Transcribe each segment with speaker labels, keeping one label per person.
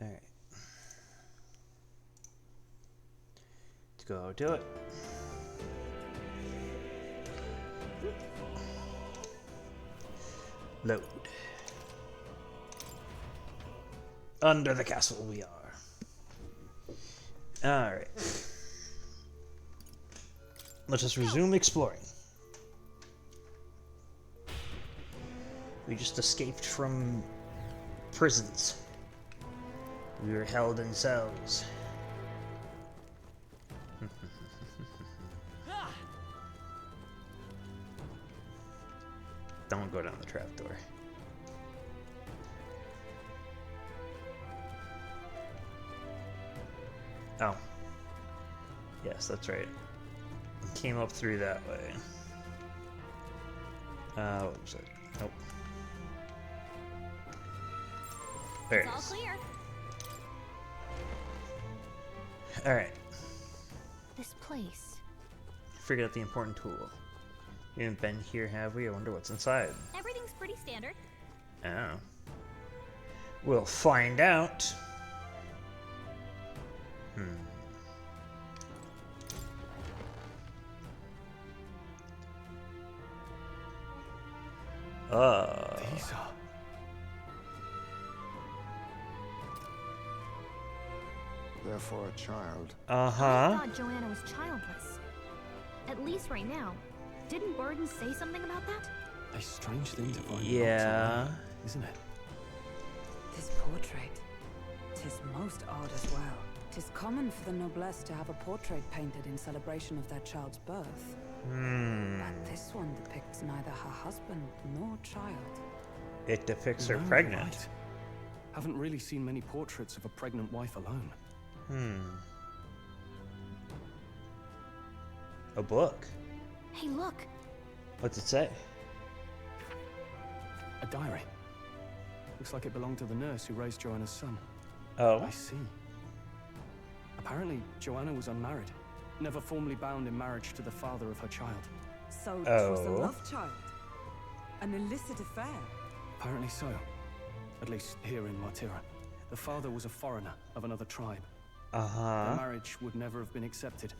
Speaker 1: Alright. Let's go do it. Load. Under the castle we are. Alright. Let us resume exploring. We just escaped from prisons. We were held in cells. Don't go down the trapdoor. Oh. Yes, that's right. Came up through that way. What was it? Nope. There it is.
Speaker 2: It's all clear.
Speaker 1: Alright.
Speaker 2: This place.
Speaker 1: Figured out the important tool. We haven't been here, have we? I wonder what's inside.
Speaker 2: Everything's pretty standard.
Speaker 1: Oh. We'll find out.
Speaker 3: These are...
Speaker 4: Therefore a child.
Speaker 2: I thought Joanna was childless. At least right now. Didn't Burden say something about that?
Speaker 3: A strange thing to find.
Speaker 1: Yeah.
Speaker 3: Away, isn't it?
Speaker 5: This portrait. 'Tis most odd as well. 'Tis common for the noblesse to have a portrait painted in celebration of their child's birth. But this one depicts neither her husband nor child.
Speaker 1: It depicts her
Speaker 3: No,
Speaker 1: pregnant.
Speaker 3: right. Haven't really seen many portraits of a pregnant wife alone.
Speaker 1: A book.
Speaker 2: Hey, look.
Speaker 1: What's it say?
Speaker 3: A diary. Looks like it belonged to the nurse who raised Joanna's son.
Speaker 1: Oh.
Speaker 3: I see. Apparently, Joanna was unmarried, never formally bound in marriage to the father of her child.
Speaker 5: So it was a
Speaker 1: Oh.
Speaker 5: love child. An illicit affair.
Speaker 3: Apparently so. At least here in Martira. The father was a foreigner of another tribe. Their marriage would never have been accepted.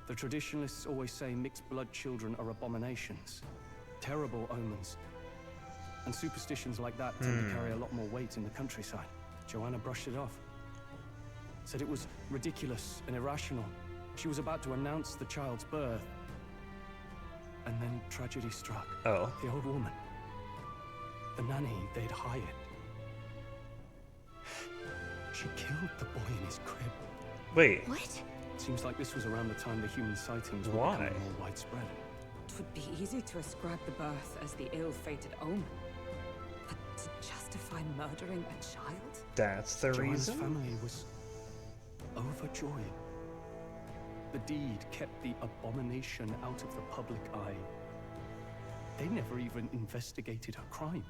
Speaker 3: The traditionalists always say mixed blood children are abominations. Terrible omens. And superstitions like that tend to carry a lot more weight in the countryside. Joanna brushed it off. Said it was ridiculous and irrational. She was about to announce the child's birth. And then tragedy struck.
Speaker 1: Oh.
Speaker 3: The old woman. The nanny they'd hired. She killed the boy in his crib.
Speaker 1: Wait.
Speaker 2: What?
Speaker 3: Seems like this was around the time the human sightings were
Speaker 1: Why?
Speaker 3: becoming more widespread.
Speaker 5: It would be easy to ascribe the birth as the ill-fated omen. But to justify murdering a child?
Speaker 1: That's the
Speaker 3: Joanna's
Speaker 1: reason?
Speaker 3: family was overjoyed. The deed kept the abomination out of the public eye. They never even investigated her crime.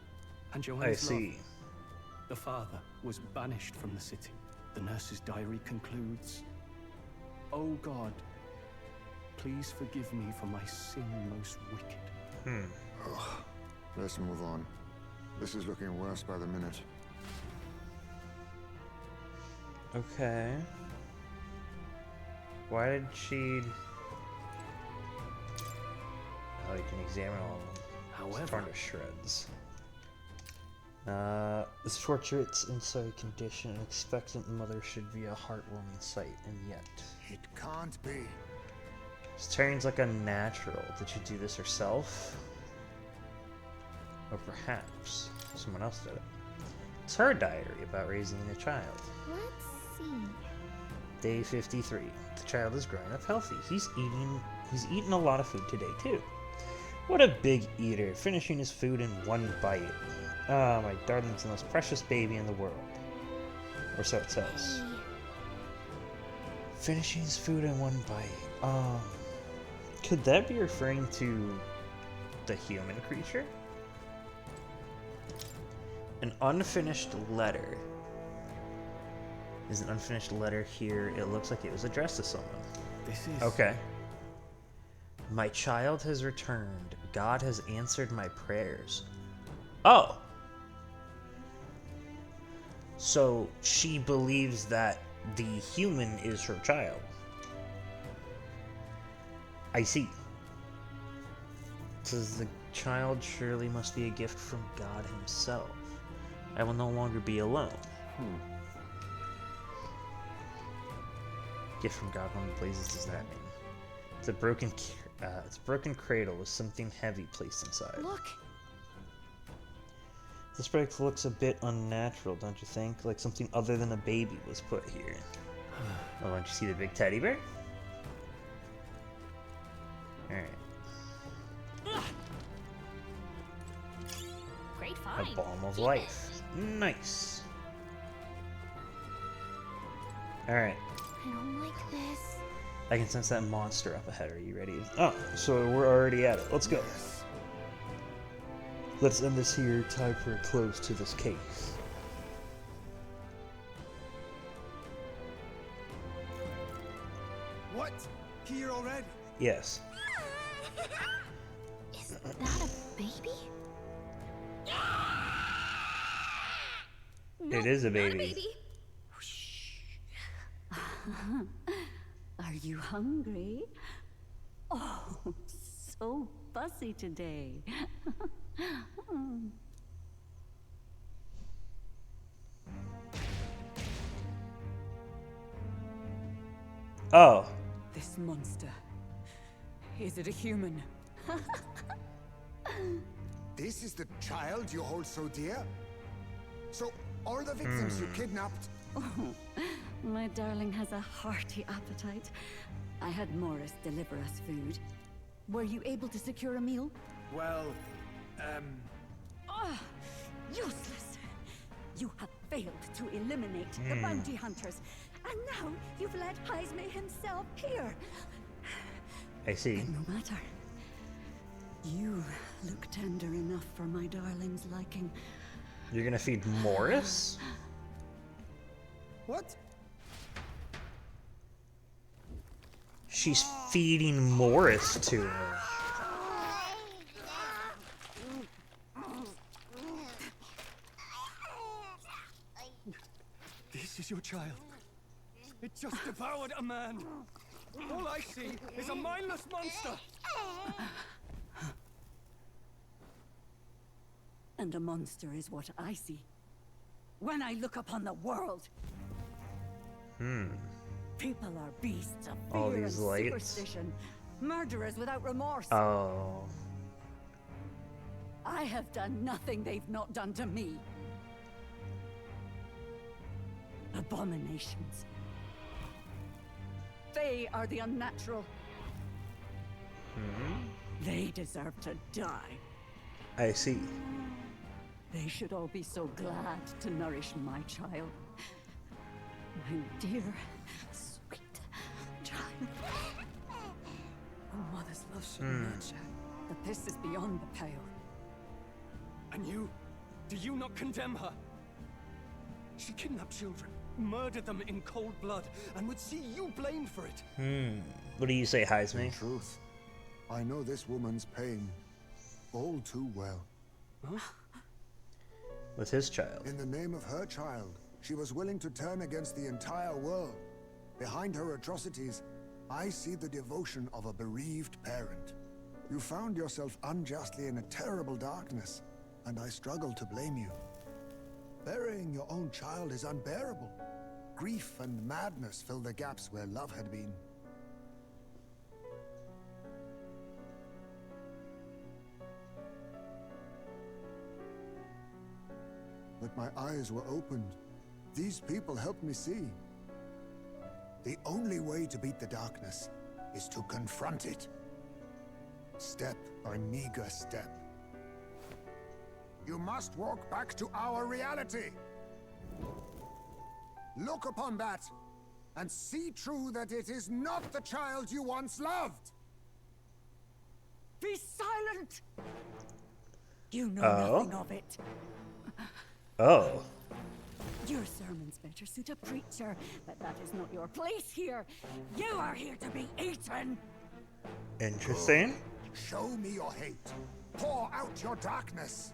Speaker 3: And
Speaker 1: I
Speaker 3: Joanna's
Speaker 1: see.
Speaker 3: love, the father, was banished from the city. The nurse's diary concludes, "Oh God, please forgive me for my sin most wicked."
Speaker 4: Let's move on. This is looking worse by the minute.
Speaker 1: Okay. Why did she... Oh, you can examine all of them.
Speaker 3: However,
Speaker 1: Torn to shreds. This portrait's inside condition. An expectant mother should be a heartwarming sight, and yet...
Speaker 4: It can't be.
Speaker 1: This turns like unnatural. Did she do this herself? Or perhaps someone else did it. It's her diary about raising a child.
Speaker 2: Let's see.
Speaker 1: Day 53. The child is growing up healthy. He's eaten a lot of food today too. What a big eater, finishing his food in one bite. Ah, my darling's the most precious baby in the world. Or so it says. Finishing his food in one bite. Could that be referring to the human creature? An unfinished letter. There's an unfinished letter here. It looks like it was addressed to someone.
Speaker 3: this is...
Speaker 1: Okay. My child has returned. God has answered my prayers. Oh. So she believes that the human is her child. I see. It says the child surely must be a gift from God himself. I will no longer be alone. Gift from God, how many places does that mean? It's a broken cradle with something heavy placed inside.
Speaker 2: Look.
Speaker 1: This break looks a bit unnatural, don't you think? Like something other than a baby was put here. Oh, don't you see the big teddy bear? Alright.
Speaker 2: Great find.
Speaker 1: A balm of
Speaker 2: Keep
Speaker 1: life. Nice. Alright.
Speaker 2: I don't like this.
Speaker 1: I can sense that monster up ahead. Are you ready? Oh, so we're already at it. Let's go. Let's end this here. Time for a close to this case.
Speaker 6: What? Here already?
Speaker 1: Yes.
Speaker 2: Is that a baby? No,
Speaker 1: It is a
Speaker 2: not
Speaker 1: baby.
Speaker 7: Are you hungry? Oh, so fussy today.
Speaker 1: Oh.
Speaker 5: This monster. Is it a human?
Speaker 4: This is the child you hold so dear? So, all the victims you kidnapped?
Speaker 7: Oh, my darling has a hearty appetite. I had Morris deliver us food. Were you able to secure a meal?
Speaker 6: Well,
Speaker 7: Oh, useless! You have failed to eliminate the bounty hunters, and now you've led Heisme himself here.
Speaker 1: I see.
Speaker 7: No matter. You look tender enough for my darling's liking.
Speaker 1: You're gonna feed Morris?
Speaker 6: what?
Speaker 1: She's feeding Morris to him.
Speaker 6: This is your child. It just devoured a man. All I see is a mindless monster.
Speaker 7: And a monster is what I see when I look upon the world. People are beasts of
Speaker 1: All
Speaker 7: fear
Speaker 1: these
Speaker 7: and
Speaker 1: lights.
Speaker 7: superstition, murderers without remorse.
Speaker 1: Oh.
Speaker 7: I have done nothing they've not done to me. Abominations. They are the unnatural. They deserve to die.
Speaker 1: I see.
Speaker 7: They should all be so glad to nourish my child. My dear, sweet child.
Speaker 5: A mother's love should nurture.
Speaker 7: But this is beyond the pale.
Speaker 6: And you? Do you not condemn her? She kidnapped children, murdered them in cold blood, and would see you blamed for it.
Speaker 1: What do you say, Heisme?
Speaker 4: In truth, I know this woman's pain all too well.
Speaker 1: With his child.
Speaker 4: In the name of her child, she was willing to turn against the entire world. Behind her atrocities, I see the devotion of a bereaved parent. You found yourself unjustly in a terrible darkness, and I struggle to blame you. Burying your own child is unbearable. Grief and madness fill the gaps where love had been. But my eyes were opened. These people helped me see. The only way to beat the darkness is to confront it. Step by meager step. You must walk back to our reality. Look upon that, and see true that it is not the child you once loved.
Speaker 7: Be silent! You know nothing of it.
Speaker 1: Oh.
Speaker 7: Your sermons better suit a preacher, but that is not your place here. You are here to be eaten!
Speaker 1: Interesting.
Speaker 4: Good. Show me your hate. Pour out your darkness.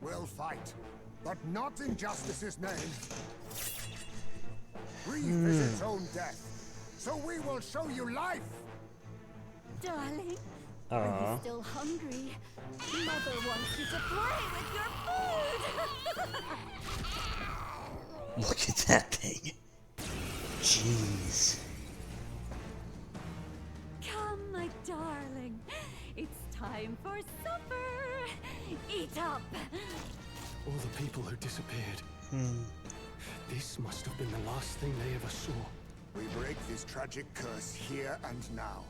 Speaker 4: We'll fight, but not in justice's name. Grief is its own death, so we will show you life.
Speaker 7: Darling, are you still hungry? Mother wants you to play with your food.
Speaker 1: Look at that thing. Jeez.
Speaker 7: Come, my darling. It's time for supper. Eat up.
Speaker 3: All the people who disappeared. This must have been the last thing they ever saw.
Speaker 4: We break this tragic curse here and now.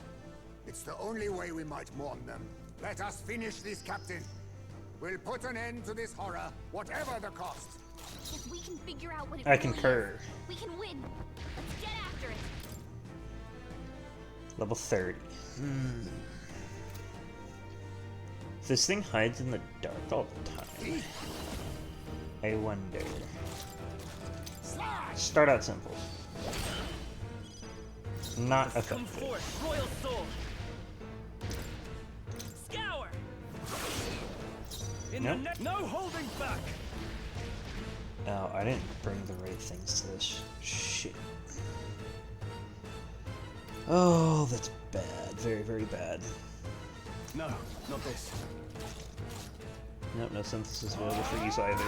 Speaker 4: It's the only way we might mourn them. Let us finish this, Captain. We'll put an end to this horror, whatever the cost.
Speaker 2: If we can figure out what it
Speaker 1: I
Speaker 2: really
Speaker 1: concur.
Speaker 2: is, we can win. Let's get after it.
Speaker 1: Level 30. This thing hides in the dark all the time. I wonder. Start out simple. Not effective.
Speaker 6: forth, royal soul. Scour. No holding back.
Speaker 1: Oh, I didn't bring the right things to this. Shit. Oh, that's bad. Very, very bad.
Speaker 3: No, not this.
Speaker 1: Nope, no synthesis available for use either.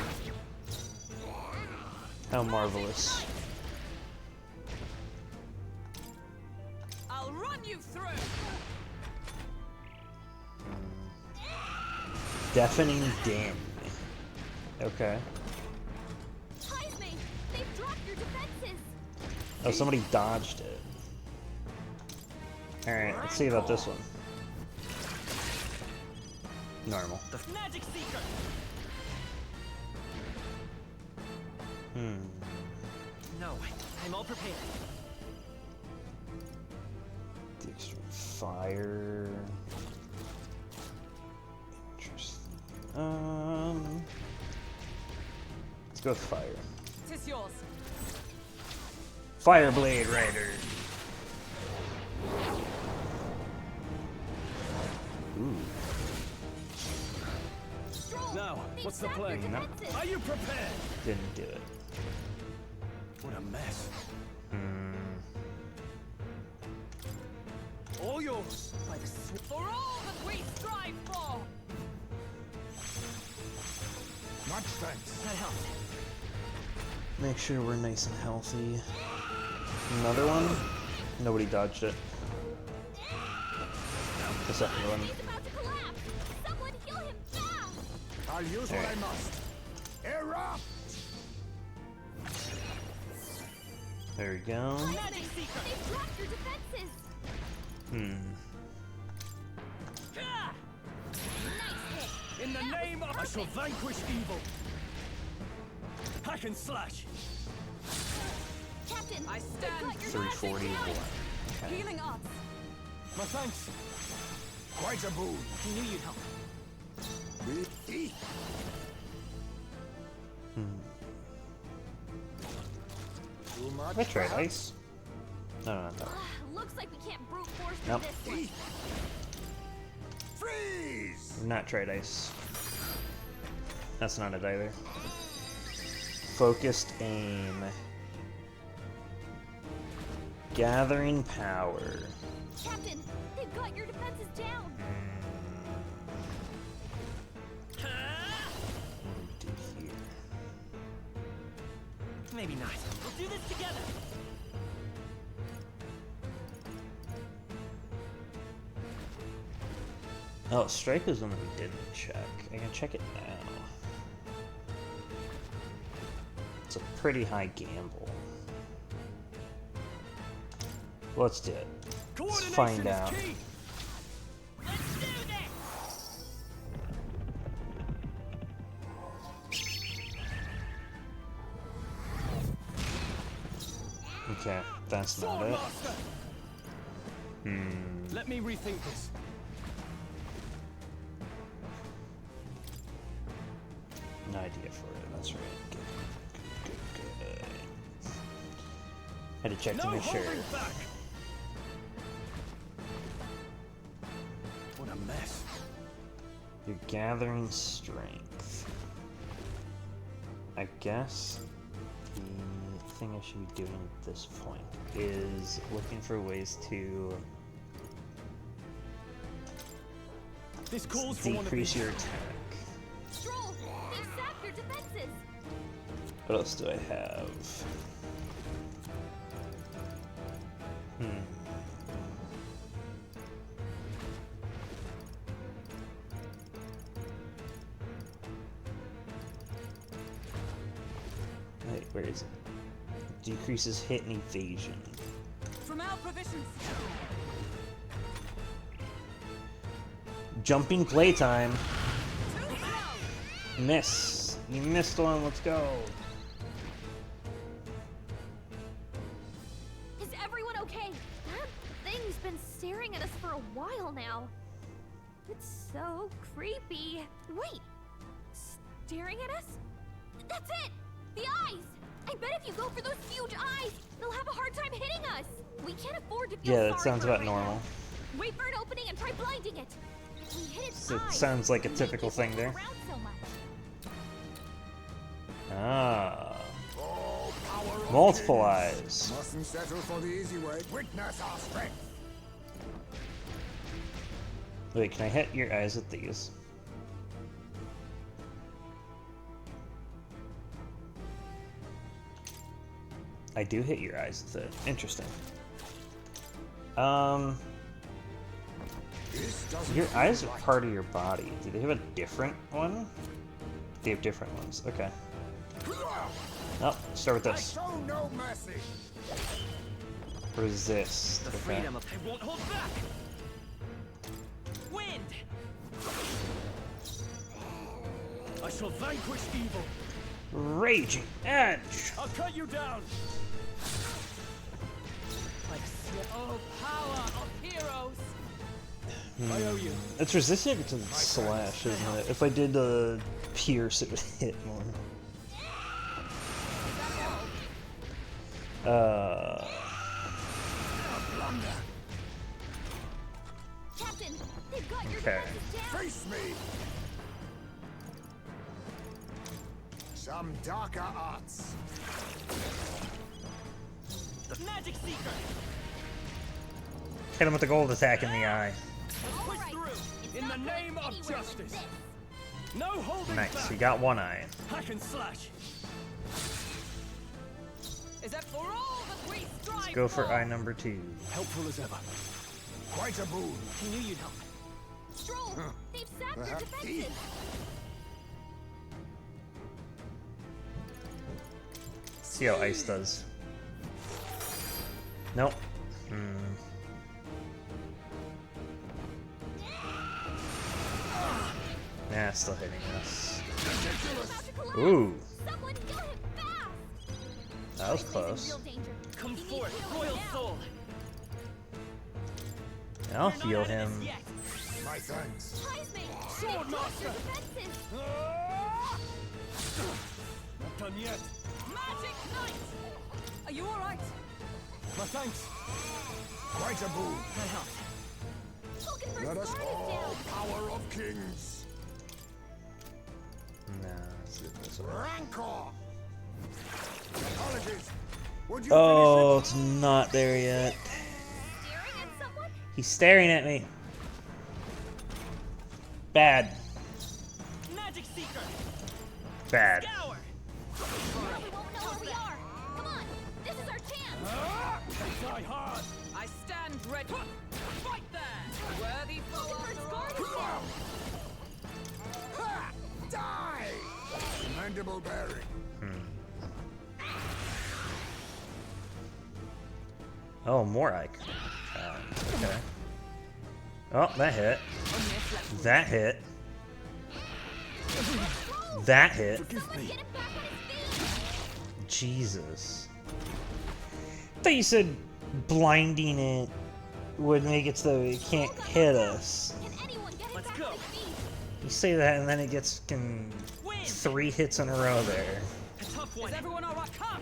Speaker 1: How marvelous.
Speaker 7: I'll run you through.
Speaker 1: Deafening din. Okay.
Speaker 2: Heisme, they've dropped your defenses.
Speaker 1: Oh, somebody dodged it. Alright, let's see about this one. Normal.
Speaker 6: The magic seeker. No, I'm all prepared.
Speaker 1: The extreme fire. Interesting. Let's go with fire.
Speaker 7: Tis yours.
Speaker 1: Fireblade Rider. Ooh.
Speaker 2: Stroll,
Speaker 3: Now,
Speaker 2: they've
Speaker 3: what's the
Speaker 2: sapped your
Speaker 3: play?
Speaker 2: defenses.
Speaker 3: Are you prepared?
Speaker 1: Didn't do it.
Speaker 3: What a mess.
Speaker 6: All yours. By the
Speaker 7: For all that we strive for.
Speaker 4: Much thanks.
Speaker 6: that helped.
Speaker 1: Make sure we're nice and healthy. Another one? Nobody dodged it. The second one.
Speaker 2: He's about to collapse. Someone heal him now.
Speaker 4: I'll use what I must. Erupt!
Speaker 1: There we go.
Speaker 6: Magic seeker.
Speaker 2: They've dropped your defenses.
Speaker 6: Ah!
Speaker 2: Nice hit.
Speaker 6: In the name of I shall vanquish evil. Hack and slash.
Speaker 2: Captain,
Speaker 7: I
Speaker 2: they've
Speaker 7: stand
Speaker 2: got your defenses
Speaker 1: 341.
Speaker 2: down.
Speaker 1: Okay.
Speaker 7: Healing arts.
Speaker 6: My thanks.
Speaker 4: Quite a boon.
Speaker 6: I knew you'd help.
Speaker 4: We eat. Too much.
Speaker 1: Let's try
Speaker 4: perhaps?
Speaker 1: ice. No, not that one.
Speaker 2: Looks like we can't brute force
Speaker 1: Nope.
Speaker 2: through this one.
Speaker 4: Freeze!
Speaker 1: Not tried ice. That's not it either. Focused aim. Gathering power.
Speaker 2: Captain, they've got your defenses down.
Speaker 1: What do we do here?
Speaker 6: Maybe not. We'll do this together.
Speaker 1: Oh, strike is one that we didn't check. I can check it now. It's a pretty high gamble. Let's do it. Let's find out.
Speaker 6: Key. Let's do this.
Speaker 1: Okay, that's not
Speaker 6: Sword
Speaker 1: it.
Speaker 6: master. Let me rethink this.
Speaker 1: An idea for it, that's right. Good. Had to check to
Speaker 6: No
Speaker 1: make sure.
Speaker 6: holding back.
Speaker 3: What a mess.
Speaker 1: You're gathering strength. I guess the thing I should be doing at this point is looking for ways to
Speaker 3: This calls for
Speaker 1: decrease your attack.
Speaker 2: Stroll, they've sapped your defenses.
Speaker 1: What else do I have? Wait, where is it? Decreases hit and evasion.
Speaker 5: From our provisions.
Speaker 1: Jumping playtime. Miss. You missed one. Let's go.
Speaker 2: Is everyone okay? That thing's been staring at us for a while now. It's so creepy. Wait, staring at us? That's it! The eyes! I bet if you go for those huge eyes, they'll have a hard time hitting us. We can't afford to feel
Speaker 1: Yeah, that
Speaker 2: sorry
Speaker 1: sounds
Speaker 2: for it
Speaker 1: about
Speaker 2: right
Speaker 1: normal.
Speaker 2: now. Wait for an opening and try blinding it. If we hit its
Speaker 1: So it
Speaker 2: eyes,
Speaker 1: sounds like a
Speaker 2: we
Speaker 1: typical
Speaker 2: can't
Speaker 1: thing
Speaker 2: move
Speaker 1: there.
Speaker 2: around so much.
Speaker 1: Ah.
Speaker 4: Oh, power of
Speaker 1: Multiple
Speaker 4: kings.
Speaker 1: eyes.
Speaker 4: Mustn't settle for the easy way. Witness our strength.
Speaker 1: Wait, can I hit your eyes with these? I do hit your eyes with it. Interesting.
Speaker 4: This doesn't
Speaker 1: Your
Speaker 4: feel
Speaker 1: eyes are
Speaker 4: right.
Speaker 1: part of your body. Do they have a different one? They have different ones. Okay. Oh, start with
Speaker 4: I
Speaker 1: this.
Speaker 4: show no mercy.
Speaker 1: Resist.
Speaker 6: The
Speaker 1: Okay.
Speaker 6: freedom of I won't hold back. Wind. I shall vanquish evil.
Speaker 1: Raging Edge.
Speaker 6: I'll cut you down.
Speaker 5: Oh, power of heroes.
Speaker 6: I owe you.
Speaker 1: It's resistant to slash, isn't it? If I did pierce, it would hit more.
Speaker 2: Captain, they've got your
Speaker 1: Okay.
Speaker 2: defenses down.
Speaker 4: Face me. Some darker arts.
Speaker 6: The magic seeker.
Speaker 1: Hit him with the gold attack in the eye.
Speaker 2: All
Speaker 6: Push
Speaker 2: right.
Speaker 6: through.
Speaker 2: It's
Speaker 6: In the
Speaker 2: not
Speaker 6: name
Speaker 2: going
Speaker 6: of
Speaker 2: anywhere like
Speaker 6: justice.
Speaker 2: this.
Speaker 6: No holding
Speaker 1: Nice,
Speaker 6: back.
Speaker 1: he got one eye.
Speaker 6: Hack and slash.
Speaker 5: Is that for all that we strive
Speaker 1: Let's go for eye number 2.
Speaker 3: Helpful as ever.
Speaker 4: Quite a boon.
Speaker 6: He knew you'd help.
Speaker 2: Stroll, they've sapped your
Speaker 4: Perhaps
Speaker 2: defenses.
Speaker 1: See how ice does. Nope. Nah, still hitting us.
Speaker 2: About to collapse.
Speaker 1: Ooh,
Speaker 2: Someone kill him fast.
Speaker 1: that was
Speaker 2: He's in
Speaker 1: close.
Speaker 2: real danger.
Speaker 6: Come
Speaker 2: He needs
Speaker 6: forth,
Speaker 2: healing
Speaker 6: royal
Speaker 2: now.
Speaker 6: soul.
Speaker 1: I'll
Speaker 6: You're not
Speaker 1: heal
Speaker 6: out of this
Speaker 1: him.
Speaker 6: yet.
Speaker 4: My thanks.
Speaker 2: Heisman,
Speaker 6: Sword
Speaker 2: they've blocked your
Speaker 6: master.
Speaker 2: defenses.
Speaker 6: Not done yet.
Speaker 5: Magic Knight! Are you alright?
Speaker 6: My thanks.
Speaker 4: Quite a boon.
Speaker 6: That helped.
Speaker 2: Vulcanverse
Speaker 4: Let us
Speaker 2: guard is
Speaker 4: all
Speaker 2: down.
Speaker 4: power of kings.
Speaker 1: Nah, let's do it this way.
Speaker 4: Rancor. Apologies. Would you
Speaker 1: Oh,
Speaker 4: finish
Speaker 1: it's not there yet.
Speaker 2: Staring at someone?
Speaker 1: He's staring at me. Bad.
Speaker 6: Magic seeker.
Speaker 1: Bad.
Speaker 6: Scour.
Speaker 2: Probably won't know where we are. Come on, this is our chance.
Speaker 6: Die hard.
Speaker 5: I stand ready. Fight there! Worthy
Speaker 2: Vulcanverse guard is
Speaker 4: it?
Speaker 2: down.
Speaker 4: Ha! Die! Commendable bearing.
Speaker 1: Oh, more icon. Okay. Oh, that hit. That hit. That hit.
Speaker 2: Someone get him back on his feet.
Speaker 1: Jesus. I thought you said blinding it would make it so it can't hit us.
Speaker 2: Can anyone get him
Speaker 6: Let's
Speaker 2: back
Speaker 6: go.
Speaker 2: on his feet?
Speaker 1: You say that and then it gets
Speaker 6: Win.
Speaker 1: 3 hits in a row there.
Speaker 6: A tough
Speaker 5: Is
Speaker 6: one.
Speaker 5: everyone alright? Come!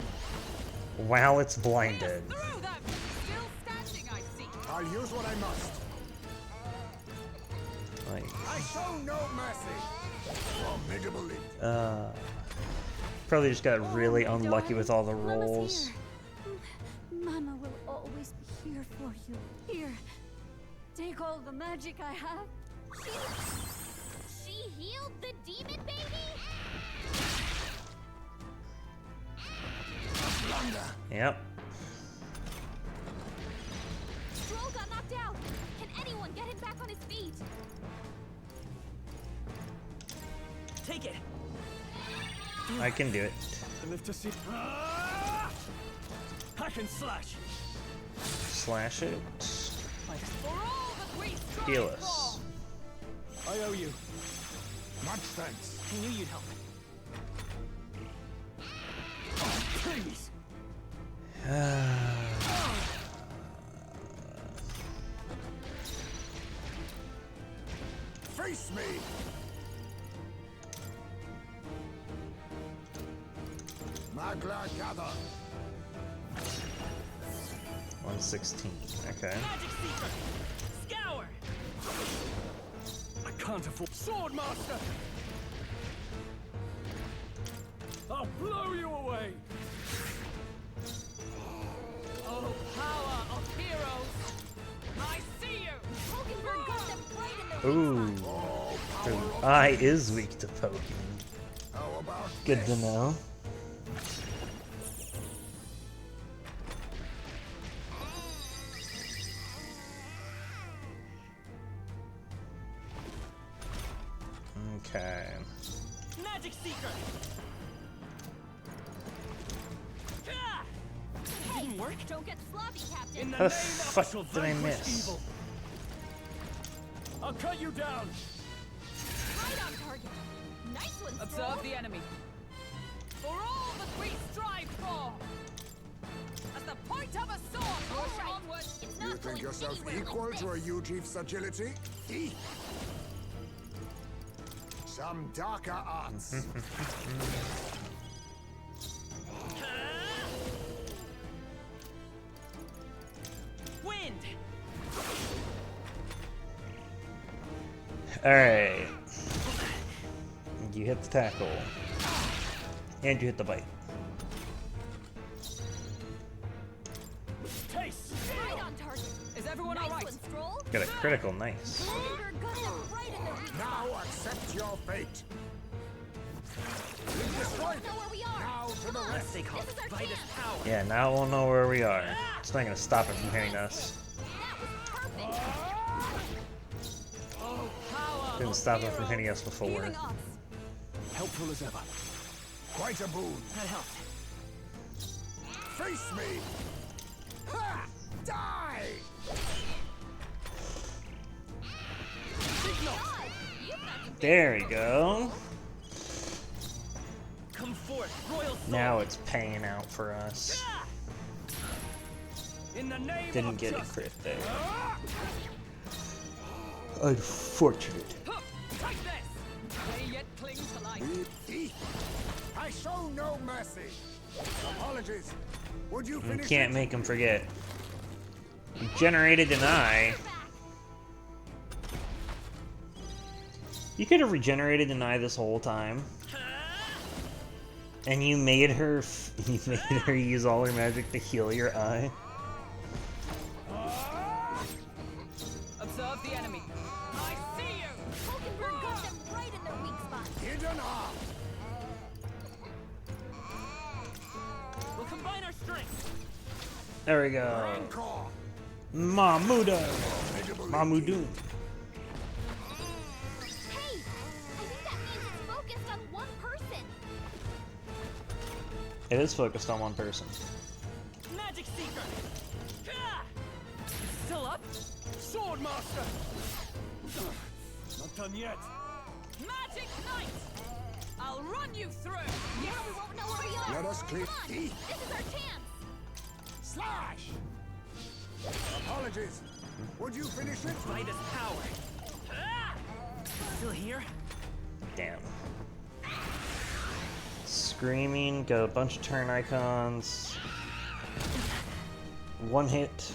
Speaker 1: While it's blinded.
Speaker 5: Through them! Still standing, I see.
Speaker 4: I'll use what I must.
Speaker 1: Like,
Speaker 4: I show no mercy. Formidably.
Speaker 1: probably just got really unlucky with all the
Speaker 2: Mama's
Speaker 1: rolls.
Speaker 2: here. Mama will always be here for you. Here, take all the magic I have. She healed the demon baby?
Speaker 1: Yep.
Speaker 2: Stroll got knocked out. Can anyone get him back on his feet?
Speaker 6: Take it.
Speaker 1: I can do it.
Speaker 6: Lift to see. I can slash.
Speaker 1: Slash it.
Speaker 2: For all that we strive
Speaker 1: Heal us.
Speaker 6: I owe you.
Speaker 4: Much thanks.
Speaker 6: I knew you'd help. Oh, please.
Speaker 4: Face me. Magla gather.
Speaker 1: 116. Okay.
Speaker 6: Magic Seeker. Scour. I can't afford. Sword Master. I'll blow you away. Oh, power of heroes. I see you.
Speaker 2: Pokenberg got them right in the
Speaker 1: Ooh.
Speaker 2: weak spot.
Speaker 1: The eye is weak to poking.
Speaker 4: How about
Speaker 1: Good to
Speaker 4: this?
Speaker 1: know. Okay.
Speaker 6: Magic Seeker. Ah! It didn't work.
Speaker 2: Don't get sloppy, Captain.
Speaker 6: In the
Speaker 1: How the
Speaker 6: name
Speaker 1: fuck
Speaker 6: of I shall
Speaker 1: did I
Speaker 6: vanquish
Speaker 1: miss?
Speaker 6: evil. I'll cut you down.
Speaker 2: Right on target. Nice one,
Speaker 5: Observe
Speaker 2: Stroll.
Speaker 5: the enemy. For all that we strive for. As the point of a sword, push
Speaker 2: Alright.
Speaker 5: onward.
Speaker 2: It's
Speaker 4: You
Speaker 2: not
Speaker 4: think
Speaker 2: going
Speaker 4: yourself
Speaker 2: anywhere
Speaker 4: equal
Speaker 2: with
Speaker 4: to a
Speaker 2: this.
Speaker 4: Ujief's agility? Some darker arts.
Speaker 6: Wind.
Speaker 1: Alright. You hit the tackle. And you hit the bite.
Speaker 6: Taste.
Speaker 2: Right on target.
Speaker 5: Is everyone
Speaker 2: Nice
Speaker 5: alright?
Speaker 2: one, Stroll.
Speaker 1: Got a critical, nice.
Speaker 2: Pokenberg got them right in the weak
Speaker 4: Now
Speaker 2: spot.
Speaker 4: accept your fate. You've
Speaker 2: Know
Speaker 4: destroyed it.
Speaker 2: where we are.
Speaker 4: Now to the
Speaker 2: Come on.
Speaker 4: rest.
Speaker 6: They call
Speaker 2: This is our
Speaker 6: Vitus
Speaker 2: chance.
Speaker 6: power.
Speaker 1: Yeah, now we'll know where we are. It's not gonna stop it from hitting us.
Speaker 2: That was perfect.
Speaker 6: Oh, power.
Speaker 1: Didn't stop it from hitting us before.
Speaker 5: Healing us.
Speaker 6: Helpful as ever.
Speaker 4: Quite a boon.
Speaker 6: That helped.
Speaker 4: Face me. Ha! Die!
Speaker 6: Signal.
Speaker 2: God, you've got some big
Speaker 1: There we go.
Speaker 6: Come forth, royal sword.
Speaker 1: Now it's paying out for us.
Speaker 6: Ah! In the name
Speaker 1: Didn't
Speaker 6: of
Speaker 1: get a
Speaker 6: justice.
Speaker 1: crit there.
Speaker 6: Ah!
Speaker 1: Unfortunate.
Speaker 5: Huh, take this. They yet cling to life.
Speaker 4: I show no mercy. Apologies. Would you
Speaker 1: You
Speaker 4: finish
Speaker 1: can't
Speaker 4: it?
Speaker 1: make him forget. You generated an eye. You could have regenerated an eye this whole time. And you made her use all her magic to heal your eye.
Speaker 5: Observe the enemy.
Speaker 6: I see you.
Speaker 2: Pokenberg got them right in their weak spot.
Speaker 4: Hidden arm.
Speaker 6: We'll combine our strength.
Speaker 1: There we go.
Speaker 4: Encore.
Speaker 1: Mamuda.
Speaker 4: Formidable
Speaker 1: Mamudu.
Speaker 2: Hey, I think that means it's focused on one person.
Speaker 1: It is focused on one person.
Speaker 6: Magic Seeker. Ah! Still up? Sword Master. Not done yet.
Speaker 5: Magic Knight. I'll run you through.
Speaker 2: Now we won't know where we are.
Speaker 4: Let us clear.
Speaker 2: Come on, this is our chance.
Speaker 4: Slash. Apologies. Would you finish it?
Speaker 6: Vitus power. Ah! Still here?
Speaker 1: Damn. Screaming, got a bunch of turn icons. One hit.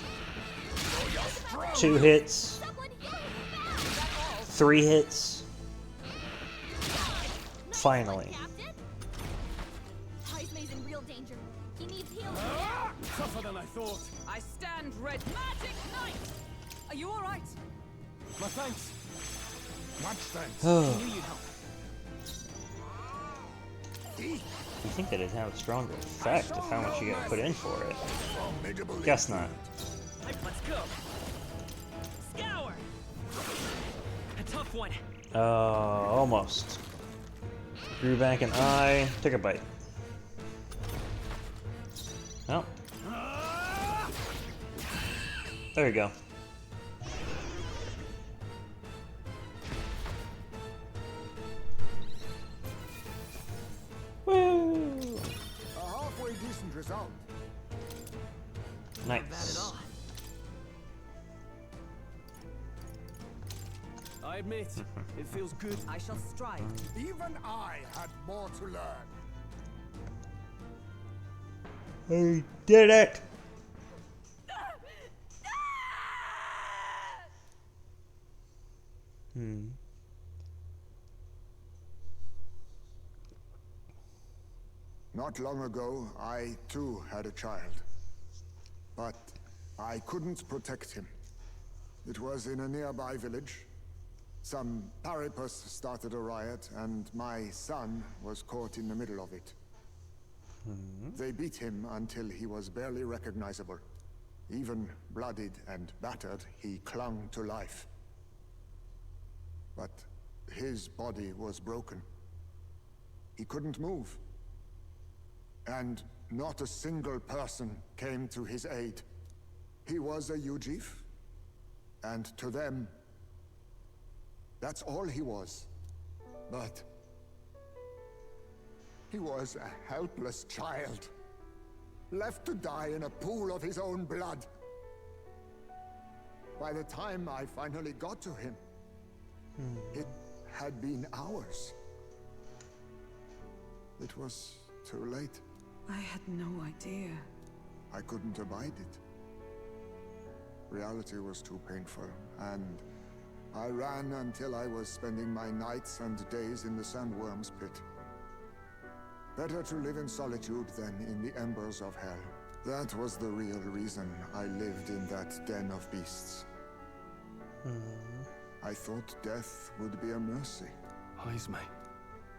Speaker 1: 2 hits.
Speaker 2: Someone heal him fast.
Speaker 1: 3 hits. Finally.
Speaker 2: Captain? Haizume's in real danger. He needs healing.
Speaker 6: Tougher than I thought.
Speaker 5: I stand ready. Magic Knight! Are you alright?
Speaker 6: My thanks.
Speaker 4: Much thanks.
Speaker 6: I knew you'd help.
Speaker 1: You think that it'd have a stronger effect of how much you gotta put in for it?
Speaker 4: Formidable
Speaker 1: Guess not.
Speaker 8: Let's go. Scour. A tough one.
Speaker 1: Almost. Grew back an eye. Took a bite. Oh. There you go. Woo!
Speaker 4: A halfway decent result.
Speaker 1: Nice.
Speaker 3: I admit, it feels good.
Speaker 5: I shall strive.
Speaker 4: Even I had more to learn.
Speaker 1: I did it!
Speaker 4: Not long ago, I too had a child. But I couldn't protect him. It was in a nearby village. Some paripus started a riot, and my son was caught in the middle of it. They beat him until he was barely recognizable. Even bloodied and battered, he clung to life. But his body was broken. He couldn't move. And not a single person came to his aid. He was a Ujif, and to them, that's all he was. But he was a helpless child, left to die in a pool of his own blood. By the time I finally got to him, it had been hours. It was too late.
Speaker 5: I had no idea.
Speaker 4: I couldn't abide it. Reality was too painful, and I ran until I was spending my nights and days in the sandworm's pit. Better to live in solitude than in the embers of hell. That was the real reason I lived in that den of beasts. I thought death would be a mercy.
Speaker 3: Haizume.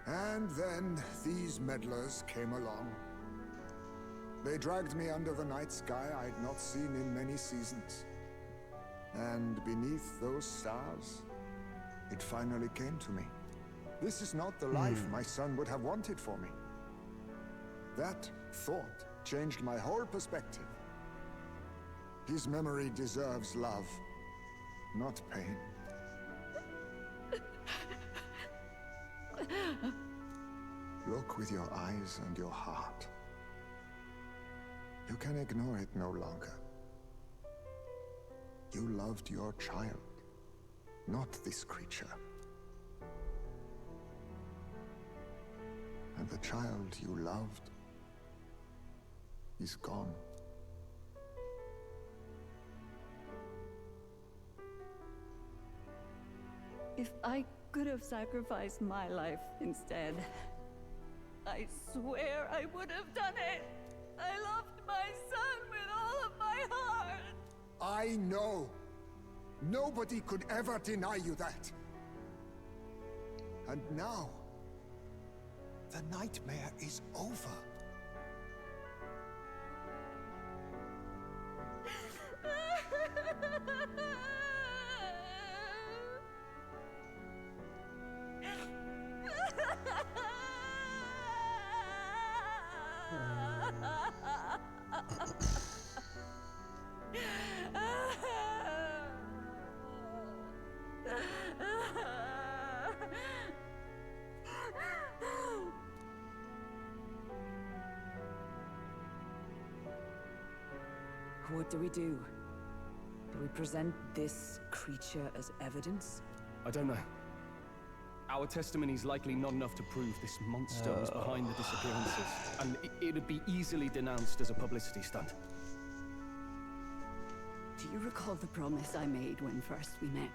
Speaker 4: And then these meddlers came along. They dragged me under the night sky I'd not seen in many seasons. And beneath those stars, it finally came to me. This is not the life my son would have wanted for me. That thought changed my whole perspective. His memory deserves love, not pain. Look with your eyes and your heart. You can ignore it no longer. You loved your child, not this creature. And the child you loved is gone.
Speaker 7: If I could have sacrificed my life instead, I swear I would have done it. I loved my son with all of my heart.
Speaker 4: I know. Nobody could ever deny you that. And now, the nightmare is over.
Speaker 5: What do we do? Do we present this creature as evidence?
Speaker 3: I don't know. Our testimony's likely not enough to prove this monster was behind the disappearances, and it'd be easily denounced as a publicity stunt.
Speaker 7: Do you recall the promise I made when first we met?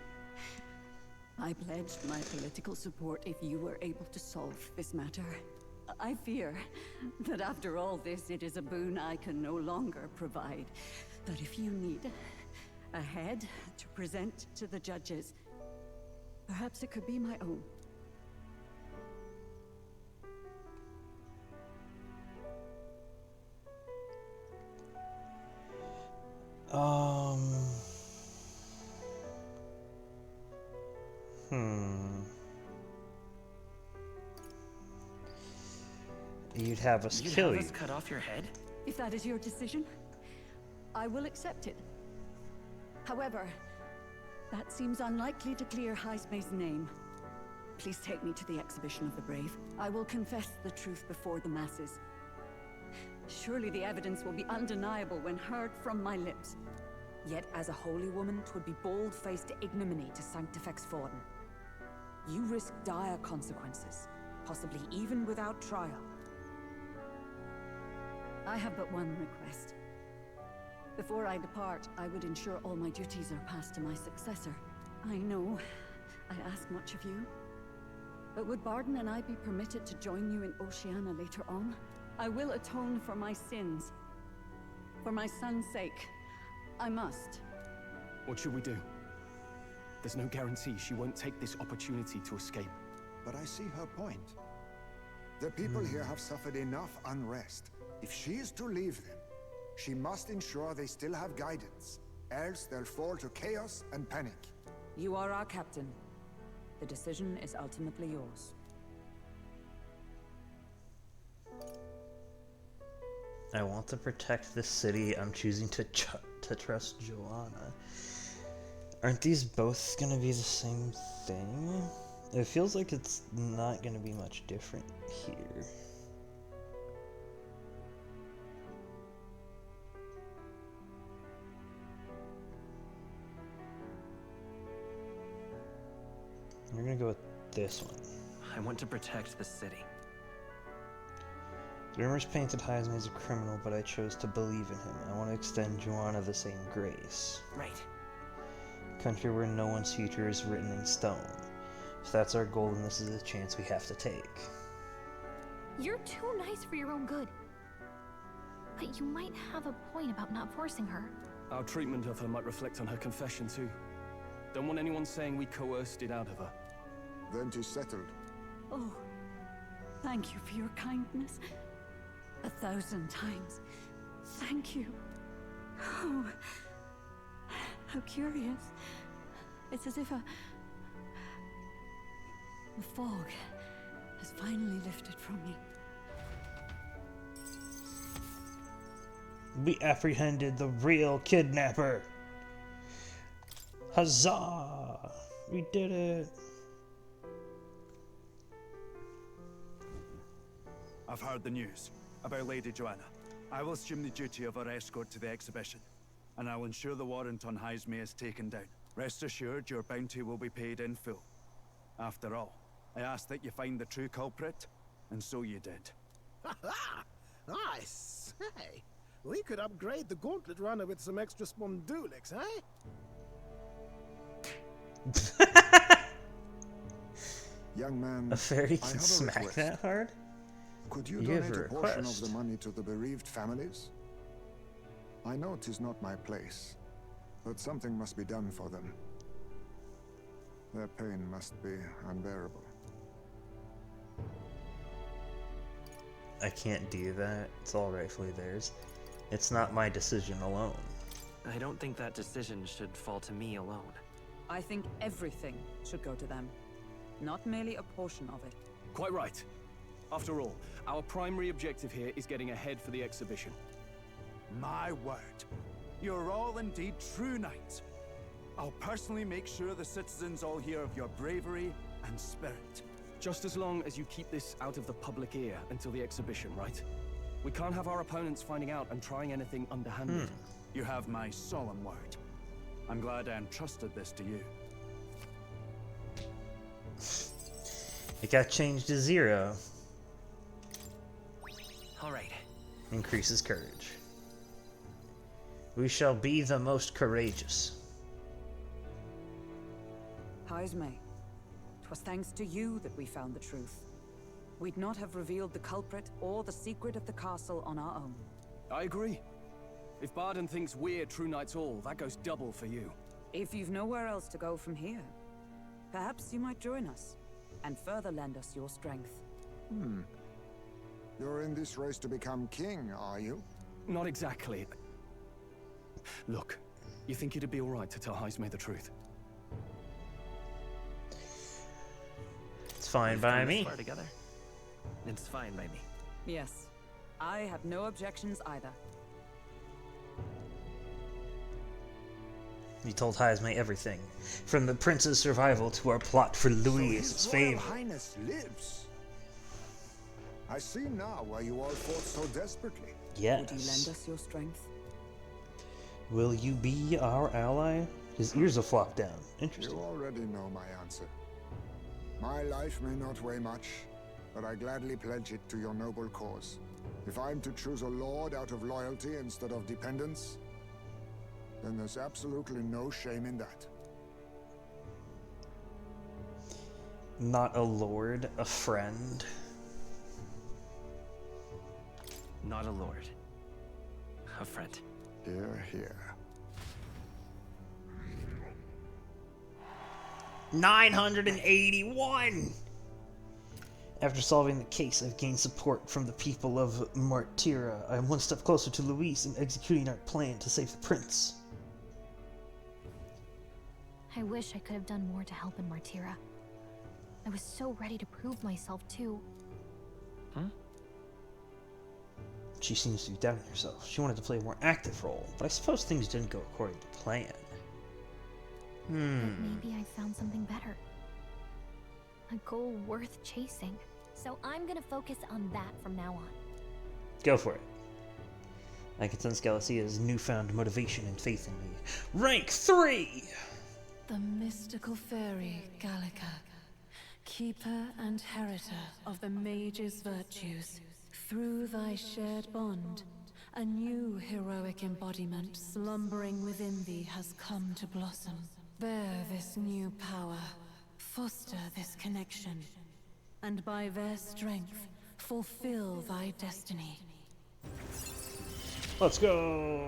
Speaker 7: I pledged my political support if you were able to solve this matter. I fear that after all this, it is a boon I can no longer provide. But if you need a head to present to the judges, perhaps it could be my own.
Speaker 1: You'd have us
Speaker 8: You'd
Speaker 1: kill
Speaker 8: have
Speaker 1: you.
Speaker 8: us cut off your head?
Speaker 7: If that is your decision, I will accept it. However, that seems unlikely to clear Heisme's name. Please take me to the exhibition of the brave. I will confess the truth before the masses. Surely the evidence will be undeniable when heard from my lips.
Speaker 5: Yet as a holy woman, 'twould be bold-faced ignominy to sanctifex Forden. You risk dire consequences, possibly even without trial.
Speaker 7: I have but one request. Before I depart, I would ensure all my duties are passed to my successor. I know I ask much of you, but would Barden and I be permitted to join you in Oceania later on? I will atone for my sins. For my son's sake, I must.
Speaker 3: What should we do? There's no guarantee she won't take this opportunity to escape.
Speaker 4: But I see her point. The people here have suffered enough unrest. If she is to leave them, she must ensure they still have guidance. Else they'll fall to chaos and panic.
Speaker 5: You are our captain. The decision is ultimately yours.
Speaker 1: I want to protect the city. I'm choosing to trust Joanna. Aren't these both gonna be the same thing? It feels like it's not gonna be much different here. We're gonna go with this one.
Speaker 8: I want to protect the city.
Speaker 1: The rumors painted Heisme as a criminal, but I chose to believe in him. I want to extend Joanna the same grace.
Speaker 8: Right.
Speaker 1: Country where no one's future is written in stone. If that's our goal, then this is a chance we have to take.
Speaker 2: You're too nice for your own good. But you might have a point about not forcing her.
Speaker 3: Our treatment of her might reflect on her confession too. Don't want anyone saying we coerced it out of her.
Speaker 4: Then 'tis settled.
Speaker 7: Oh, thank you for your kindness. 1,000 times. Thank you. Oh, how curious. It's as if the fog has finally lifted from me.
Speaker 1: We apprehended the real kidnapper! Huzzah! We did it!
Speaker 9: I've heard the news about Lady Joanna. I will assume the duty of her escort to the exhibition, and I'll ensure the warrant on Heisme is taken down. Rest assured, your bounty will be paid in full. After all, I asked that you find the true culprit, and so you did.
Speaker 10: I say, we could upgrade the gauntlet runner with some extra spondulix, eh?
Speaker 4: Young man,
Speaker 1: A fairy
Speaker 4: I
Speaker 1: can
Speaker 4: have a
Speaker 1: smack
Speaker 4: request.
Speaker 1: that hard?
Speaker 4: Could you
Speaker 1: You have
Speaker 4: donate
Speaker 1: a
Speaker 4: a portion of
Speaker 1: request.
Speaker 4: the money to the bereaved families? I know 'tis not my place, but something must be done for them. Their pain must be unbearable.
Speaker 1: I can't do that. It's all rightfully theirs. It's not my decision alone.
Speaker 8: I don't think that decision should fall to me alone.
Speaker 5: I think everything should go to them, not merely a portion of it.
Speaker 3: Quite right. After all, our primary objective here is getting ahead for the exhibition.
Speaker 9: My word, you're all indeed true knights. I'll personally make sure the citizens all hear of your bravery and spirit.
Speaker 3: Just as long as you keep this out of the public ear until the exhibition, right? We can't have our opponents finding out and trying anything underhanded.
Speaker 9: You have my solemn word. I'm glad I entrusted this to you.
Speaker 1: It got changed to 0.
Speaker 8: All right.
Speaker 1: Increases courage. We shall be the most courageous.
Speaker 5: Heisme, 'Twas thanks to you that we found the truth. We'd not have revealed the culprit or the secret of the castle on our own.
Speaker 3: I agree. If Barden thinks we're True Knights all, that goes double for you.
Speaker 5: If you've nowhere else to go from here, perhaps you might join us, and further lend us your strength.
Speaker 4: You're in this race to become king, are you?
Speaker 3: Not exactly. Look, you think it'd be alright to tell Heisme the truth?
Speaker 1: It's fine by me.
Speaker 8: Far together. It's fine by me.
Speaker 5: Yes, I have no objections either.
Speaker 1: You told Heisme everything, from the prince's survival to our plot for Louise's favor.
Speaker 4: His Royal Highness lives. I see now why you all fought so desperately.
Speaker 1: Yes.
Speaker 5: Would you lend us your strength?
Speaker 1: Will you be our ally? His ears will flop down. Interesting.
Speaker 4: You already know my answer. My life may not weigh much, but I gladly pledge it to your noble cause. If I'm to choose a lord out of loyalty instead of dependence, then there's absolutely no shame in that.
Speaker 1: Not a lord, a friend.
Speaker 8: Not a lord. A friend.
Speaker 4: Hear, hear.
Speaker 1: 981! After solving the case, I've gained support from the people of Martira. I am one step closer to Louise in executing our plan to save the prince.
Speaker 2: I wish I could have done more to help in Martira. I was so ready to prove myself, too.
Speaker 8: Huh?
Speaker 1: She seems to be doubting herself. She wanted to play a more active role, but I suppose things didn't go according to plan.
Speaker 2: But maybe I found something better. A goal worth chasing. So I'm gonna focus on that from now on.
Speaker 1: Go for it. I can sense Galicia's newfound motivation and faith in me. Rank 3!
Speaker 7: The mystical fairy, Gallica, keeper and heritor of the mage's virtues. Through thy shared bond, a new heroic embodiment slumbering within thee has come to blossom. Bear this new power, foster this connection, and by their strength, fulfill thy destiny.
Speaker 1: Let's go!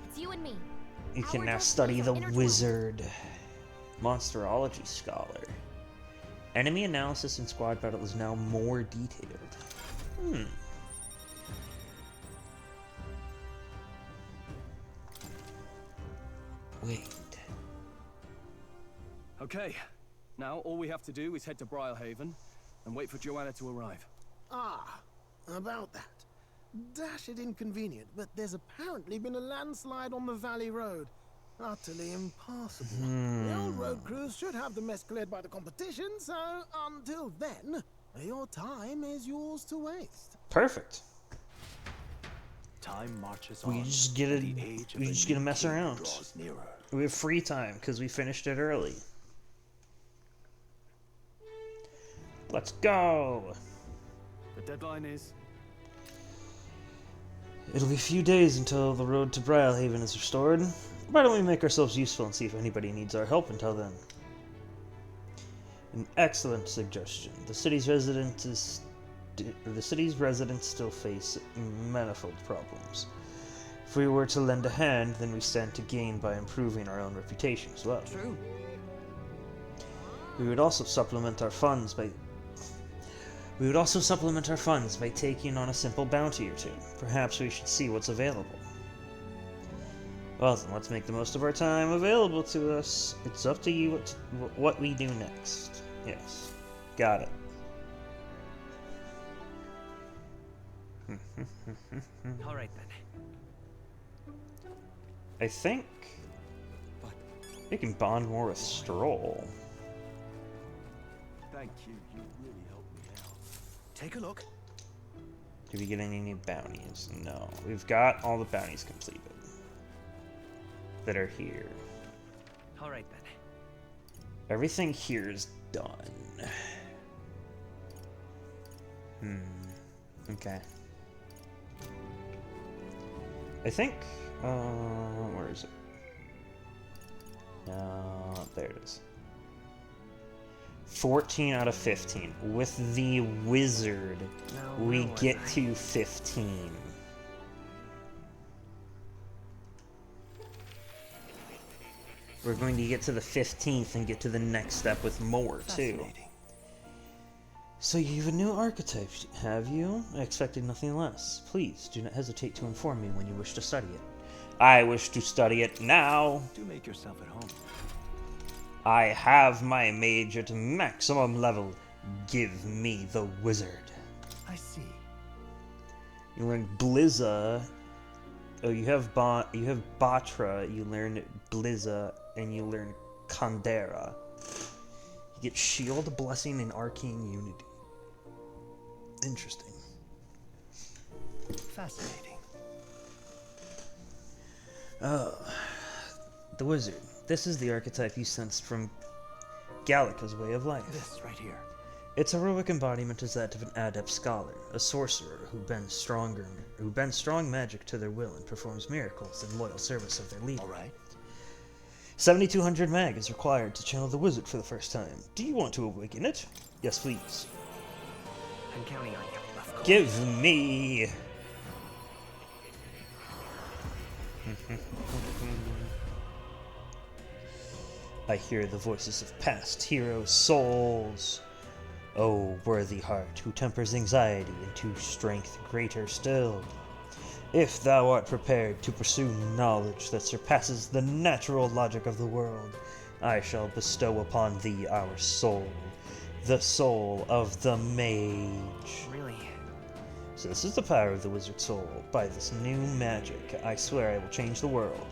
Speaker 2: It's you and me.
Speaker 1: You can
Speaker 2: Our
Speaker 1: now
Speaker 2: destinies
Speaker 1: study
Speaker 2: are
Speaker 1: the
Speaker 2: intertwined.
Speaker 1: wizard. Monsterology scholar. Enemy analysis and squad battle is now more detailed. Wait.
Speaker 3: Okay, now all we have to do is head to Briarhaven and wait for Joanna to arrive.
Speaker 10: Ah, about that. Dash it inconvenient, but there's apparently been a landslide on the Valley Road. Utterly impassable. The old road crews should have the mess cleared by the competition, so until then, your time is yours to waste.
Speaker 1: Perfect.
Speaker 9: Time marches on.
Speaker 1: We just get to mess around. We have free time because we finished it early. Let's go.
Speaker 3: The deadline is...
Speaker 1: It'll be a few days until the road to Briarhaven is restored. Why don't we make ourselves useful and see if anybody needs our help until then? An excellent suggestion. The city's residents still face manifold problems. If we were to lend a hand, then we stand to gain by improving our own reputation as well.
Speaker 5: True.
Speaker 1: We would also supplement our funds by taking on a simple bounty or two. Perhaps we should see what's available. Well then, let's make the most of our time available to us. It's up to you what we do next. Yes. Got it.
Speaker 8: Alright then.
Speaker 1: I think we can bond more with Stroll.
Speaker 10: Thank you, you really helped me out.
Speaker 9: Take a look.
Speaker 1: Did we get any new bounties? No. We've got all the bounties completed that are here.
Speaker 8: Alright then.
Speaker 1: Everything here is done. Okay. I think, where is it? There it is. 14 out of 15. With the wizard, we get to 15. We're going to get to the 15th and get to the next step with more, too. So you have a new archetype, have you? I expected nothing less. Please, do not hesitate to inform me when you wish to study it. I wish to study it now.
Speaker 6: Do make yourself at home.
Speaker 1: I have my mage at maximum level. Give me the wizard.
Speaker 6: I see.
Speaker 1: You learn Blizza. Oh, you have Batra. You learn Blizza, and you learn Kandera. You get Shield, Blessing, and Arcane Unity. Interesting.
Speaker 6: Fascinating.
Speaker 1: Oh, the wizard. This is the archetype you sensed from Gallica's way of life.
Speaker 6: This right here.
Speaker 1: Its heroic embodiment is that of an adept scholar, a sorcerer who bends strong magic to their will and performs miracles in loyal service of their leader.
Speaker 6: All right.
Speaker 1: 7,200 mag is required to channel the wizard for the first time. Do you want to awaken it? Yes, please.
Speaker 8: I'm counting on you. Of course.
Speaker 1: Give me... I hear the voices of past heroes' souls. O worthy heart, who tempers anxiety into strength greater still. If thou art prepared to pursue knowledge that surpasses the natural logic of the world, I shall bestow upon thee our soul, the soul of the mage.
Speaker 8: Really?
Speaker 1: So this is the power of the wizard soul. By this new magic, I swear I will change the world.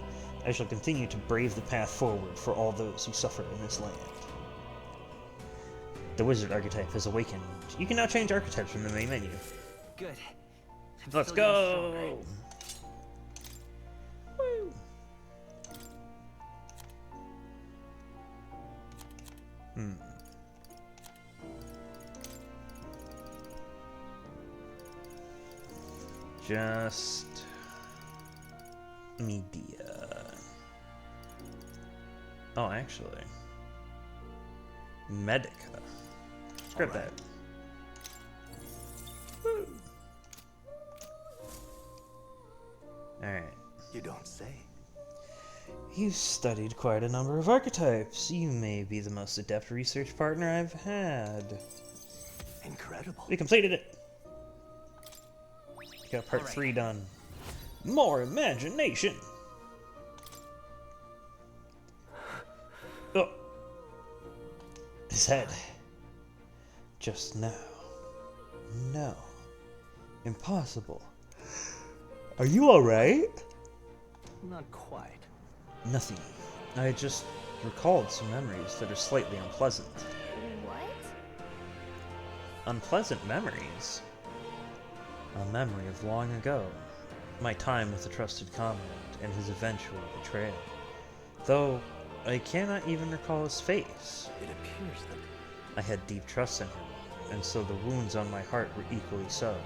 Speaker 1: I shall continue to brave the path forward for all those who suffer in this land. The wizard archetype has awakened. You can now change archetypes from the main menu.
Speaker 8: Good.
Speaker 1: Let's go! Woo! Just... media. Oh, actually. Medica. Scrap that. Woo! Alright.
Speaker 6: You don't say.
Speaker 1: You've studied quite a number of archetypes. You may be the most adept research partner I've had.
Speaker 6: Incredible.
Speaker 1: We completed it. Got part 3 done. More imagination. Oh. His head. Just now. No. Impossible. Are you alright?
Speaker 6: Not quite.
Speaker 1: Nothing. I just recalled some memories that are slightly unpleasant.
Speaker 2: What?
Speaker 1: Unpleasant memories? A memory of long ago. My time with a trusted comrade and his eventual betrayal. Though I cannot even recall his face.
Speaker 6: It appears that
Speaker 1: I had deep trust in him, and so the wounds on my heart were equally so.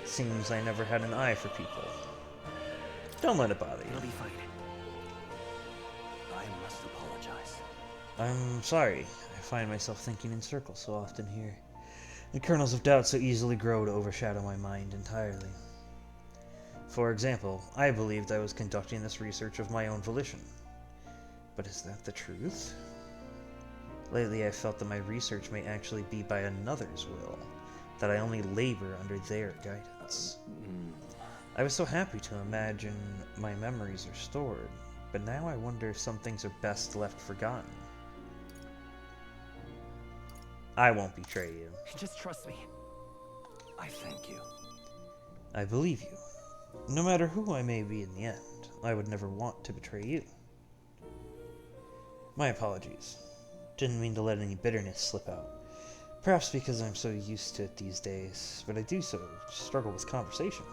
Speaker 1: Seems I never had an eye for people. Don't let it bother you.
Speaker 8: It'll be fine.
Speaker 6: I must apologize.
Speaker 1: I'm sorry. I find myself thinking in circles so often here. The kernels of doubt so easily grow to overshadow my mind entirely. For example, I believed I was conducting this research of my own volition. But is that the truth? Lately I felt that my research may actually be by another's will, that I only labor under their guidance. I was so happy to imagine my memories are stored, but now I wonder if some things are best left forgotten. I won't betray you.
Speaker 8: Just trust me.
Speaker 6: I thank you.
Speaker 1: I believe you. No matter who I may be in the end, I would never want to betray you. My apologies. Didn't mean to let any bitterness slip out. Perhaps because I'm so used to it these days, but I do so struggle with conversation.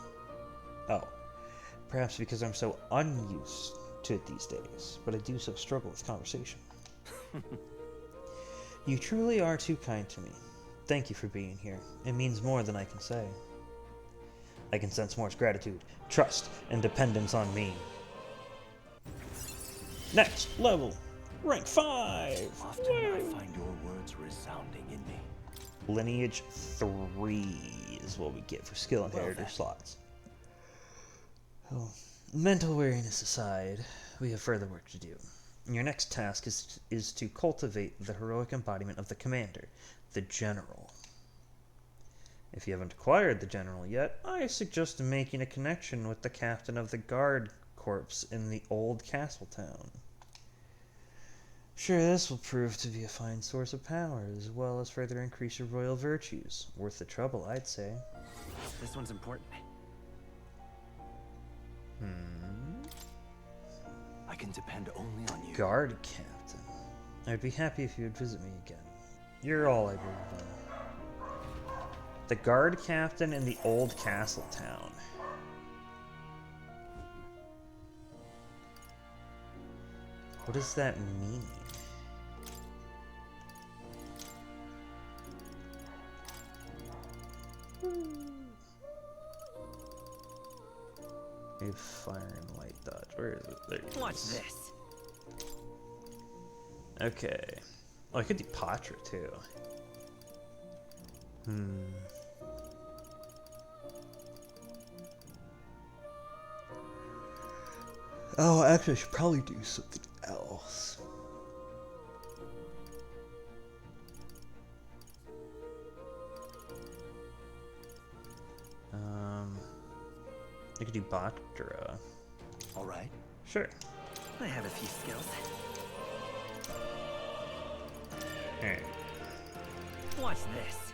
Speaker 1: Oh, perhaps because I'm so unused to it these days, but I do so struggle with conversation. You truly are too kind to me. Thank you for being here. It means more than I can say. I can sense Mor's gratitude, trust, and dependence on me. Next level, rank 5.
Speaker 6: Often I find your words resounding.
Speaker 1: Lineage 3 is what we get for skill inheritor slots. Oh. Mental weariness aside, we have further work to do. Your next task is to cultivate the heroic embodiment of the commander, the general. If you haven't acquired the general yet, I suggest making a connection with the captain of the guard corps in the old castle town. Sure, this will prove to be a fine source of power, as well as further increase your royal virtues. Worth the trouble, I'd say.
Speaker 8: This one's important.
Speaker 6: I can depend only on you.
Speaker 1: Guard captain. I'd be happy if you would visit me again. You're all I believe in. The guard captain in the old castle town. What does that mean? Fire and light dodge. Where is it? There it
Speaker 8: Watch
Speaker 1: is.
Speaker 8: this.
Speaker 1: Okay. Oh, I could do Patra too. Oh, actually, I should probably do something else. I could do Bactra.
Speaker 6: All right.
Speaker 1: Sure.
Speaker 8: I have a few skills.
Speaker 1: Alright.
Speaker 8: Watch this.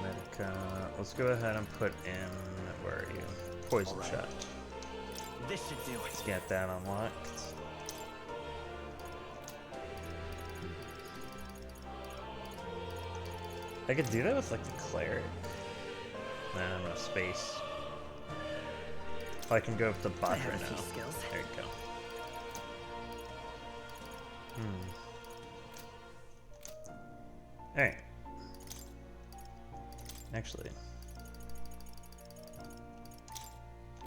Speaker 1: Medica. Let's go ahead and put in. Where are you? Poison shot.
Speaker 8: This should do it.
Speaker 1: Let's get that unlocked. I could do that with like the cleric. Nah, no space. I can go up to Bactra now.
Speaker 8: Skills.
Speaker 1: There you go. Alright. Actually.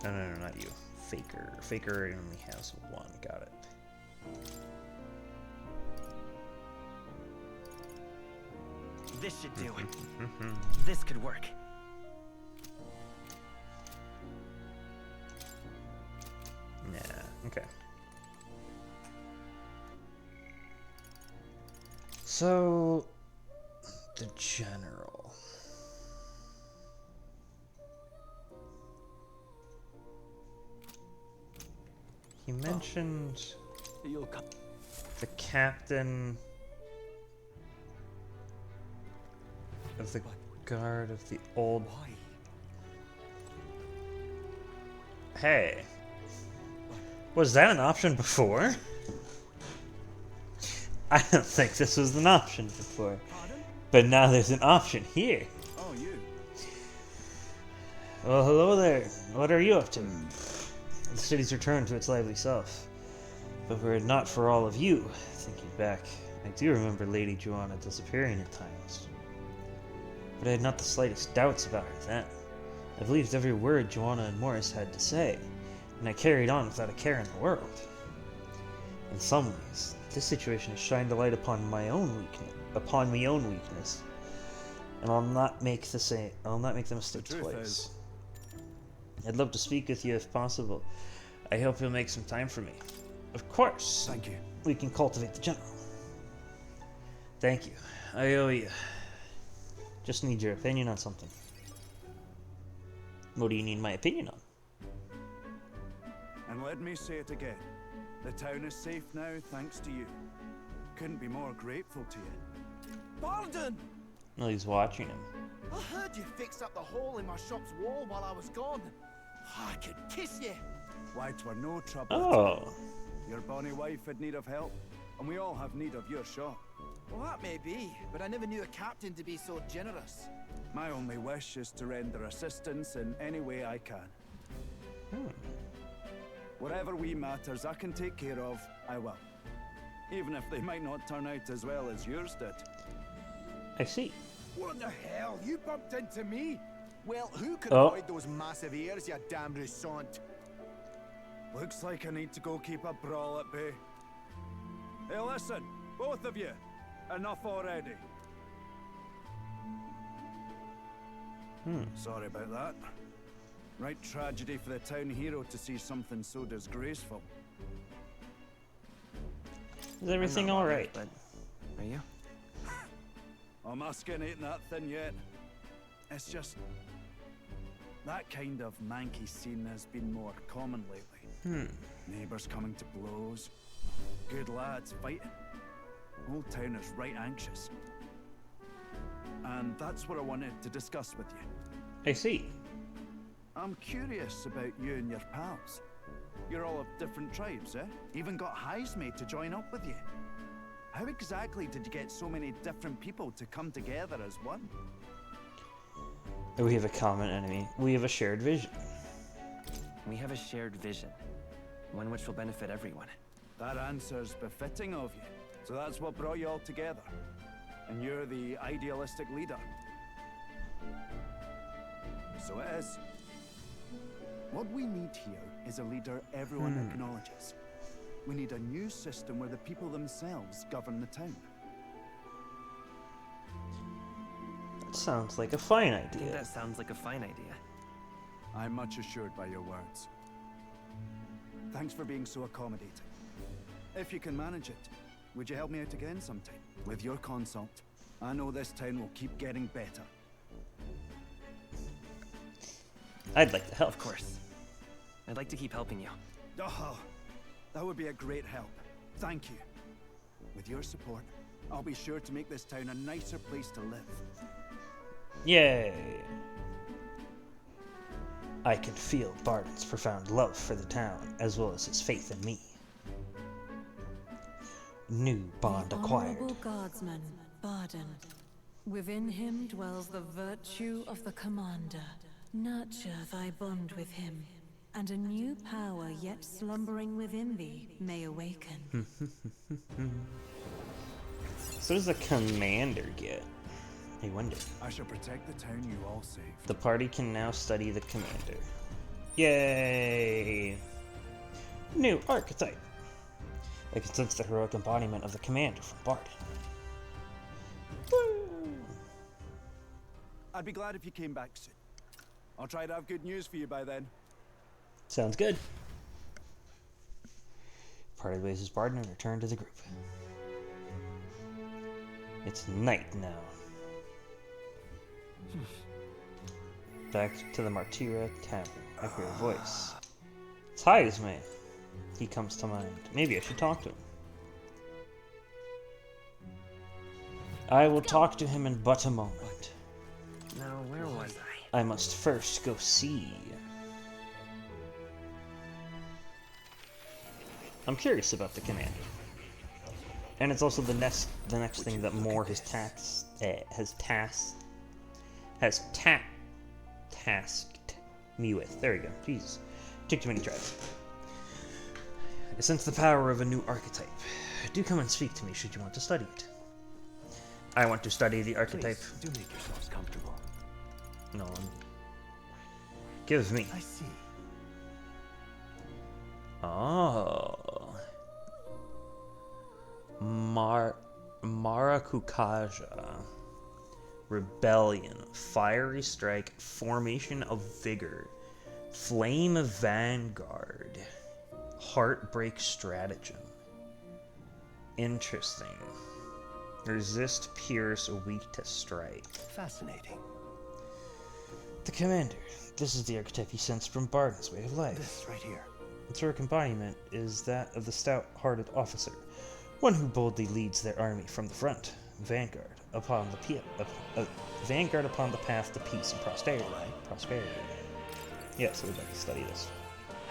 Speaker 1: No, not you. Faker. Faker only has one. Got it.
Speaker 8: This should do it. This could work.
Speaker 1: Yeah, okay. So, the general. He mentioned the captain of the guard of the old... Hey. Was that an option before? I don't think this was an option before. But now there's an option here.
Speaker 9: Oh, you.
Speaker 1: Well, hello there. What are you up to? The city's returned to its lively self. But were it not for all of you, thinking back, I do remember Lady Joanna disappearing at times. But I had not the slightest doubts about her then. I believed every word Joanna and Morris had to say, and I carried on without a care in the world. In some ways, this situation has shined a light upon my own weakness, and I'll not make the mistake twice. I'd love to speak with you if possible. I hope you'll make some time for me. Of course.
Speaker 6: Thank you.
Speaker 1: We can cultivate the general. Thank you. I owe you. Just need your opinion on something. What do you need my opinion on?
Speaker 9: And let me say it again. The town is safe now thanks to you. Couldn't be more grateful to you.
Speaker 10: Pardon!
Speaker 1: Well, he's watching him.
Speaker 10: I heard you fixed up the hole in my shop's wall while I was gone. I could kiss you.
Speaker 9: Why, 'twere no trouble.
Speaker 1: Oh.
Speaker 9: Your bonny wife had need of help, and we all have need of your shop.
Speaker 10: Well, that may be, but I never knew a captain to be so generous.
Speaker 9: My only wish is to render assistance in any way I can. Whatever wee matters I can take care of, I will. Even if they might not turn out as well as yours did.
Speaker 1: I see.
Speaker 10: What the hell? You bumped into me?
Speaker 11: Well, who could avoid those massive ears, you damn russant?
Speaker 9: Looks like I need to go keep a brawl at bay. Hey, listen, both of you. Enough already. Sorry about that. Right tragedy for the town hero to see something so disgraceful.
Speaker 1: Is everything all right?
Speaker 8: But are you?
Speaker 9: Oh, my skin ain't that thin yet. It's just that kind of manky scene has been more common lately. Neighbors coming to blows, good lads fighting. Old town is right anxious. And that's what I wanted to discuss with you.
Speaker 1: I see.
Speaker 9: I'm curious about you and your pals. You're all of different tribes, eh? Even got Heisme to join up with you. How exactly did you get so many different people to come together as one?
Speaker 1: We have a common enemy. We have a shared vision.
Speaker 8: We have a shared vision, one which will benefit everyone.
Speaker 9: That answer's befitting of you. So that's what brought you all together. And you're the idealistic leader. So it is. What we need here is a leader everyone acknowledges. We need a new system where the people themselves govern the town.
Speaker 1: That sounds like a fine
Speaker 8: I think
Speaker 1: idea.
Speaker 8: that sounds like a fine idea.
Speaker 9: I'm much assured by your words. Thanks for being so accommodating. If you can manage it, would you help me out again sometime? With your consult, I know this town will keep getting better.
Speaker 1: I'd like to help.
Speaker 8: Of course. I'd like to keep helping you.
Speaker 9: Oh, that would be a great help. Thank you. With your support, I'll be sure to make this town a nicer place to live.
Speaker 1: Yay! I can feel Barden's profound love for the town, as well as his faith in me. New bond acquired.
Speaker 5: Honorable guardsman, Barden. Within him dwells the virtue of the commander. Nurture thy bond with him, and a new power yet slumbering within thee may awaken.
Speaker 1: So does the commander get? I wonder.
Speaker 9: I shall protect the town you all saved.
Speaker 1: The party can now study the commander. Yay! New archetype. I can sense the heroic embodiment of the commander from Barden. Woo!
Speaker 9: I'd be glad if you came back soon. I'll try to have good news for you by then.
Speaker 1: Sounds good. Party ways as Barden and return to the group. It's night now. Back to the Martira Tavern. I hear a voice. It's Heisme. He comes to mind. Maybe I should talk to him. I will talk to him in but a moment.
Speaker 8: Now, where was I?
Speaker 1: I must first go see. I'm curious about the commander. And it's also the next thing that Moore has tasked me with. There we go. Jesus. Took too many tries. I sense the power of a new archetype. Do come and speak to me should you want to study it. I want to study the archetype.
Speaker 6: Please, do make yourselves comfortable.
Speaker 1: No. Give me.
Speaker 6: I see.
Speaker 1: Oh. Maracukaja. Rebellion. Fiery Strike. Formation of Vigor. Flame of Vanguard. Heartbreak Stratagem. Interesting. Resist, Pierce, Weak to Strike.
Speaker 6: Fascinating.
Speaker 1: The Commander. This is the archetype he sensed from Barden's Way of Life.
Speaker 6: This right here.
Speaker 1: Its heroic embodiment is that of the stout-hearted officer, one who boldly leads their army from the front. Vanguard upon the path to peace and prosperity. Yes, I would like to study this.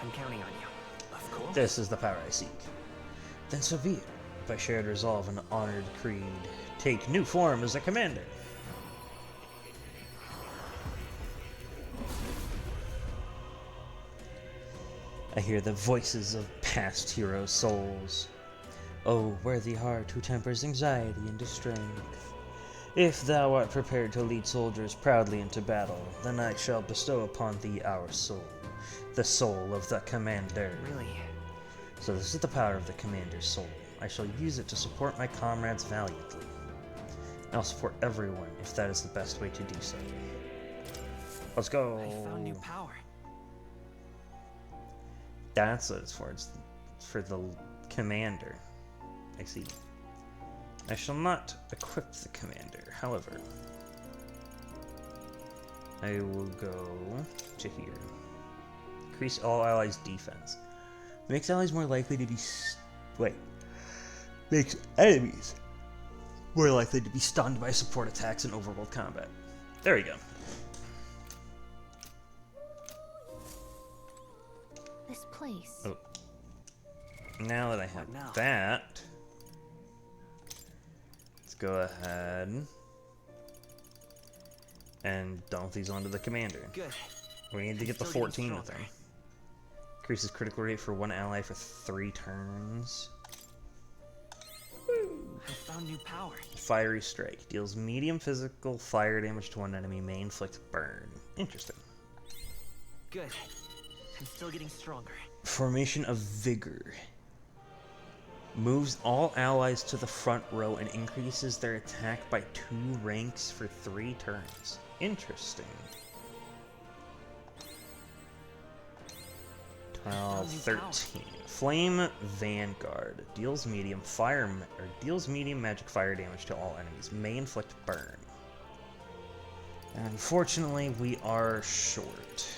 Speaker 8: I'm counting on you.
Speaker 6: Of course.
Speaker 1: This is the power I seek. Then so be it. By shared resolve and honored creed, take new form as a commander. I hear the voices of past hero souls. O worthy heart who tempers anxiety into strength. If thou art prepared to lead soldiers proudly into battle, then I shall bestow upon thee our soul, the soul of the commander.
Speaker 8: Really?
Speaker 1: So this is the power of the commander's soul. I shall use it to support my comrades valiantly. I'll support everyone if that is the best way to do so. Let's go.
Speaker 8: I found new power.
Speaker 1: That's what it's for. It's for the commander. I see. I shall not equip the commander. However, I will go to here. Increase all allies' defense. Makes allies more likely to be... Makes enemies more likely to be stunned by support attacks in overworld combat. There we go.
Speaker 2: This place.
Speaker 1: Oh. Now that I have that, let's go ahead and dump these onto the commander.
Speaker 8: Good.
Speaker 1: We need to get the 14 with him. Increases critical rate for one ally for 3 turns.
Speaker 8: I found new power.
Speaker 1: Fiery Strike. Deals medium physical fire damage to one enemy. May inflict burn. Interesting.
Speaker 8: Good. I'm still getting stronger.
Speaker 1: Formation of Vigor. Moves all allies to the front row and increases their attack by 2 ranks for 3 turns. Interesting. 12, 13. Flame Vanguard deals medium magic fire damage to all enemies. May inflict burn. Unfortunately, we are short.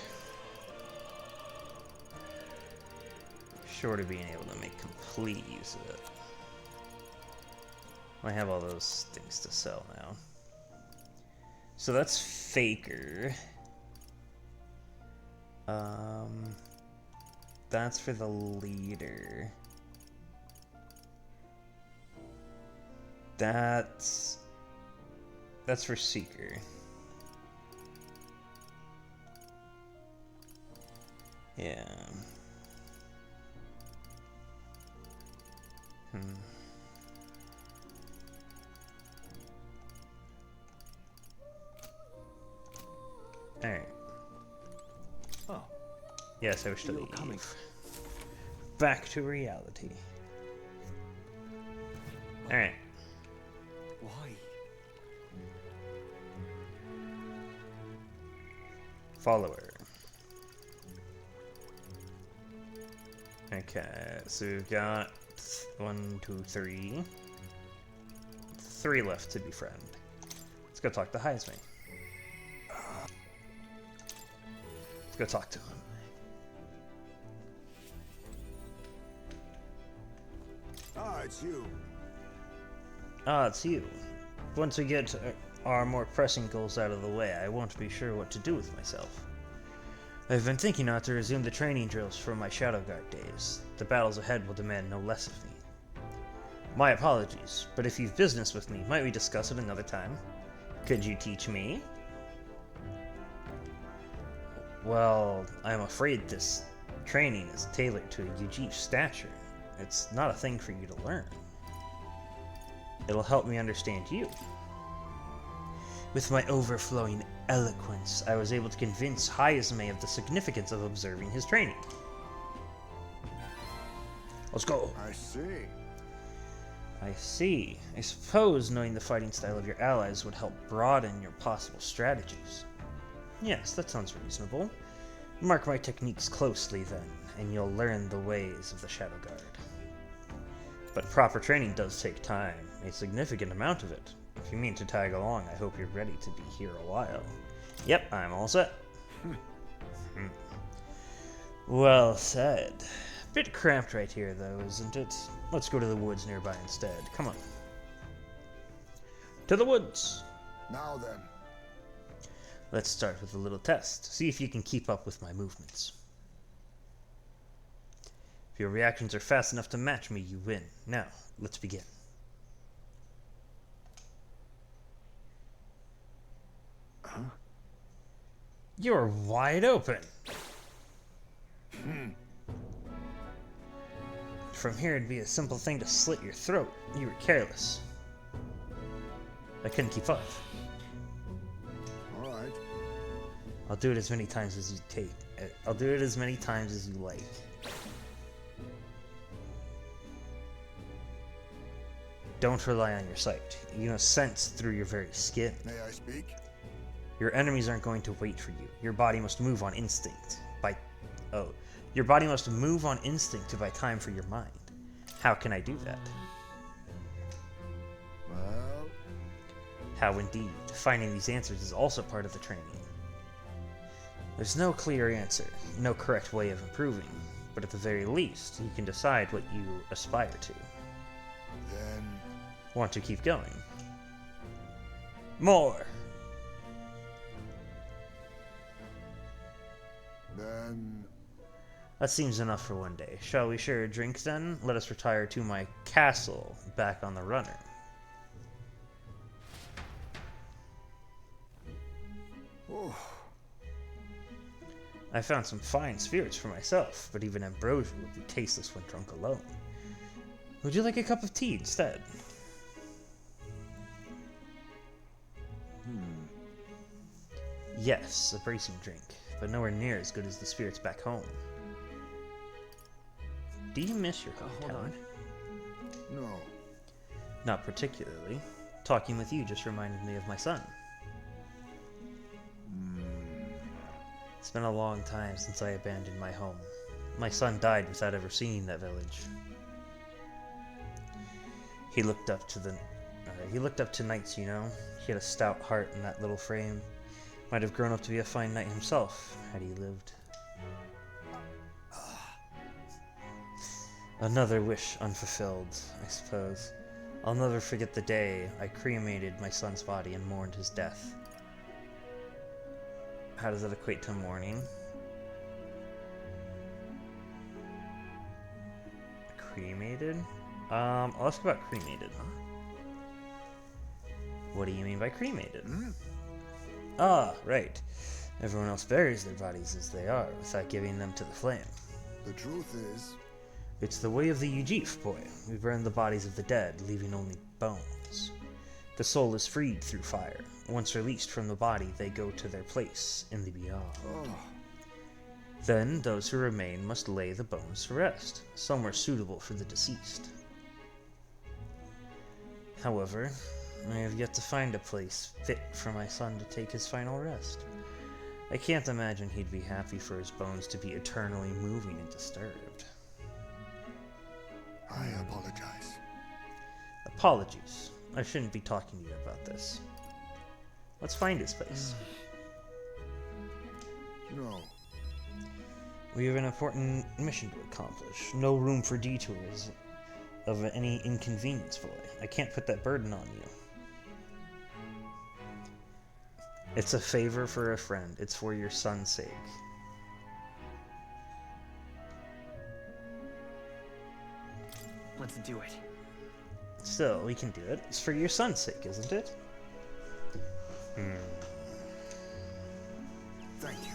Speaker 1: Short of being able to make complete use of it. I have all those things to sell now. So that's Faker. That's for the leader. That's for Seeker. Yeah. Alright.
Speaker 8: Oh.
Speaker 1: Yes, I wish to leave. Back to reality. Alright.
Speaker 8: Why?
Speaker 1: Follower. Okay, so we've got 1, 2, 3. 3 left to befriend. Let's go talk to Heisman. Let's go talk to him.
Speaker 4: Ah, it's you.
Speaker 1: Ah, it's you. Once we get our more pressing goals out of the way, I won't be sure what to do with myself. I've been thinking not to resume the training drills from my Shadow Guard days. The battles ahead will demand no less of me. My apologies, but if you've business with me, might we discuss it another time? Could you teach me? Well, I'm afraid this training is tailored to a Yuji's stature. It's not a thing for you to learn. It'll help me understand you. With my overflowing eloquence, I was able to convince Hayasme of the significance of observing his training. Let's go.
Speaker 4: I see.
Speaker 1: I see. I suppose knowing the fighting style of your allies would help broaden your possible strategies. Yes, that sounds reasonable. Mark my techniques closely then, and you'll learn the ways of the Shadow Guard. But proper training does take time, a significant amount of it. If you mean to tag along, I hope you're ready to be here a while. Yep, I'm all set. Well said. Bit cramped right here, though, isn't it? Let's go to the woods nearby instead. Come on. To the woods!
Speaker 4: Now then.
Speaker 1: Let's start with a little test. See if you can keep up with my movements. If your reactions are fast enough to match me, you win. Now, let's begin.
Speaker 4: Huh?
Speaker 1: You're wide open. From here, it'd be a simple thing to slit your throat. You were careless. I couldn't keep up.
Speaker 4: All right.
Speaker 1: I'll do it as many times as you take. I'll do it as many times as you like. Don't rely on your sight. You know sense through your very skin.
Speaker 4: May I speak?
Speaker 1: Your enemies aren't going to wait for you. Your body must move on instinct. Your body must move on instinct to buy time for your mind. How can I do that?
Speaker 4: Well...
Speaker 1: How indeed. Finding these answers is also part of the training. There's no clear answer, no correct way of improving, but at the very least, you can decide what you aspire to.
Speaker 4: Then...
Speaker 1: Want to keep going? More!
Speaker 4: Then...
Speaker 1: That seems enough for one day. Shall we share a drink then? Let us retire to my castle, back on the runner.
Speaker 4: Oh.
Speaker 1: I found some fine spirits for myself, but even ambrosia would be tasteless when drunk alone. Would you like a cup of tea instead? Yes, a bracing drink, but nowhere near as good as the spirits back home. Do you miss your hometown?
Speaker 4: No.
Speaker 1: Not particularly. Talking with you just reminded me of my son. It's been a long time since I abandoned my home. My son died without ever seeing that village. He looked up to knights, you know. He had a stout heart in that little frame. Might have grown up to be a fine knight himself, had he lived. Another wish unfulfilled, I suppose. I'll never forget the day I cremated my son's body and mourned his death. How does that equate to mourning? Cremated? I'll ask about cremated. What do you mean by cremated? Ah, right. Everyone else buries their bodies as they are, without giving them to the flame.
Speaker 4: The truth is...
Speaker 1: It's the way of the Ujif, boy. We burn the bodies of the dead, leaving only bones. The soul is freed through fire. Once released from the body, they go to their place in the beyond. Then, those who remain must lay the bones to rest, somewhere suitable for the deceased. However, I have yet to find a place fit for my son to take his final rest. I can't imagine he'd be happy for his bones to be eternally moving and disturbed.
Speaker 4: I apologize.
Speaker 1: Apologies. I shouldn't be talking to you about this. Let's find his place.
Speaker 4: No.
Speaker 1: We have an important mission to accomplish. No room for detours of any inconvenience, boy. I can't put that burden on you. It's a favor for a friend. It's for your son's sake.
Speaker 8: Let's do it.
Speaker 1: Still, we can do it. It's for your son's sake, isn't it?
Speaker 4: Thank you.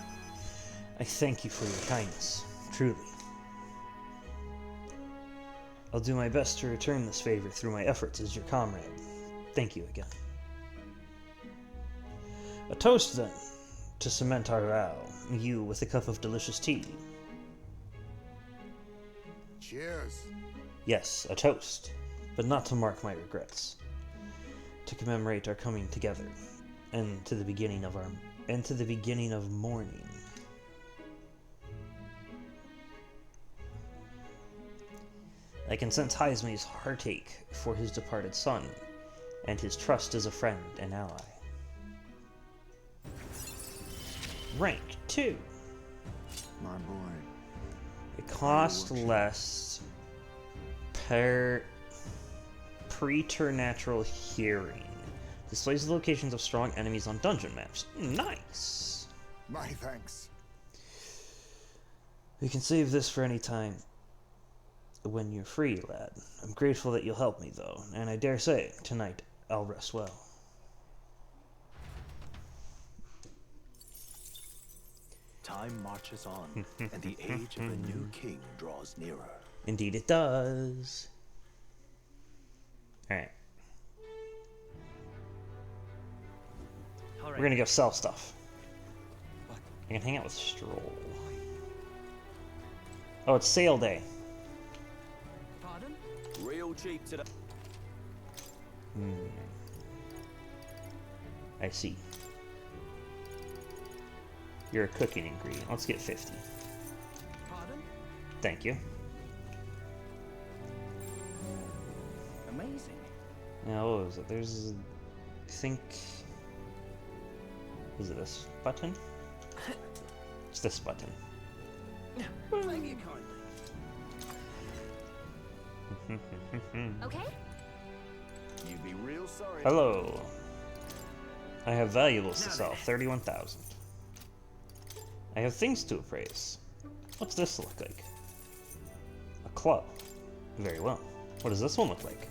Speaker 1: I thank you for your kindness. Truly. I'll do my best to return this favor through my efforts as your comrade. Thank you again. A toast, then, to cement our vow. You with a cup of delicious tea.
Speaker 4: Cheers.
Speaker 1: Yes, a toast, but not to mark my regrets. To commemorate our coming together, and to the beginning of mourning. I can sense Heisme's heartache for his departed son, and his trust as a friend and ally. Rank 2.
Speaker 4: My boy.
Speaker 1: It costs less preternatural hearing. Displays the locations of strong enemies on dungeon maps. Nice!
Speaker 4: My thanks.
Speaker 1: You can save this for any time when you're free, lad. I'm grateful that you'll help me, though, and I dare say, tonight I'll rest well.
Speaker 11: Time marches on, and the age of a new king draws nearer.
Speaker 1: Indeed it does. Alright. We're gonna go sell stuff. I can hang out with Stroll. Oh, it's sale day.
Speaker 3: Pardon? Real cheap today.
Speaker 1: I see. You're a cooking ingredient. Let's get 50.
Speaker 6: Pardon?
Speaker 1: Thank you.
Speaker 8: Amazing.
Speaker 1: Now, what was it? There's, I think, is it this button? It's this button.
Speaker 6: Thank you kindly.
Speaker 2: Okay?
Speaker 11: You'd be real sorry.
Speaker 1: Hello. I have valuables to sell. 31,000. I have things to appraise. What's this look like? A club. Very well. What does this one look like?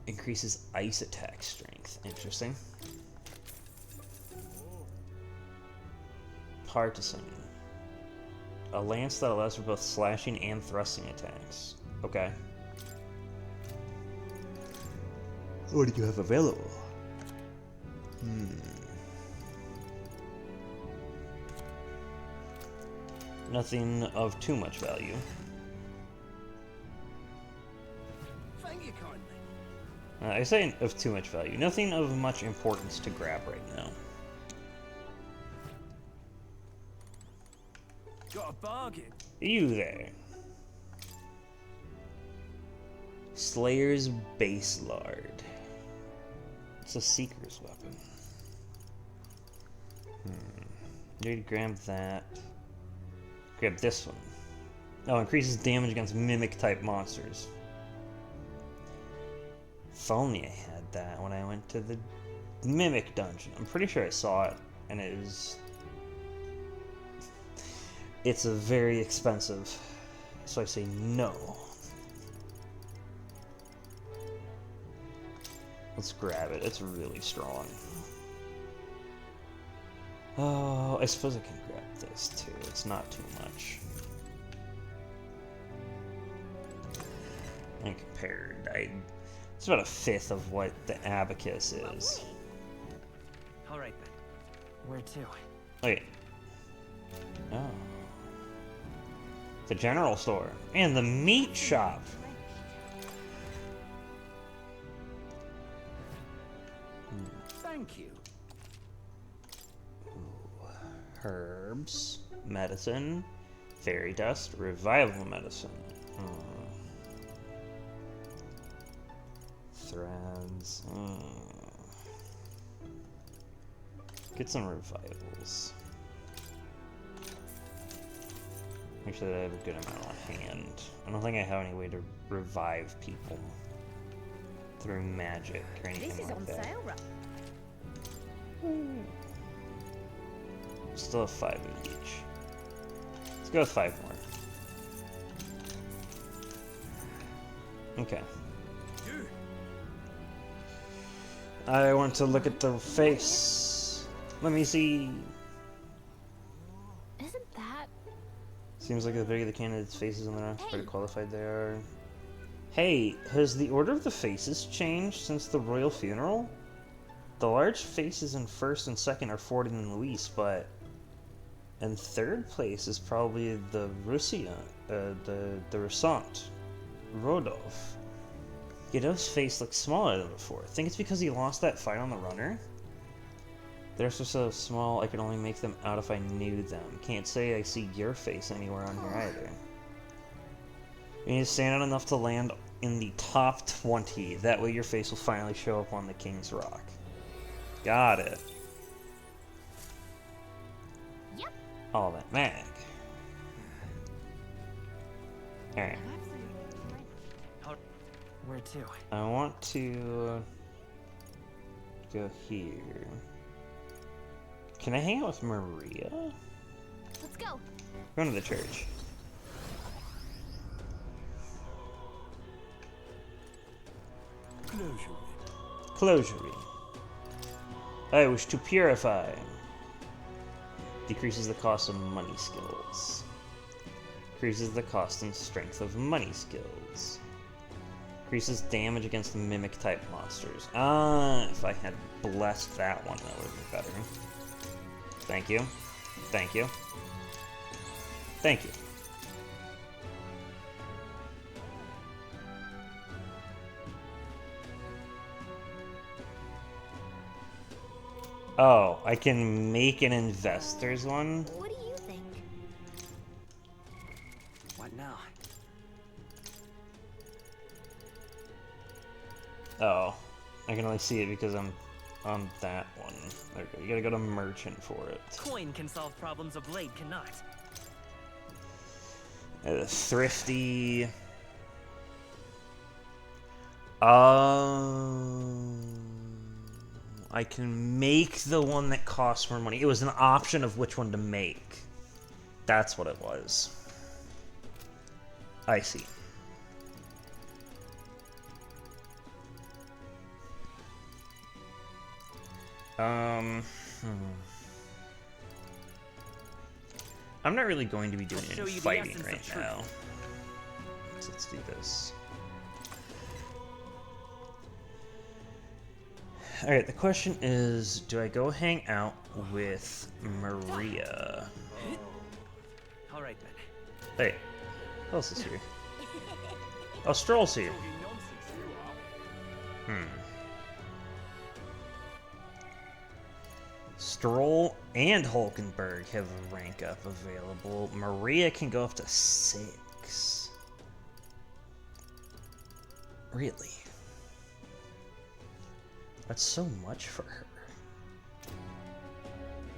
Speaker 1: Increases ice attack strength. Interesting. Partisan. A lance that allows for both slashing and thrusting attacks. Okay. What do you have available? Nothing of too much value.
Speaker 6: Thank you kindly.
Speaker 1: I say of too much value. Nothing of much importance to grab right now.
Speaker 6: Got a bargain.
Speaker 1: You there. Slayer's Base Lard. It's a Seeker's weapon. Need to grab that. Grab this one. Oh, increases damage against mimic-type monsters. If only I had that when I went to the Mimic Dungeon. I'm pretty sure I saw it, and it was... It's a very expensive, so I say no. Let's grab it. It's really strong. Oh, I suppose I can grab this too. It's not too much. And compared, it's about a fifth of what the Abacus is.
Speaker 8: All right then. Where to?
Speaker 1: Wait. Oh. The general store and the meat shop.
Speaker 6: Thank you.
Speaker 1: Herbs, medicine, fairy dust, revival medicine. Threads. Get some revivals. Make sure that I have a good amount on hand. I don't think I have any way to revive people through magic or anything
Speaker 2: This is
Speaker 1: like
Speaker 2: on
Speaker 1: that.
Speaker 2: sale, right?
Speaker 1: Still have 5 of each. Let's go with 5 more. Okay. I want to look at the face. Let me see.
Speaker 2: Isn't that...
Speaker 1: Seems like the bigger the candidates' faces on the roster, the better qualified they are. Hey, has the order of the faces changed since the royal funeral? The large faces in first and second are Ford and Luis, but in third place is probably the Russia, the Russant, Rodolphe. Guido's face looks smaller than before. I think it's because he lost that fight on the runner. They're so small I could only make them out if I knew them. Can't say I see your face anywhere on here either. You need to stand out enough to land in the top 20. That way your face will finally show up on the King's Rock. Got it.
Speaker 2: Yep.
Speaker 1: All that mag. Alright.
Speaker 8: Where to?
Speaker 1: I want to go here. Can I hang out with Maria?
Speaker 2: Let's go.
Speaker 1: Going to the church. Closure. I wish to purify. Decreases the cost of money skills. Increases the cost and strength of money skills. Increases damage against mimic type monsters. If I had blessed that one, that would have been better. Thank you. Thank you. Thank you. Oh, I can make an investor's one?
Speaker 2: What do you think?
Speaker 8: What now?
Speaker 1: Oh, I can only see it because I'm on that one. Okay, you gotta go to merchant for it.
Speaker 12: Coin can solve problems a blade cannot.
Speaker 1: Thrifty. I can make the one that costs more money. It was an option of which one to make. That's what it was. I see. I'm not really going to be doing any fighting right now. So let's do this. Alright, the question is, do I go hang out with Maria?
Speaker 12: Alright then.
Speaker 1: Hey, who else is here? Oh, Stroll's here. Stroll and Hulkenberg have a rank up available. Maria can go up to 6. Really? That's so much for her.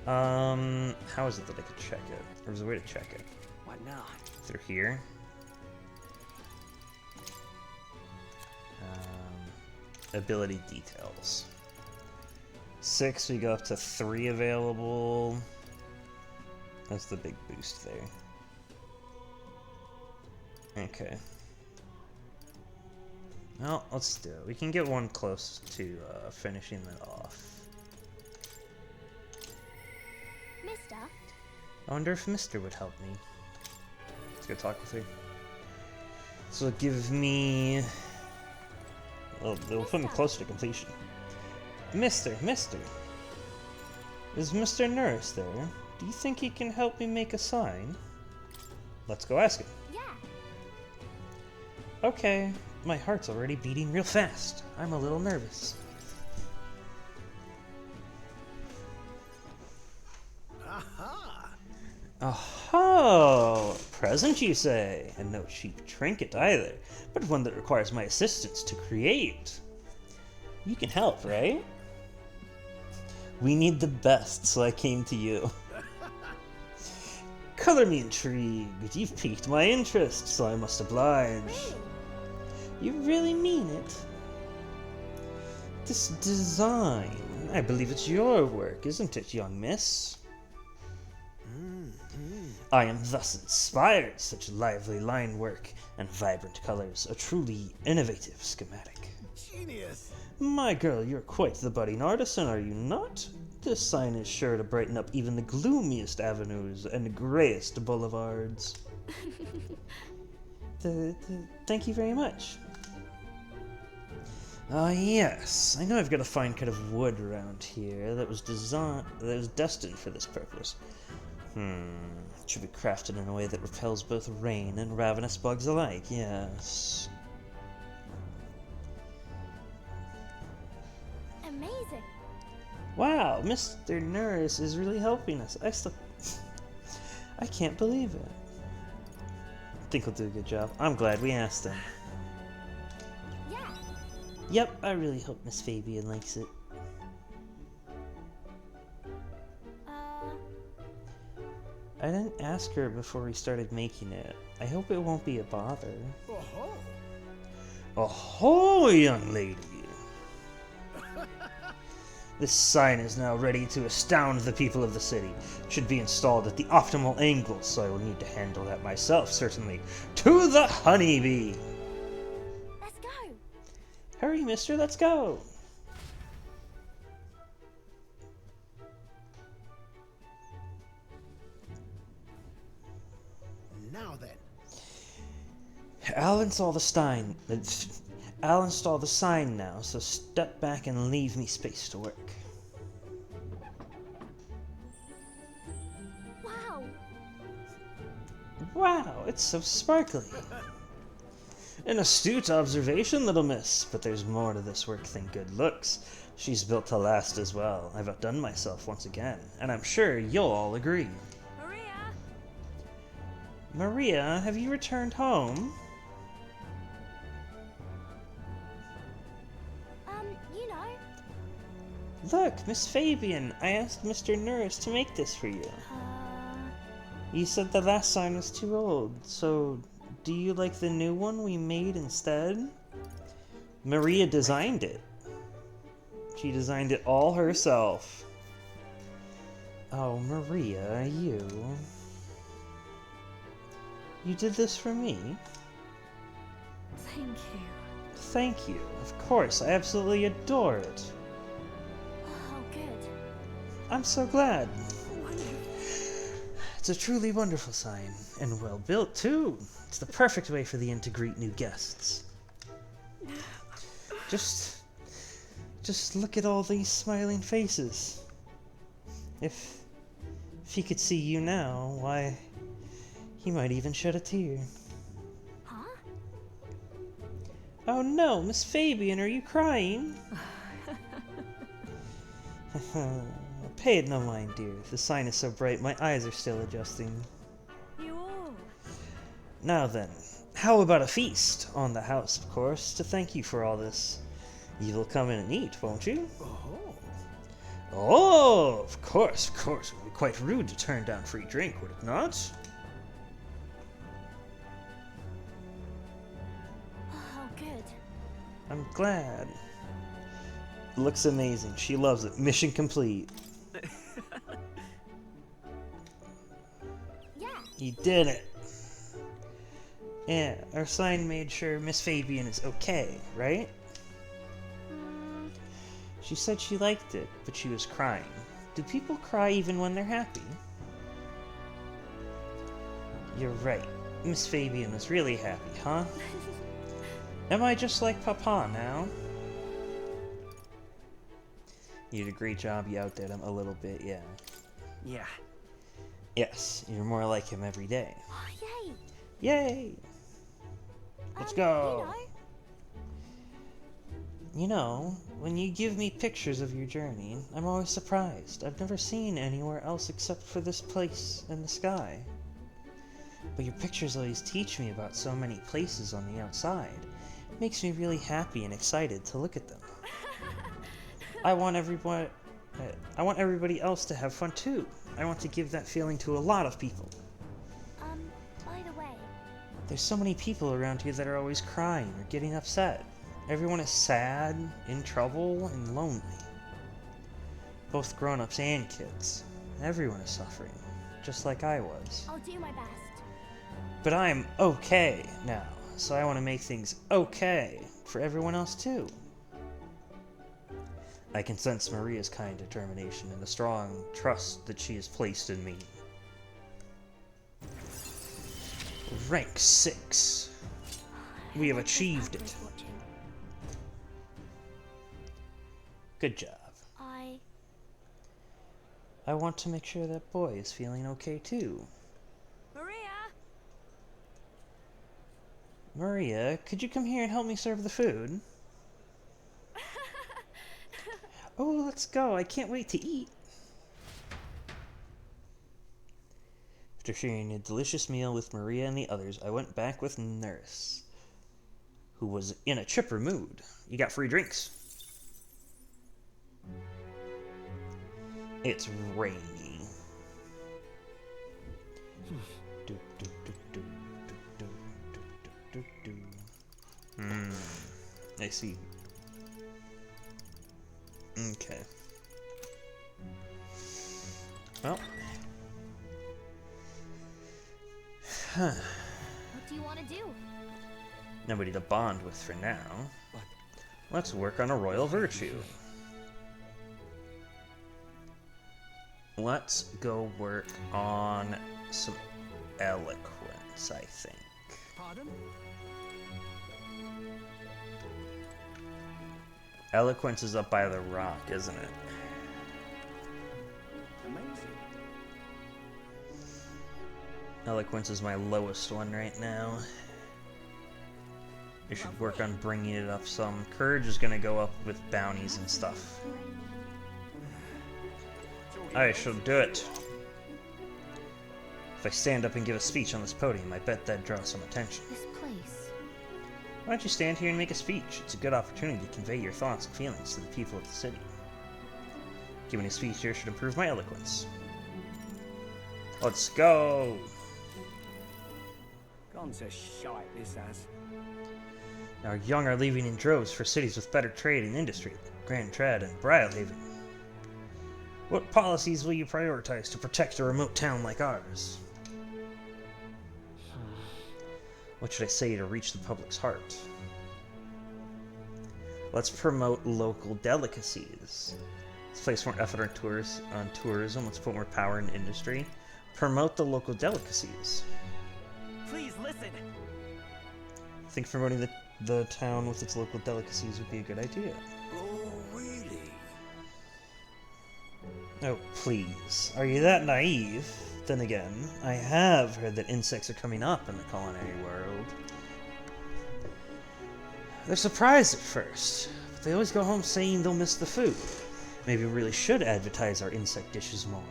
Speaker 1: How is it that I could check it? There's a way to check it.
Speaker 8: What now?
Speaker 1: Through here. Ability details. 6, we go up to 3 available. That's the big boost there. Okay. Well, let's do it. We can get one close to finishing that off.
Speaker 2: Mister?
Speaker 1: I wonder if Mister would help me. Let's go talk with her. So give me... Oh, they'll put me closer to completion. Mister. Is Mr. Nurse there? Do you think he can help me make a sign? Let's go ask him.
Speaker 2: Yeah.
Speaker 1: Okay, my heart's already beating real fast. I'm a little nervous.
Speaker 10: Aha!
Speaker 1: Oh, present you say, and no cheap trinket either, but one that requires my assistance to create. You can help, right? We need the best, so I came to you. Color me intrigued. You've piqued my interest, so I must oblige.
Speaker 2: Really?
Speaker 1: You really mean it? This design, I believe it's your work, isn't it, young miss? I am thus inspired, such lively line work and vibrant colors, a truly innovative schematic.
Speaker 10: Genius!
Speaker 1: My girl, you're quite the budding artisan, are you not? This sign is sure to brighten up even the gloomiest avenues and grayest boulevards. Thank you very much. Ah, yes. I know I've got a fine cut of wood around here that was destined for this purpose. It should be crafted in a way that repels both rain and ravenous bugs alike, yes.
Speaker 2: Amazing.
Speaker 1: Wow, Mr. Nurse is really helping us. I can't believe it. I think he'll do a good job. I'm glad we asked him.
Speaker 2: Yeah.
Speaker 1: Yep, I really hope Miss Fabian likes it. I didn't ask her before we started making it. I hope it won't be a bother.
Speaker 10: Oh-ho!
Speaker 1: Ahoy, young lady! This sign is now ready to astound the people of the city. It should be installed at the optimal angle, so I will need to handle that myself, certainly. To the honeybee!
Speaker 2: Let's go!
Speaker 1: Hurry, mister, let's go!
Speaker 10: Now then.
Speaker 1: I'll install the sign now, so step back and leave me space to work.
Speaker 2: Wow!
Speaker 1: Wow, it's so sparkly. An astute observation, little miss, but there's more to this work than good looks. She's built to last as well. I've outdone myself once again, and I'm sure you'll all agree.
Speaker 2: Maria!
Speaker 1: Maria, have you returned home?
Speaker 2: You know.
Speaker 1: Look, Miss Fabian, I asked Mr. Nurse to make this for you. You said the last sign was too old, so do you like the new one we made instead? Maria designed it. She designed it all herself. Oh, Maria, you did this for me?
Speaker 7: Thank you.
Speaker 1: Thank you. Of course, I absolutely adore it.
Speaker 2: Oh, good.
Speaker 1: I'm so glad. It's a truly wonderful sign, and well built too. It's the perfect way for the inn to greet new guests. Just look at all these smiling faces. If he could see you now, why, he might even shed a tear.
Speaker 2: Huh?
Speaker 1: Oh no, Miss Fabian, are you crying? Pay it no mind, dear. The sign is so bright, my eyes are still adjusting. Now then, how about a feast? On the house, of course, to thank you for all this. You will come in and eat, won't you? Oh, of course, It would be quite rude to turn down free drink, would it not?
Speaker 2: Oh, good.
Speaker 1: I'm glad. Looks amazing. She loves it. Mission complete.
Speaker 2: Yeah.
Speaker 1: You did it. Yeah, our sign made sure Miss Fabian is okay, right? She said she liked it, but she was crying. Do people cry even when they're happy? You're right. Miss Fabian was really happy, huh? Am I just like Papa now? You did a great job. You outdid him a little bit, yeah.
Speaker 8: Yeah.
Speaker 1: Yes, you're more like him every day.
Speaker 2: Oh, yay!
Speaker 1: Yay! Let's go! You know, when you give me pictures of your journey, I'm always surprised. I've never seen anywhere else except for this place in the sky. But your pictures always teach me about so many places on the outside. It makes me really happy and excited to look at them. I want everybody else to have fun too. I want to give that feeling to a lot of people.
Speaker 2: By the way...
Speaker 1: There's so many people around here that are always crying or getting upset. Everyone is sad, in trouble, and lonely. Both grown-ups and kids. Everyone is suffering, just like I was.
Speaker 2: I'll do my best.
Speaker 1: But I'm okay now, so I want to make things okay for everyone else too. I can sense Maria's kind determination and the strong trust that she has placed in me. Rank 6. We have achieved it. Good job. I want to make sure that boy is feeling okay too. Maria, could you come here and help me serve the food? Oh, let's go. I can't wait to eat. After sharing a delicious meal with Maria and the others, I went back with Nurse, who was in a chipper mood. You got free drinks. It's rainy. I see. Okay. Well.
Speaker 2: What do you want to do?
Speaker 1: Nobody to bond with for now. Let's work on a royal virtue. Let's go work on some eloquence, I think.
Speaker 6: Pardon?
Speaker 1: Eloquence is up by the rock, isn't it?
Speaker 6: Amazing.
Speaker 1: Eloquence is my lowest one right now. We should work on bringing it up some. Courage is gonna go up with bounties and stuff. I shall do it. If I stand up and give a speech on this podium, I bet that'd draw some attention.
Speaker 2: This place.
Speaker 1: Why don't you stand here and make a speech? It's a good opportunity to convey your thoughts and feelings to the people of the city. Giving a speech here should improve my eloquence. Let's go!
Speaker 13: Gone to shite, this has.
Speaker 1: Our young are leaving in droves for cities with better trade and industry, Grand Trad and Brylehaven. What policies will you prioritize to protect a remote town like ours? What should I say to reach the public's heart? Let's promote local delicacies. Let's place more effort on tourism. Let's put more power in industry. Promote the local delicacies.
Speaker 12: Please listen.
Speaker 1: I think promoting the town with its local delicacies would be a good idea.
Speaker 11: Oh, really?
Speaker 1: Oh, please. Are you that naive? Then again, I have heard that insects are coming up in the culinary world. They're surprised at first, but they always go home saying they'll miss the food. Maybe we really should advertise our insect dishes more.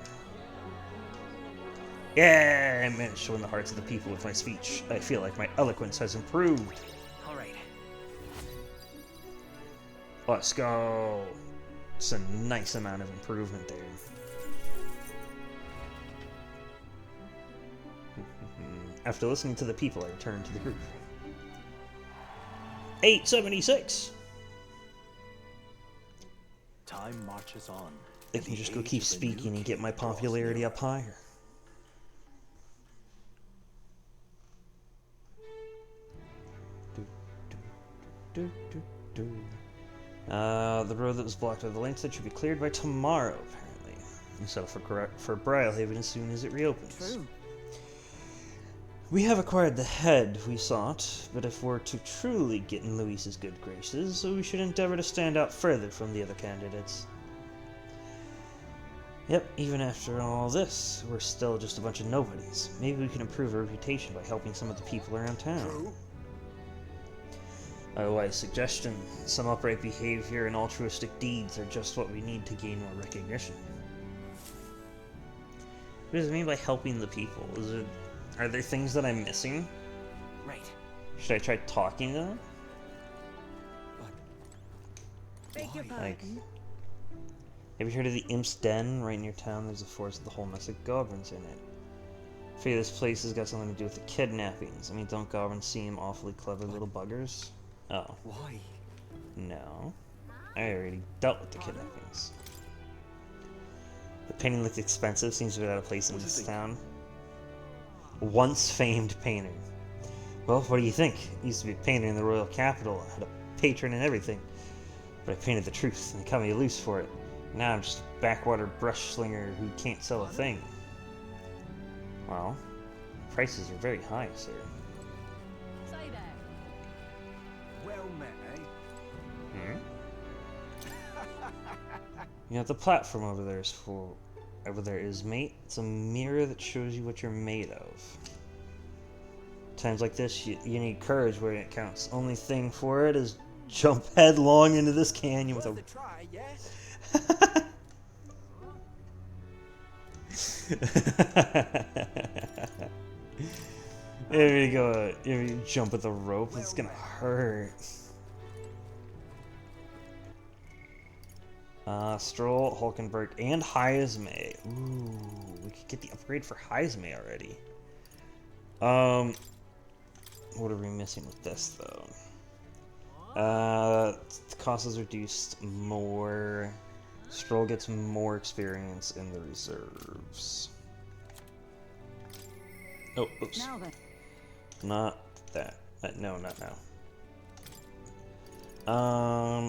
Speaker 1: Yeah, I managed to win the hearts of the people with my speech. I feel like my eloquence has improved.
Speaker 12: Alright.
Speaker 1: Let's go. It's a nice amount of improvement there. After listening to the people, I returned to the group. 876!
Speaker 11: Time marches on.
Speaker 1: I can just go keep speaking and get my popularity up higher. The road that was blocked by the lynx that should be cleared by tomorrow, apparently. We settle for Brylehaven as soon as it reopens.
Speaker 13: True.
Speaker 1: We have acquired the head we sought, but if we're to truly get in Luis's good graces, we should endeavor to stand out further from the other candidates. Yep, even after all this, we're still just a bunch of nobodies. Maybe we can improve our reputation by helping some of the people around town. A wise suggestion. Some upright behavior and altruistic deeds are just what we need to gain more recognition. What does it mean by helping the people? Are there things that I'm missing?
Speaker 12: Right.
Speaker 1: Should I try talking to them?
Speaker 5: Beg your
Speaker 1: Like,
Speaker 5: pardon?
Speaker 1: have you heard of the Imp's Den right near town? There's a forest with a whole mess of goblins in it. I figure this place has got something to do with the kidnappings. I mean, don't goblins seem awfully clever little buggers? Oh.
Speaker 13: Why?
Speaker 1: No. I already dealt with the kidnappings. The painting looked expensive, seems to be out of place in this town. Once famed painter. Well, what do you think? Used to be a painter in the royal capital, had a patron and everything. But I painted the truth, and they cut me loose for it. Now I'm just a backwater brush slinger who can't sell a thing. Well, prices are very high, sir.
Speaker 7: Say that.
Speaker 13: Well met, eh?
Speaker 1: You know, the platform over there is, mate. It's a mirror that shows you what you're made of. Times like this, you need courage where it counts. Only thing for it is jump headlong into this canyon with a...
Speaker 13: Try, yeah?
Speaker 1: There you go. If you jump with a rope, it's gonna hurt. Stroll, Hulkenberg, and Heisme. Ooh, we could get the upgrade for Heisme already. What are we missing with this, though? The cost is reduced more. Stroll gets more experience in the reserves. Oh, oops.
Speaker 5: Now then.
Speaker 1: Not that. No, not now.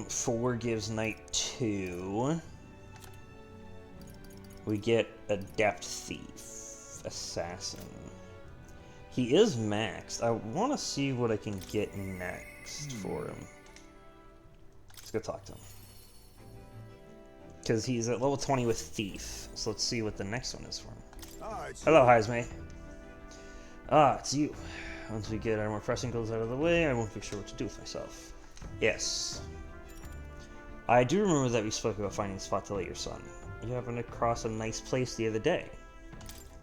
Speaker 1: 4 gives Knight 2. We get Adept Thief. Assassin. He is maxed. I want to see what I can get next for him. Let's go talk to him. Because he's at level 20 with Thief. So let's see what the next one is for him. Hello, Heisme. Ah, it's you. Once we get our more pressing goals out of the way, I won't be sure what to do with myself. Yes. I do remember that we spoke about finding a spot to lay your son. You happened across a nice place the other day.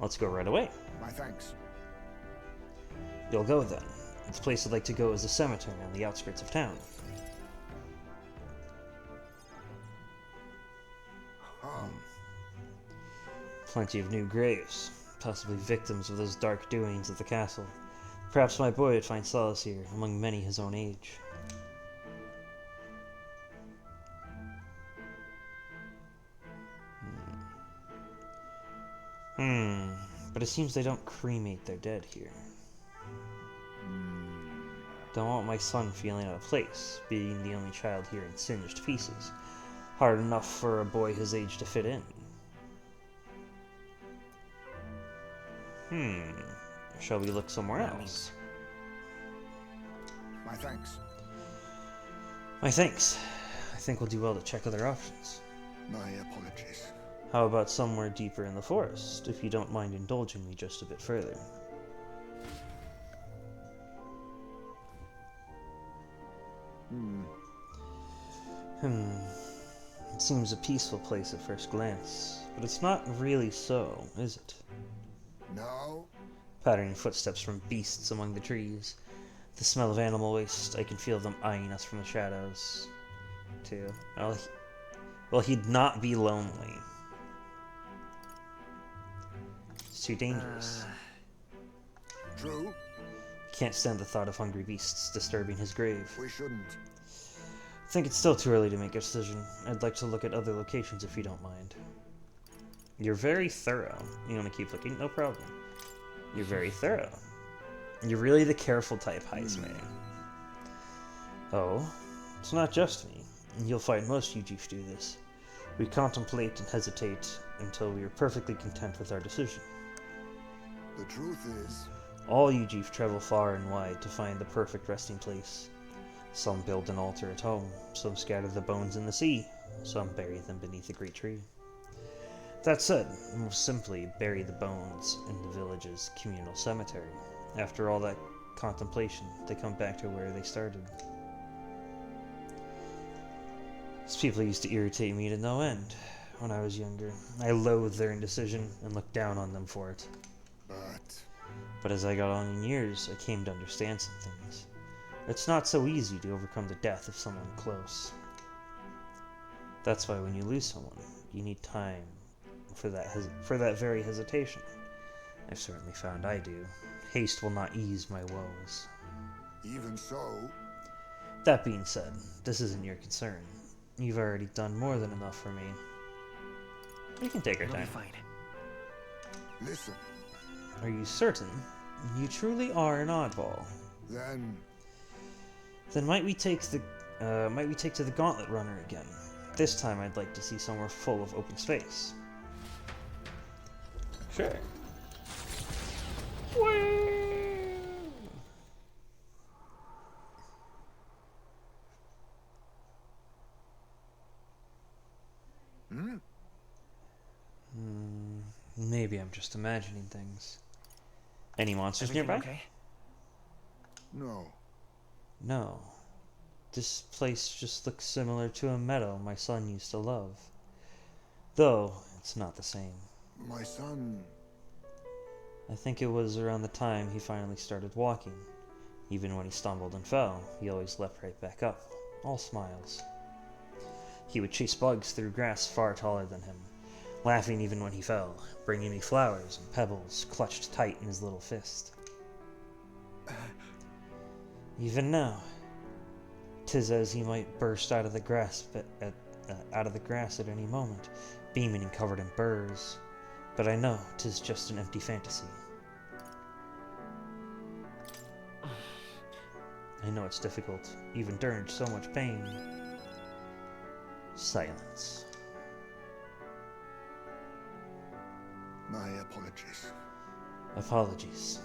Speaker 1: Let's go right away.
Speaker 4: My thanks.
Speaker 1: You'll go then. The place I'd like to go is the cemetery on the outskirts of town. Plenty of new graves, possibly victims of those dark doings at the castle. Perhaps my boy would find solace here, among many his own age. But it seems they don't cremate their dead here. Don't want my son feeling out of place, being the only child here in singed pieces. Hard enough for a boy his age to fit in. Shall we look somewhere else?
Speaker 4: My thanks.
Speaker 1: My thanks. I think we'll do well to check other options.
Speaker 4: My apologies.
Speaker 1: How about somewhere deeper in the forest, if you don't mind indulging me just a bit further? It seems a peaceful place at first glance, but it's not really so, is it?
Speaker 4: No.
Speaker 1: Pattering footsteps from beasts among the trees. The smell of animal waste. I can feel them eyeing us from the shadows, too. Well, he'd not be lonely. It's too dangerous.
Speaker 4: True.
Speaker 1: Can't stand the thought of hungry beasts disturbing his grave.
Speaker 4: We shouldn't.
Speaker 1: I think it's still too early to make a decision. I'd like to look at other locations if you don't mind. You're very thorough. You want to keep looking? No problem. You're very thorough. You're really the careful type, Heisme. Oh, it's not just me. You'll find most Ujif do this. We contemplate and hesitate until we are perfectly content with our decision.
Speaker 4: The truth is,
Speaker 1: all Ujif travel far and wide to find the perfect resting place. Some build an altar at home, some scatter the bones in the sea, some bury them beneath a great tree. That said, most simply bury the bones in the village's communal cemetery. After all that contemplation, they come back to where they started. These people used to irritate me to no end when I was younger. I loathed their indecision and looked down on them for it. But as I got on in years, I came to understand some things. It's not so easy to overcome the death of someone close. That's why when you lose someone, you need time for that very hesitation. I've certainly found I do. Haste will not ease my woes.
Speaker 4: Even so...
Speaker 1: That being said, this isn't your concern. You've already done more than enough for me. We can take our time.
Speaker 4: Listen.
Speaker 1: Are you certain? You truly are an oddball. Then might we take to the Gauntlet Runner again? This time I'd like to see somewhere full of open space. Sure. Maybe I'm just imagining things. Any monsters nearby?
Speaker 8: Okay?
Speaker 4: No.
Speaker 1: No. This place just looks similar to a meadow my son used to love. Though, it's not the same.
Speaker 4: My son...
Speaker 1: I think it was around the time he finally started walking. Even when he stumbled and fell, he always leapt right back up, all smiles. He would chase bugs through grass far taller than him, laughing even when he fell, bringing me flowers and pebbles clutched tight in his little fist. Even now, 'tis as he might burst out of the grass at any moment, beaming and covered in burrs. But I know 'tis just an empty fantasy. I know it's difficult, even during so much pain. Silence.
Speaker 4: My apologies.
Speaker 1: Apologies.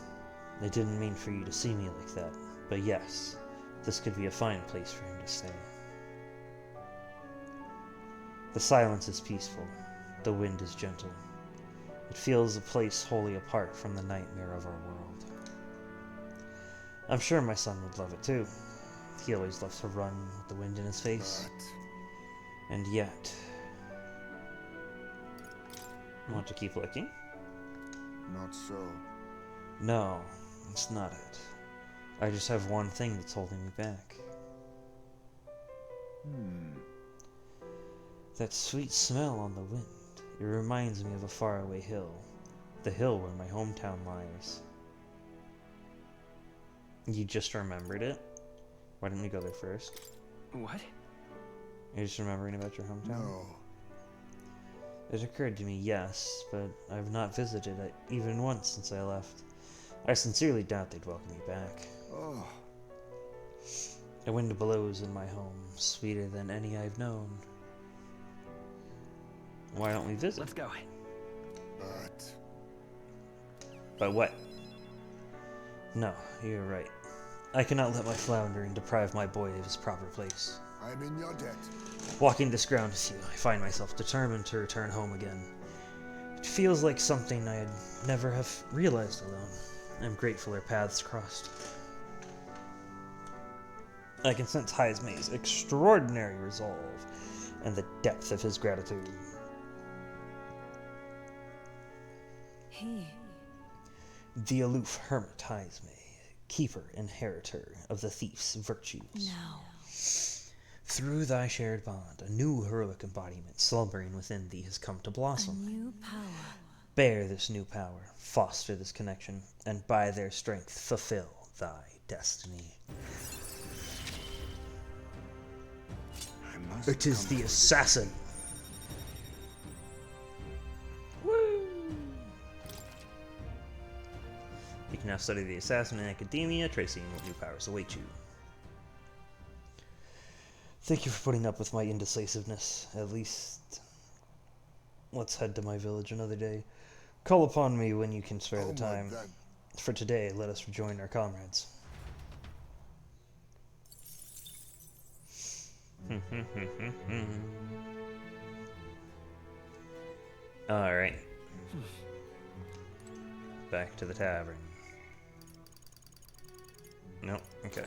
Speaker 1: I didn't mean for you to see me like that, but yes, this could be a fine place for him to stay. The silence is peaceful. The wind is gentle. It feels a place wholly apart from the nightmare of our world. I'm sure my son would love it too. He always loves to run with the wind in his face. And yet... Want to keep looking?
Speaker 4: Not so.
Speaker 1: No, it's not it. I just have one thing that's holding me back. That sweet smell on the wind. It reminds me of a faraway hill. The hill where my hometown lies. You just remembered it? Why didn't you go there first?
Speaker 8: What?
Speaker 1: You're just remembering about your hometown?
Speaker 4: No.
Speaker 1: It occurred to me, yes, but I've not visited it even once since I left. I sincerely doubt they'd welcome me back.
Speaker 4: Oh.
Speaker 1: The wind blows in my home, sweeter than any I've known. Why don't we visit?
Speaker 8: Let's go.
Speaker 1: But what? No, you're right. I cannot let my floundering deprive my boy of his proper place.
Speaker 4: I'm in your debt.
Speaker 1: Walking this ground with you, I find myself determined to return home again. It feels like something I'd never have realized alone. I'm grateful our paths crossed. I can sense Heismay's extraordinary resolve and the depth of his gratitude. The aloof hermit Heismay, keeper, inheritor of the thief's virtues.
Speaker 5: No.
Speaker 1: Through thy shared bond, a new heroic embodiment slumbering within thee has come to blossom.
Speaker 5: A new power.
Speaker 1: Bear this new power, foster this connection, and by their strength fulfill thy destiny. It is the assassin! Woo! You can now study the assassin in academia, tracing what new powers await you. Thank you for putting up with my indecisiveness. At least, let's head to my village another day. Call upon me when you can spare the time. For today, let us rejoin our comrades. Alright. Back to the tavern. Nope, okay.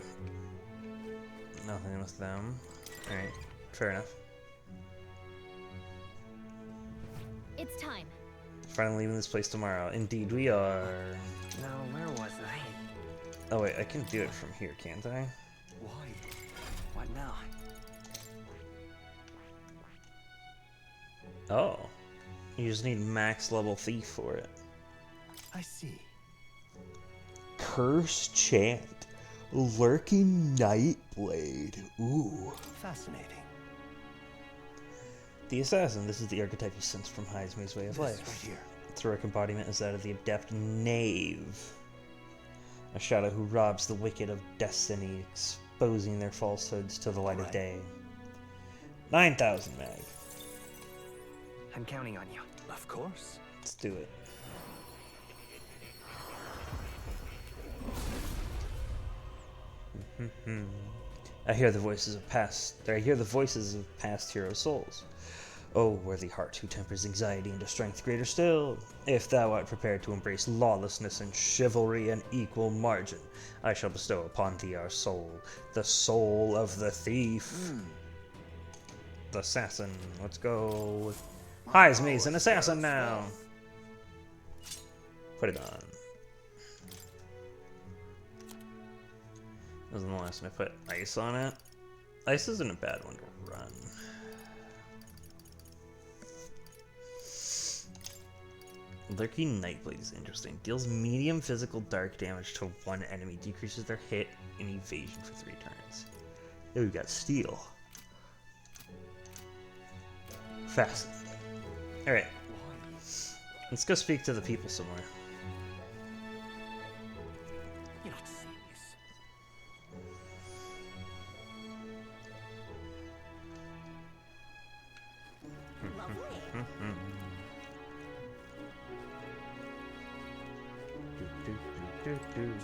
Speaker 1: Nothing with them. Alright, fair enough.
Speaker 2: It's time.
Speaker 1: Finally leaving this place tomorrow. Indeed we are.
Speaker 8: Now, where was I?
Speaker 1: Oh wait, I can do it from here, can't I?
Speaker 8: Why? What now?
Speaker 1: Oh. You just need max level thief for it.
Speaker 11: I see.
Speaker 1: Curse chant. Lurking Nightblade. Ooh.
Speaker 11: Fascinating.
Speaker 1: The assassin. This is the archetype you sense from Heismay's way of life.
Speaker 11: Right here.
Speaker 1: Its heroic embodiment is that of the adept knave. A shadow who robs the wicked of destiny, exposing their falsehoods to the light of day. 9,000 mag.
Speaker 8: I'm counting on you.
Speaker 11: Of course.
Speaker 1: Let's do it. I hear the voices of past hero souls. O worthy heart who tempers anxiety into strength greater still, if thou art prepared to embrace lawlessness and chivalry and equal margin, I shall bestow upon thee our soul, the soul of the thief. The assassin, let's go. Heismay's an assassin now. Put it on. Wasn't the last one I put ice on it? Ice isn't a bad one to run. Lurking Nightblade is interesting. Deals medium physical dark damage to one enemy. Decreases their hit and evasion for 3 turns. Then we've got Steel. Fascinating. Alright. Let's go speak to the people somewhere.
Speaker 11: You're not serious.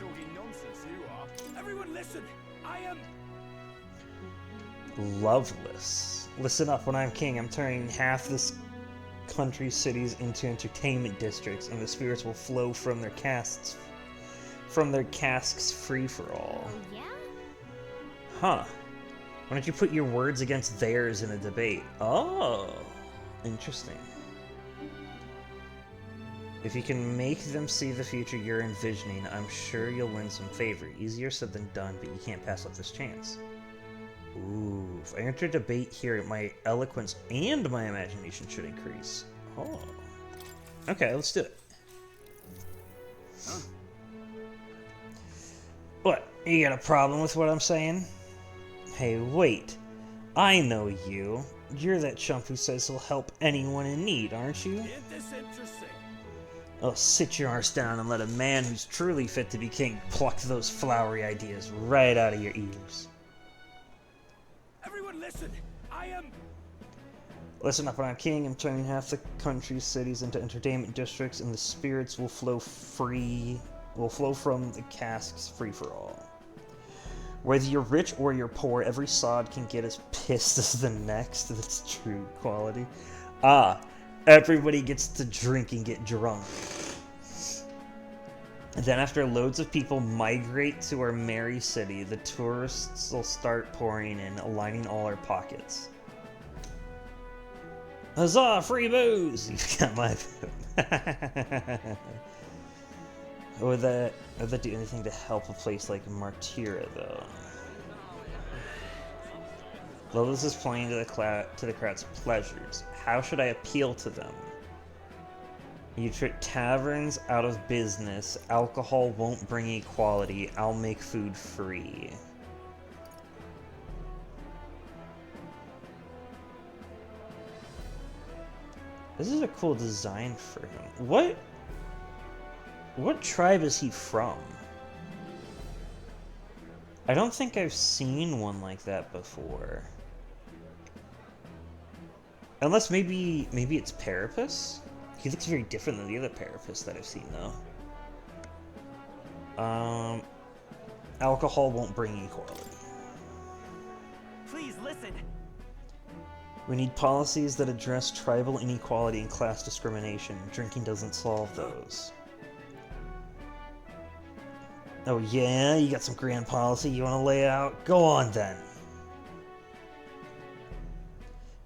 Speaker 6: Talking nonsense, you are. Everyone listen! I am...
Speaker 1: Loveless. Listen up, when I'm king, I'm turning half this country's cities into entertainment districts, and the spirits will flow from their casts from their casks free-for-all.
Speaker 2: Oh, yeah?
Speaker 1: Huh. Why don't you put your words against theirs in a debate? Oh, interesting. If you can make them see the future you're envisioning, I'm sure you'll win some favor. Easier said than done, but you can't pass up this chance. Ooh, if I enter a debate here, my eloquence and my imagination should increase. Oh. Okay, let's do it.
Speaker 3: Huh?
Speaker 1: What? You got a problem with what I'm saying? Hey, wait. I know you. You're that chump who says he'll help anyone in need, aren't you?
Speaker 6: Isn't this interesting?
Speaker 1: Oh, sit your arse down and let a man who's truly fit to be king pluck those flowery ideas right out of your ears.
Speaker 6: Everyone listen! I am...
Speaker 1: Listen up, when I'm king, I'm turning half the country's cities into entertainment districts, and the spirits will flow from the casks free for all. Whether you're rich or you're poor, every sod can get as pissed as the next. That's true quality. Ah, everybody gets to drink and get drunk. And then after loads of people migrate to our merry city, the tourists will start pouring in, aligning all our pockets. Huzzah, free booze! You've got my vote. Would that do anything to help a place like Martira, though? Lotus is playing to the crowd's pleasures. How should I appeal to them? You trick taverns out of business. Alcohol won't bring equality. I'll make food free. This is a cool design for him. What tribe is he from? I don't think I've seen one like that before. Unless maybe it's Parapus? He looks very different than the other Parapus that I've seen, though. Alcohol won't bring equality.
Speaker 12: Please listen.
Speaker 1: We need policies that address tribal inequality and class discrimination. Drinking doesn't solve those. Oh yeah? You got some grand policy you want to lay out? Go on then.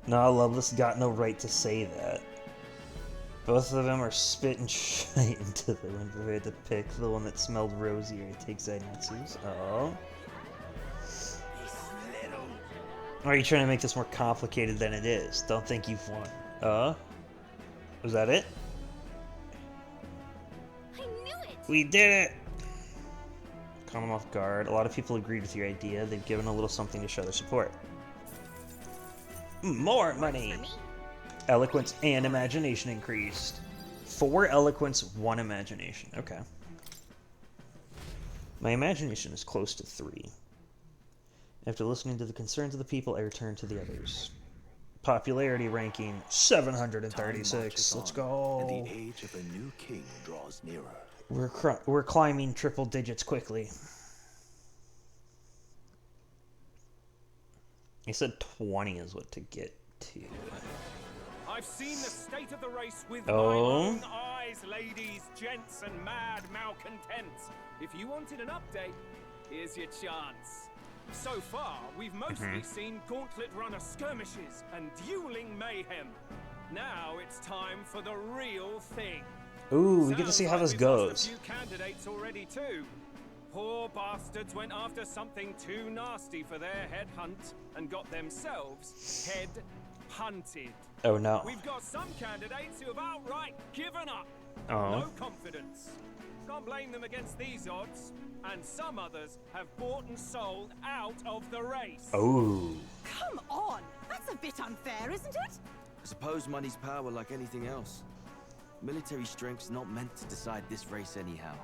Speaker 1: No, Loveless got no right to say that. Both of them are spitting shit into the wind. Prepared to pick the one that smelled rosier. Take Zainatsu's. Oh. Or are you trying to make this more complicated than it is? Don't think you've won. Was that it?
Speaker 2: I knew it!
Speaker 1: We did it! Caught them off guard. A lot of people agreed with your idea. They've given a little something to show their support. More money! Eloquence and imagination increased. 4 eloquence, 1 imagination. Okay. My imagination is close to 3. After listening to the concerns of the people, I return to the others. Popularity ranking 736. Let's go.
Speaker 11: And the age of a new king draws nearer.
Speaker 1: We're climbing triple digits quickly. He said 20 is what to get to.
Speaker 6: I've seen the state of the race with my own eyes, ladies, gents, and mad malcontents. If you wanted an update, here's your chance. So far, we've mostly seen gauntlet runner skirmishes and dueling mayhem. Now it's time for the real thing.
Speaker 1: Ooh, we get to see how this goes.
Speaker 6: A few candidates already too. Poor bastards went after something too nasty for their head hunt and got themselves head hunted.
Speaker 1: Oh no.
Speaker 6: We've got some candidates who have outright given up.
Speaker 1: Oh.
Speaker 6: No confidence. Can't blame them against these odds. And some others have bought and sold out of the race.
Speaker 1: Oh.
Speaker 14: Come on! That's a bit unfair, isn't it?
Speaker 15: I suppose money's power like anything else. Military strength's not meant to decide this race anyhow.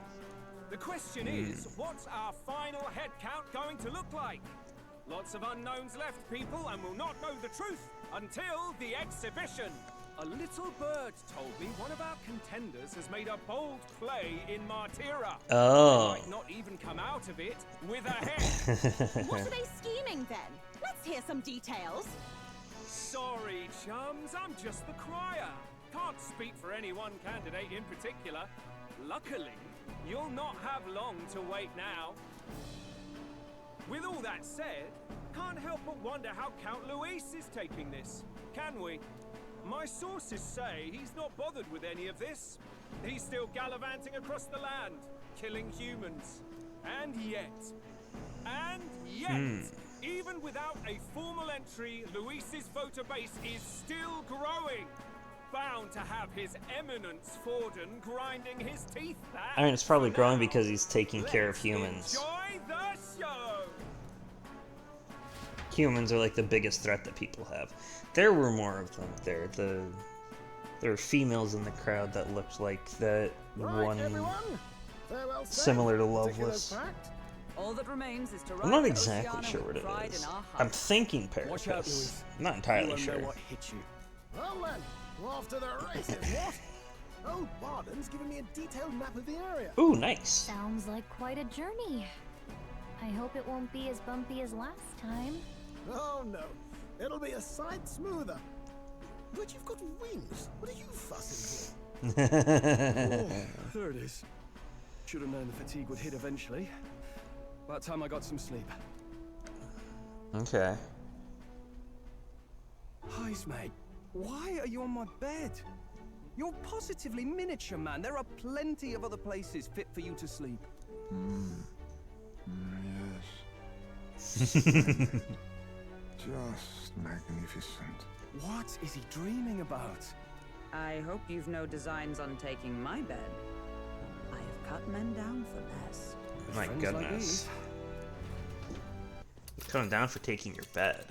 Speaker 6: The question is, what's our final head count going to look like? Lots of unknowns left, people, and we'll not know the truth until the exhibition. A little bird told me one of our contenders has made a bold play in Martira.
Speaker 1: Oh.
Speaker 6: They might not even come out of it with a head.
Speaker 14: What are they scheming then? Let's hear some details.
Speaker 6: Sorry, chums, I'm just the crier. Can't speak for any one candidate in particular. Luckily, You'll not have long to wait now. With all that said, can't help but wonder how Count Luis is taking this, can we? My sources say he's not bothered with any of this. He's still gallivanting across the land, killing humans. And yet, even without a formal entry, Luis's voter base is still growing. Bound to have His Eminence Forden grinding his teeth back.
Speaker 1: I mean, it's probably growing because he's taking care of humans.
Speaker 6: Enjoy the show.
Speaker 1: Humans are like the biggest threat that people have. There were more of them there. There were females in the crowd that looked like that one similar to Loveless.
Speaker 5: All that remains is to
Speaker 1: I'm not exactly sure what it is. I'm thinking Paracus. I'm not entirely sure.
Speaker 10: Well then, off to the races, what? Oh, Barden's giving me a detailed map of the area.
Speaker 1: Ooh, nice.
Speaker 2: Sounds like quite a journey. I hope it won't be as bumpy as last time.
Speaker 10: Oh no, it'll be a sight smoother. But you've got wings. What are you fussing for?
Speaker 3: Oh, there it is. Should have known the fatigue would hit eventually. By the time I got some sleep.
Speaker 1: Okay.
Speaker 3: Highs, mate. Why are you on my bed? You're positively miniature, man. There are plenty of other places fit for you to sleep.
Speaker 16: Yes. Just magnificent.
Speaker 3: What is he dreaming about?
Speaker 5: I hope you've no designs on taking my bed. I have cut men down for less.
Speaker 1: My goodness. Cut him down for taking your bed.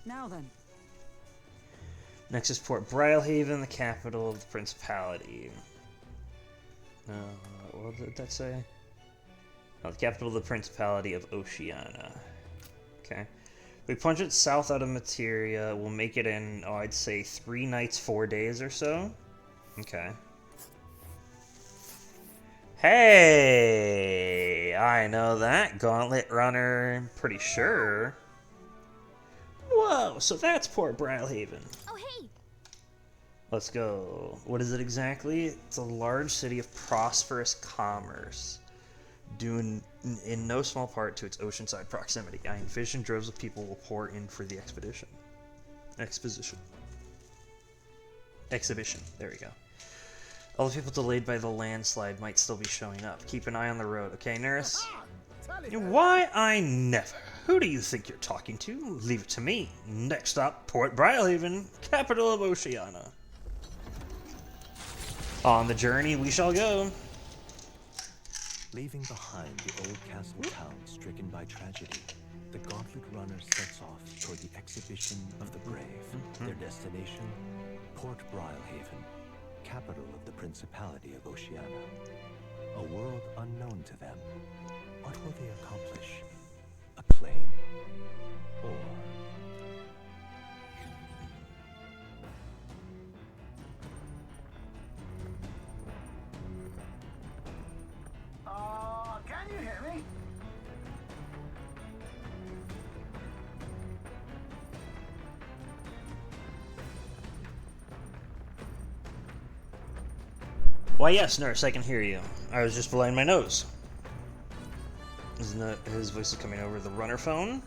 Speaker 5: Now then.
Speaker 1: Next is Port Brylehaven, the capital of the Principality. What did that say? Oh, the capital of the Principality of Oceania. Okay. We plunge it south out of Materia. We'll make it in, I'd say 3 nights, 4 days or so. Okay. Hey! I know that. Gauntlet Runner. Pretty sure. Whoa, so that's Port Brylehaven.
Speaker 2: Oh, hey!
Speaker 1: Let's go. What is it exactly? It's a large city of prosperous commerce, due in no small part to its oceanside proximity. I envision droves of people will pour in for the exhibition. There we go. All the people delayed by the landslide might still be showing up. Keep an eye on the road, okay, Nurse? Why, I never. Who do you think you're talking to? Leave it to me. Next stop, Port Brylehaven, capital of Oceania. On the journey we shall go.
Speaker 11: Leaving behind the old castle town stricken by tragedy, the Gauntlet Runner sets off toward the exhibition of the brave. Their destination, Port Brylehaven, capital of the Principality of Oceania. A world unknown to them. What will they accomplish? Acclaim? Or...
Speaker 13: Can you hear me?
Speaker 1: Why, yes, Nurse, I can hear you. I was just blowing my nose. Isn't that his voice is coming over the runner phone?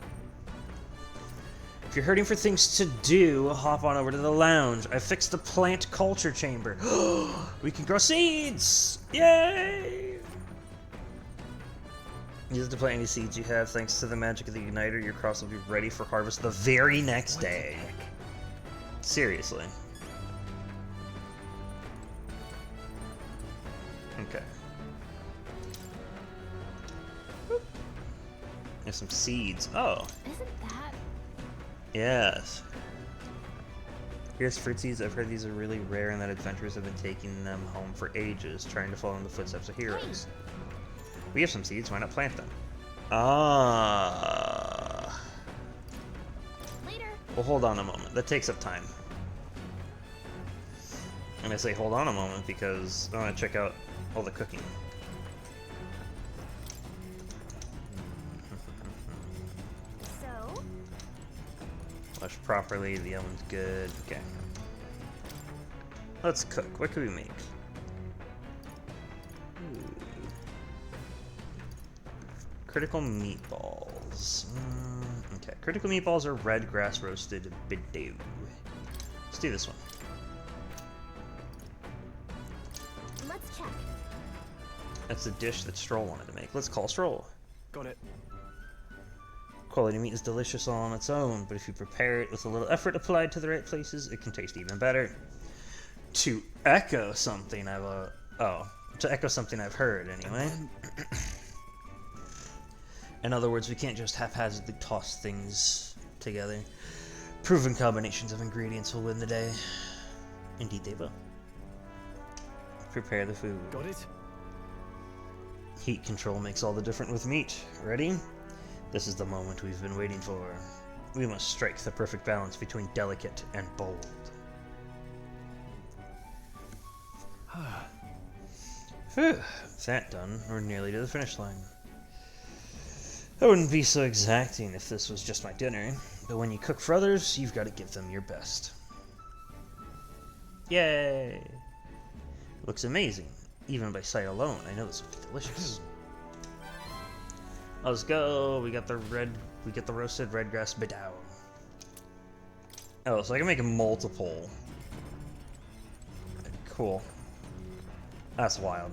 Speaker 1: If you're hurting for things to do, hop on over to the lounge. I fixed the plant culture chamber. We can grow seeds! Yay! Use it to plant any seeds you have. Thanks to the magic of the Igniter, your crops will be ready for harvest the very next day. Seriously. Okay. There's some seeds. Oh.
Speaker 2: Isn't that?
Speaker 1: Yes. Here's fruitsies. I've heard these are really rare and that adventurers have been taking them home for ages, trying to follow in the footsteps of heroes. We have some seeds. Why not plant them? Ah.
Speaker 2: Later.
Speaker 1: Well, hold on a moment. That takes up time. And I say hold on a moment because I want to check out all the cooking.
Speaker 2: So?
Speaker 1: Flush properly, the oven's good. Okay. Let's cook. What could we make? Ooh. Critical meatballs. Okay, critical meatballs are red grass roasted bidou. Let's do this one.
Speaker 2: Let's check.
Speaker 1: That's the dish that Stroll wanted to make. Let's call Stroll.
Speaker 3: Got it.
Speaker 1: Quality meat is delicious all on its own, but if you prepare it with a little effort applied to the right places, it can taste even better. To echo something I've heard anyway. In other words, we can't just haphazardly toss things together. Proven combinations of ingredients will win the day. Indeed they will. Prepare the food.
Speaker 3: Got it.
Speaker 1: Heat control makes all the difference with meat. Ready? This is the moment we've been waiting for. We must strike the perfect balance between delicate and bold. Phew, that done, we're nearly to the finish line. I wouldn't be so exacting if this was just my dinner, but when you cook for others, you've got to give them your best. Yay! Looks amazing. Even by sight alone, I know this will be delicious. Let's go. We got the roasted red grass bidou. Oh, so I can make multiple. Cool. That's wild.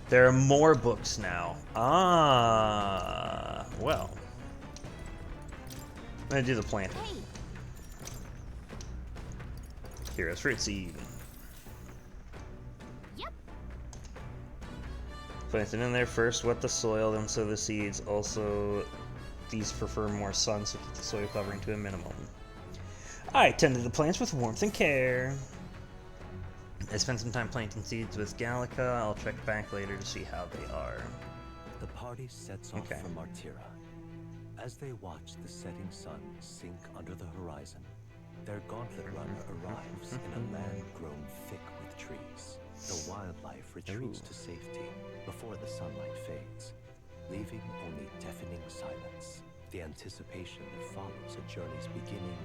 Speaker 1: There are more books now. Ah, well. I'm gonna do the planting. Hero's fruit seed.
Speaker 2: Yep.
Speaker 1: Plant it in there first, wet the soil, then sow the seeds. Also, these prefer more sun, so keep the soil covering to a minimum. I tended the plants with warmth and care. I spent some time planting seeds with Gallica. I'll check back later to see how they are.
Speaker 11: The party sets off from Martira. As they watch the setting sun sink under the horizon, their gauntlet runner arrives in a land grown thick with trees. The wildlife retreats to safety before the sunlight fades, leaving only deafening silence. The anticipation that follows a journey's beginning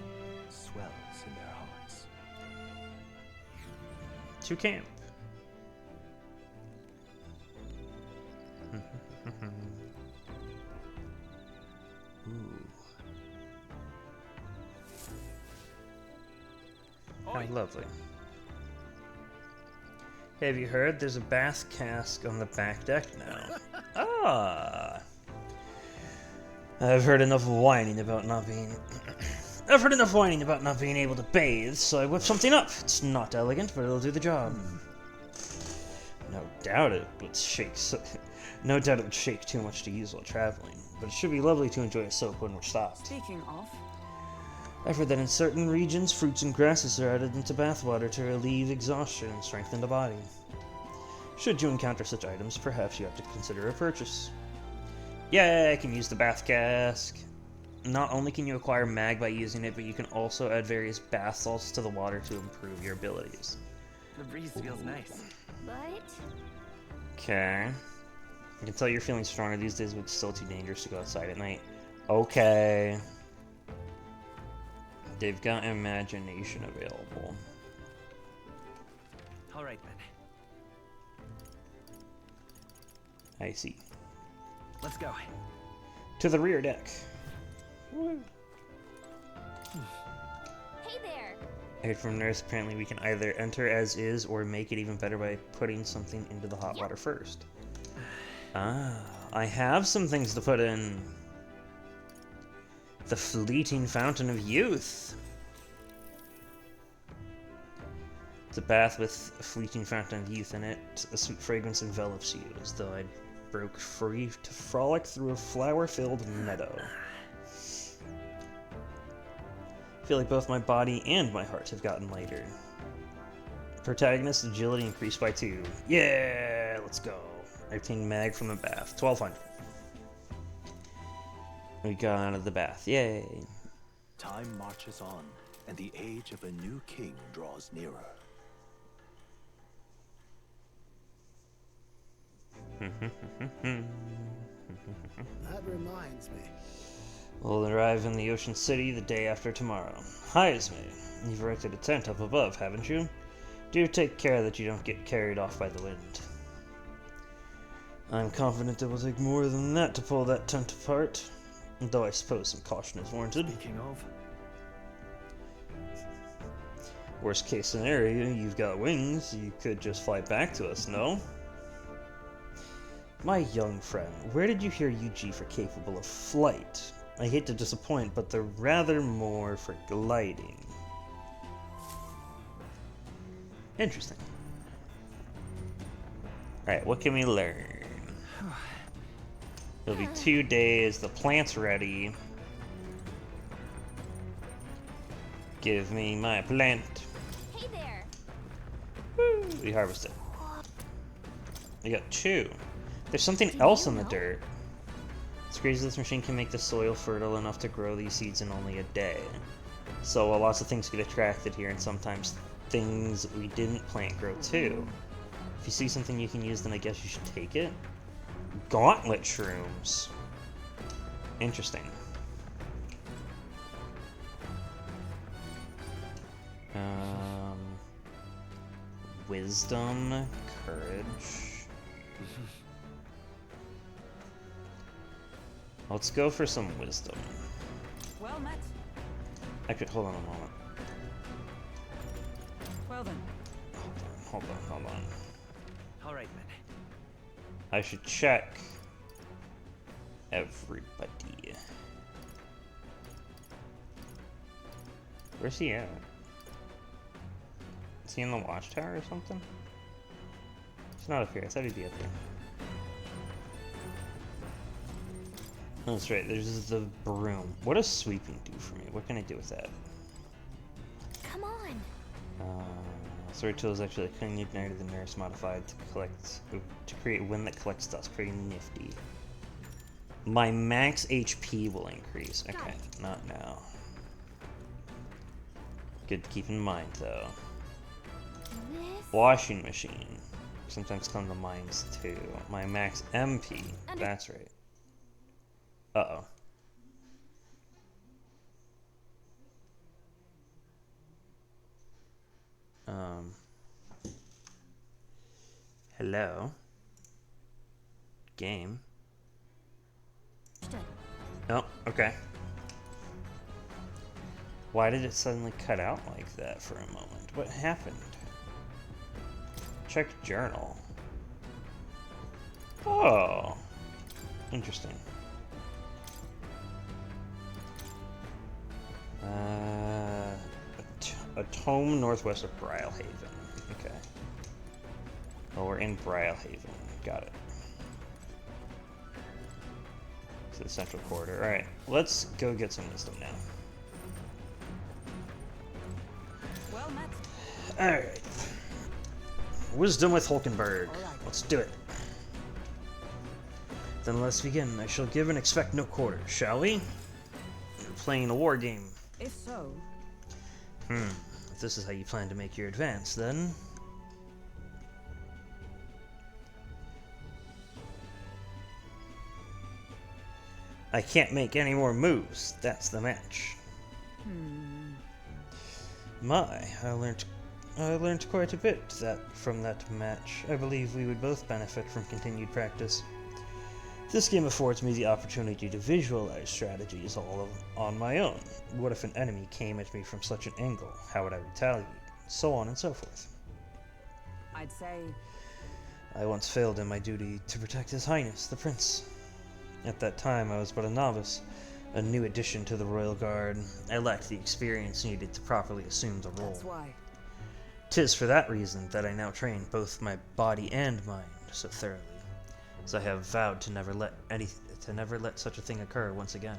Speaker 11: swells in their hearts.
Speaker 1: To camp. Ooh. How lovely. Hey, have you heard? There's a bath cask on the back deck now. Ah! I've heard enough whining about not being... I've heard enough whining about not being able to bathe, so I whipped something up. It's not elegant, but it'll do the job. No doubt it would shake. No doubt it would shake too much to use while traveling, but it should be lovely to enjoy a soak when we're stopped.
Speaker 5: Speaking of,
Speaker 1: I've heard that in certain regions, fruits and grasses are added into bathwater to relieve exhaustion and strengthen the body. Should you encounter such items, perhaps you have to consider a purchase. Yeah, I can use the bath cask. Not only can you acquire mag by using it, but you can also add various bath salts to the water to improve your abilities.
Speaker 12: The breeze feels nice.
Speaker 2: But...
Speaker 1: Okay. I can tell you're feeling stronger these days, but it's still too dangerous to go outside at night. Okay. They've got imagination available.
Speaker 12: Alright then.
Speaker 1: I see.
Speaker 12: Let's go.
Speaker 1: To the rear deck.
Speaker 2: Hey there!
Speaker 1: I heard from Nurse apparently we can either enter as is or make it even better by putting something into the hot water first. Ah, I have some things to put in. The fleeting fountain of youth. It's a bath with a fleeting fountain of youth in it. A sweet fragrance envelops you as though I broke free to frolic through a flower-filled meadow. I feel like both my body and my heart have gotten lighter. Protagonist's agility increased by 2. Yeah, let's go. I obtained mag from the bath. 1200. We got out of the bath. Yay.
Speaker 11: Time marches on, and the age of a new king draws nearer.
Speaker 10: That reminds me.
Speaker 1: We'll arrive in the Ocean City the day after tomorrow. Hi, Esme. You've erected a tent up above, haven't you? Do take care that you don't get carried off by the wind. I'm confident it will take more than that to pull that tent apart, though I suppose some caution is warranted.
Speaker 3: Speaking of,
Speaker 1: Worst case scenario, you've got wings, you could just fly back to us, no? My young friend, where did you hear UG for capable of flight? I hate to disappoint, but they're rather more for gliding. Interesting. Alright, what can we learn? It'll be 2 days, the plant's ready. Give me my plant.
Speaker 2: Hey there.
Speaker 1: Woo, we harvested. We got 2. There's something else in the dirt. It's crazy this machine can make the soil fertile enough to grow these seeds in only a day. So lots of things get attracted here, and sometimes things we didn't plant grow too. If you see something you can use, then I guess you should take it. Gauntlet shrooms. Interesting. Wisdom, courage. Let's go for some wisdom.
Speaker 5: Well met.
Speaker 1: Actually, hold on a moment.
Speaker 5: Well then.
Speaker 1: Hold on.
Speaker 12: All right, then.
Speaker 1: I should check everybody. Where's he at? Is he in the watchtower or something? He's not up here. I thought he'd be up here. That's right, there's the broom. What does sweeping do for me? What can I do with that?
Speaker 2: Come on.
Speaker 1: Sword tool is actually a cunning igniter the nurse modified to create wind that collects dust. Pretty nifty. My max HP will increase. Okay, not now. Good to keep in mind though. Washing machine. Sometimes come to mines too. My max MP. That's right. Uh-oh. Hello? Game? Oh, okay. Why did it suddenly cut out like that for a moment? What happened? Check journal. Oh. Interesting. A tome northwest of Brylehaven. Okay. Oh, we're in Brylehaven. Got it. To the central corridor. Alright, let's go get some wisdom now.
Speaker 5: Well met.
Speaker 1: Alright. Wisdom with Hulkenberg. Let's do it. Then let's begin. I shall give and expect no quarter, shall we? We're playing a war game.
Speaker 5: If so.
Speaker 1: If this is how you plan to make your advance, then... I can't make any more moves. That's the match. My, I learned quite a bit from that match. I believe we would both benefit from continued practice. This game affords me the opportunity to visualize strategies all on my own. What if an enemy came at me from such an angle? How would I retaliate? So on and so forth.
Speaker 5: I'd say...
Speaker 1: I once failed in my duty to protect His Highness, the Prince. At that time, I was but a novice, a new addition to the Royal Guard. I lacked the experience needed to properly assume the role.
Speaker 5: That's why.
Speaker 1: 'Tis for that reason that I now train both my body and mind so thoroughly, as I have vowed to never let such a thing occur once again.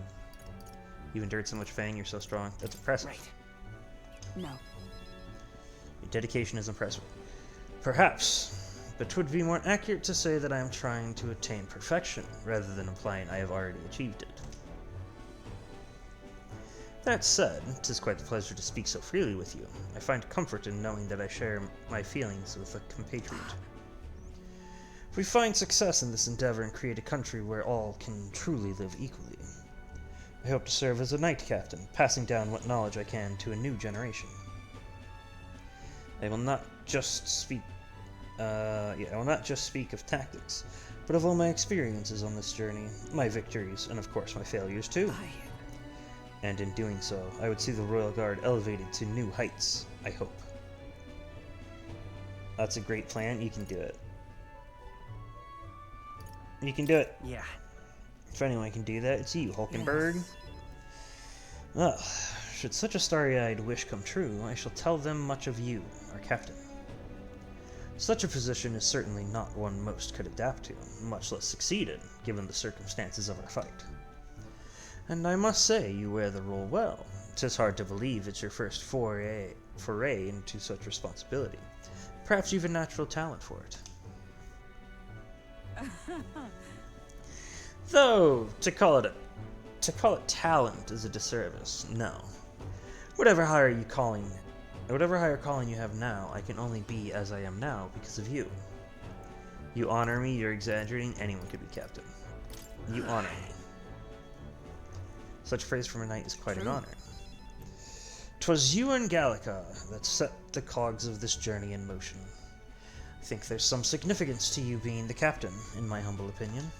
Speaker 1: You've endured so much Fang, you're so strong. That's impressive.
Speaker 5: Right. No.
Speaker 1: Your dedication is impressive. Perhaps, but 'twould be more accurate to say that I am trying to attain perfection, rather than implying I have already achieved it. That said, 'tis quite the pleasure to speak so freely with you. I find comfort in knowing that I share my feelings with a compatriot. If we find success in this endeavor and create a country where all can truly live equally, I hope to serve as a knight captain, passing down what knowledge I can to a new generation. I will not just speak of tactics. but of all my experiences on this journey, my victories, and of course my failures too. And in doing so, I would see the Royal Guard elevated to new heights, I hope. That's a great plan. You can do it. You can do it.
Speaker 8: Yeah.
Speaker 1: If anyone can do that, it's you, Hulkenberg. Well, should such a starry-eyed wish come true, I shall tell them much of you, our captain. Such a position is certainly not one most could adapt to, much less succeed in, given the circumstances of our fight. And I must say, you wear the role well. 'Tis hard to believe it's your first foray into such responsibility. Perhaps you've a natural talent for it. Though, to call it talent is a disservice. No. Whatever higher calling you have now, I can only be as I am now because of you. You honor me, you're exaggerating, anyone could be captain. You honor me. Such praise from a knight is quite an honor. 'Twas you and Gallica that set the cogs of this journey in motion. I think there's some significance to you being the captain, in my humble opinion.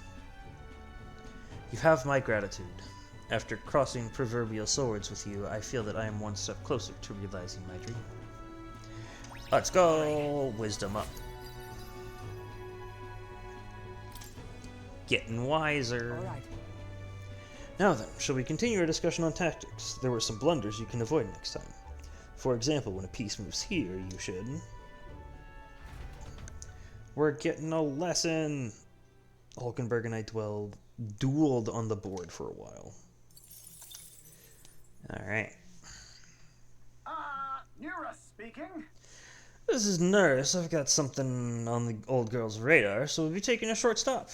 Speaker 1: You have my gratitude. After crossing proverbial swords with you, I feel that I am one step closer to realizing my dream. Let's go! Wisdom up. Getting wiser.
Speaker 5: All right.
Speaker 1: Now then, shall we continue our discussion on tactics? There were some blunders you can avoid next time. For example, when a piece moves here, you should... We're getting a lesson! Hulkenberg and I dueled on the board for a while. Alright.
Speaker 13: Nura speaking.
Speaker 1: This is Nurse. I've got something on the old girl's radar, so we'll be taking a short stop.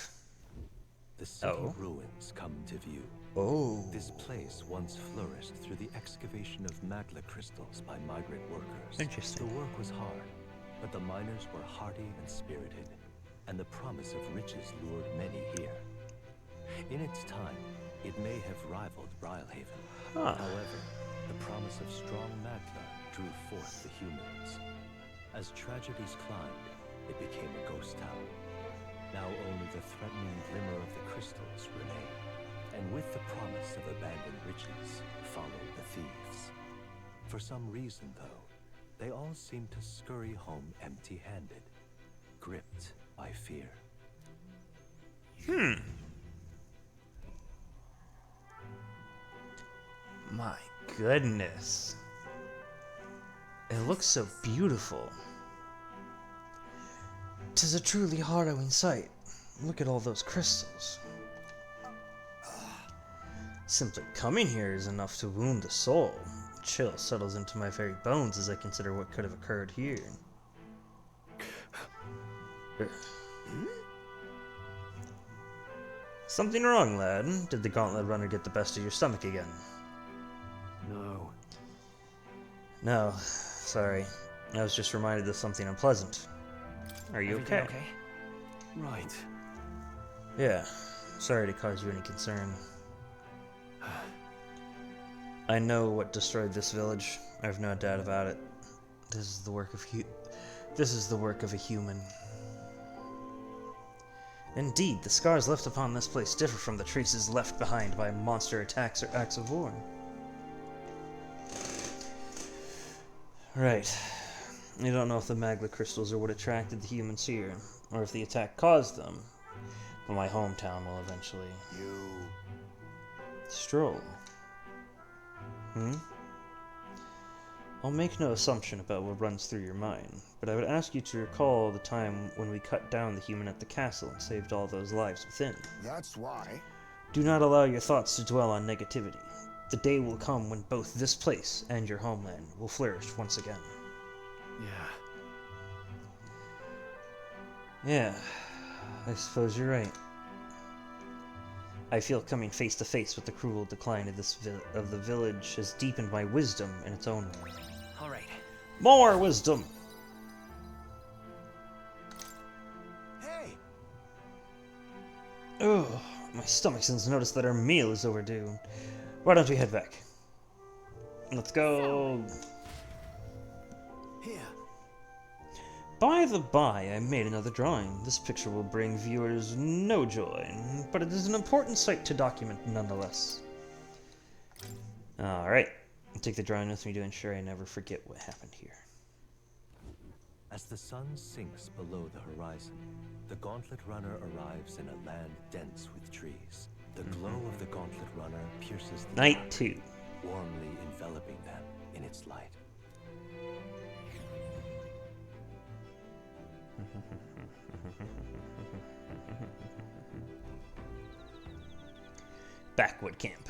Speaker 11: The city ruins come to view.
Speaker 1: Oh.
Speaker 11: This place once flourished through the excavation of magla crystals by migrant workers.
Speaker 1: Interesting.
Speaker 11: The work was hard, but the miners were hardy and spirited, and the promise of riches lured many here. In its time, it may have rivaled Brilhaven. However, the promise of strong magla drew forth the humans. As tragedies climbed, it became a ghost town. Now only the threatening glimmer of the crystals remain. And with the promise of abandoned riches followed the thieves. For some reason, though, they all seem to scurry home empty-handed, gripped by fear.
Speaker 1: My goodness. It looks so beautiful. 'Tis a truly harrowing sight. Look at all those crystals. Simply coming here is enough to wound the soul. Chill settles into my very bones as I consider what could have occurred here. Something wrong, lad? Did the gauntlet runner get the best of your stomach again?
Speaker 3: No.
Speaker 1: No, sorry. I was just reminded of something unpleasant. Are you okay?
Speaker 3: Right.
Speaker 1: Yeah. Sorry to cause you any concern. I know what destroyed this village. I have no doubt about it. This is the work of a human. Indeed, the scars left upon this place differ from the traces left behind by monster attacks or acts of war. Right. I don't know if the magla crystals are what attracted the humans here, or if the attack caused them, but my hometown will eventually... Stroll. I'll make no assumption about what runs through your mind, but I would ask you to recall the time when we cut down the human at the castle and saved all those lives within.
Speaker 4: That's why.
Speaker 1: Do not allow your thoughts to dwell on negativity. The day will come when both this place and your homeland will flourish once again. Yeah, I suppose you're right. I feel coming face to face with the cruel decline of the village has deepened my wisdom in its own way.
Speaker 8: All right.
Speaker 1: More wisdom!
Speaker 13: Hey!
Speaker 1: Oh, my stomach since noticed that our meal is overdue. Why don't we head back? Let's go!
Speaker 13: Here.
Speaker 1: By the by, I made another drawing. This picture will bring viewers no joy, but it is an important sight to document nonetheless. Alright, I'll take the drawing with me to ensure I never forget what happened here.
Speaker 11: As the sun sinks below the horizon, the Gauntlet Runner arrives in a land dense with trees. The glow of the Gauntlet Runner pierces the
Speaker 1: Night
Speaker 11: dark,
Speaker 1: 2.
Speaker 11: warmly enveloping them in its light.
Speaker 1: Backwood Camp.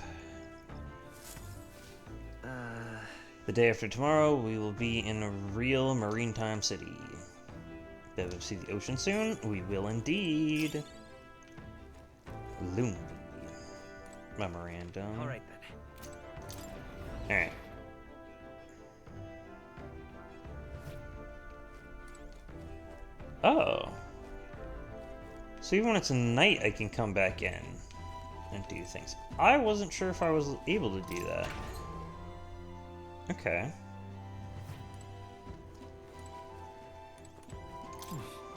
Speaker 1: The day after tomorrow, we will be in a real Maritime City. Bet we'll see the ocean soon? We will indeed. Loon. Memorandum.
Speaker 12: Alright then.
Speaker 1: Alright. Oh. So even when it's night, I can come back in and do things. I wasn't sure if I was able to do that. Okay.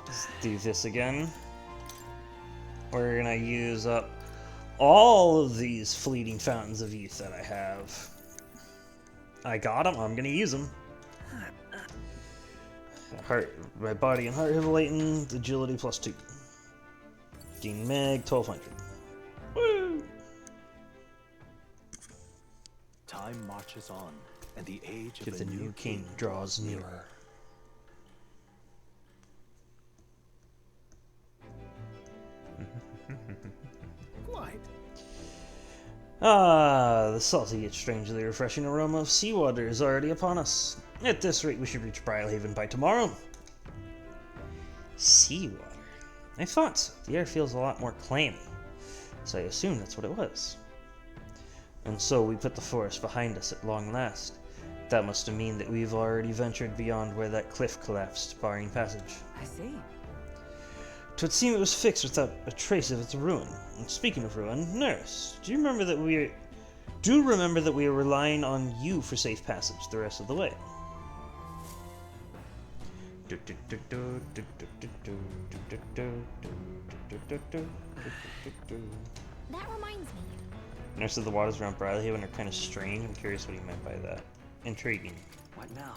Speaker 1: Let's do this again. We're gonna use up all of these fleeting fountains of youth that I have. I got them, I'm gonna use them. Heart, my body and heart have lightened, agility +2. Gain Meg, 1200. Woo!
Speaker 11: Time marches on, and the age
Speaker 1: of the new king draws nearer.
Speaker 10: Quite.
Speaker 1: Ah, the salty yet strangely refreshing aroma of seawater is already upon us. At this rate, we should reach Brylehaven by tomorrow. Seawater. I thought so. The air feels a lot more clammy, so I assumed that's what it was. And so we put the forest behind us at long last. That must mean that we've already ventured beyond where that cliff collapsed, barring passage.
Speaker 5: I see.
Speaker 1: 'Twould seem it was fixed without a trace of its ruin. And speaking of ruin, Nurse, do you remember that we are relying on you for safe passage the rest of the way?
Speaker 2: That reminds me.
Speaker 1: Nurse said the waters around Brylehaven are kind of strange. I'm curious what he meant by that. Intriguing.
Speaker 8: What now?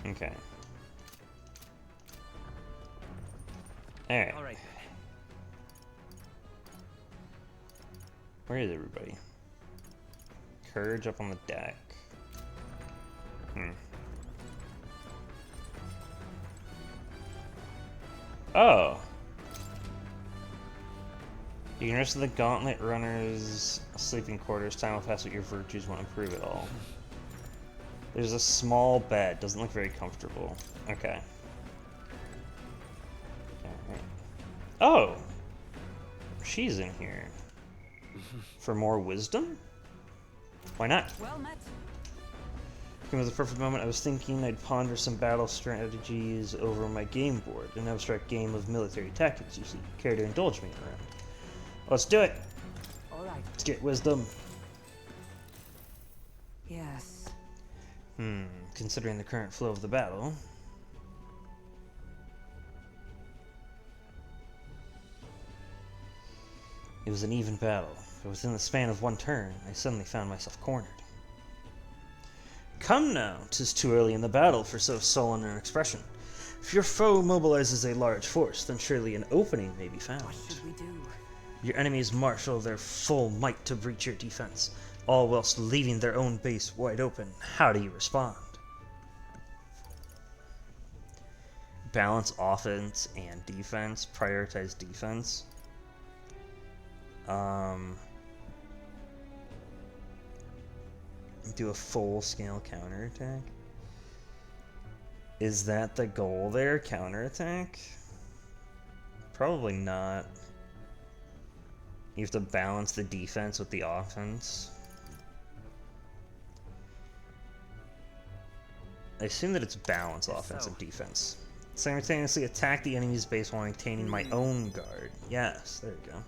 Speaker 1: Okay. Alright.
Speaker 12: Alright.
Speaker 1: Where is everybody? Courage up on the deck. Oh! You can rest of the Gauntlet Runner's sleeping quarters. Time will pass, but your virtues won't improve at all. There's a small bed. Doesn't look very comfortable. Okay. Alright. Oh! She's in here. For more wisdom? Why not?
Speaker 5: Well met.
Speaker 1: Came at the perfect moment. I was thinking I'd ponder some battle strategies over my game board. An abstract game of military tactics, you see. Care to indulge me around? Let's do it!
Speaker 5: Alright.
Speaker 1: Let's get wisdom.
Speaker 5: Yes.
Speaker 1: Considering the current flow of the battle. It was an even battle, but within the span of one turn, I suddenly found myself cornered. Come now, 'tis too early in the battle for so sullen an expression. If your foe mobilizes a large force, then surely an opening may be found.
Speaker 5: What should we do?
Speaker 1: Your enemies marshal their full might to breach your defense, all whilst leaving their own base wide open. How do you respond? Balance offense and defense. Prioritize defense. Do a full-scale counterattack. Is that the goal there? Counterattack? Probably not. You have to balance the defense with the offense. I assume that it's balance offense and defense. Simultaneously attack the enemy's base while maintaining my own guard. Yes, there we go.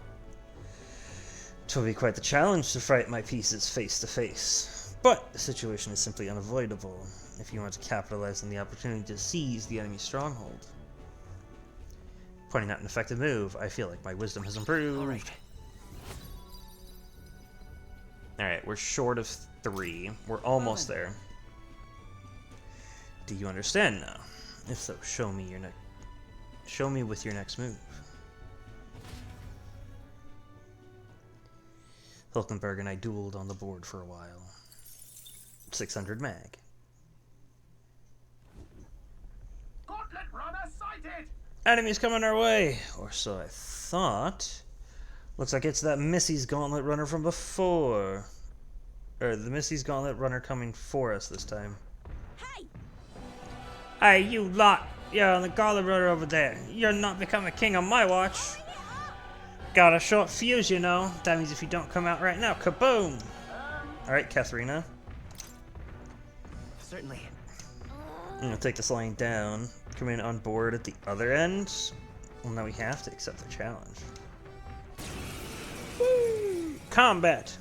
Speaker 1: It will be quite the challenge to fight my pieces face to face. But the situation is simply unavoidable if you want to capitalize on the opportunity to seize the enemy's stronghold. Pointing out an effective move, I feel like my wisdom has improved. Alright, we're short of 3. We're almost there. Do you understand now? If so, show me with your next move. Hulkenberg and I dueled on the board for a while. 600 mag.
Speaker 13: Gauntlet runner sighted!
Speaker 1: Enemies coming our way! Or so I thought. Looks like it's that Missy's Gauntlet runner from before. Or the Missy's Gauntlet runner coming for us this time. Hey, you lot! You're on the Gauntlet runner over there. You're not becoming king on my watch. Got a short fuse, you know. That means if you don't come out right now, kaboom! Alright, Katharina.
Speaker 8: Certainly.
Speaker 1: I'm gonna take this line down. Come in on board at the other end. Well, now we have to accept the challenge. Woo! Combat!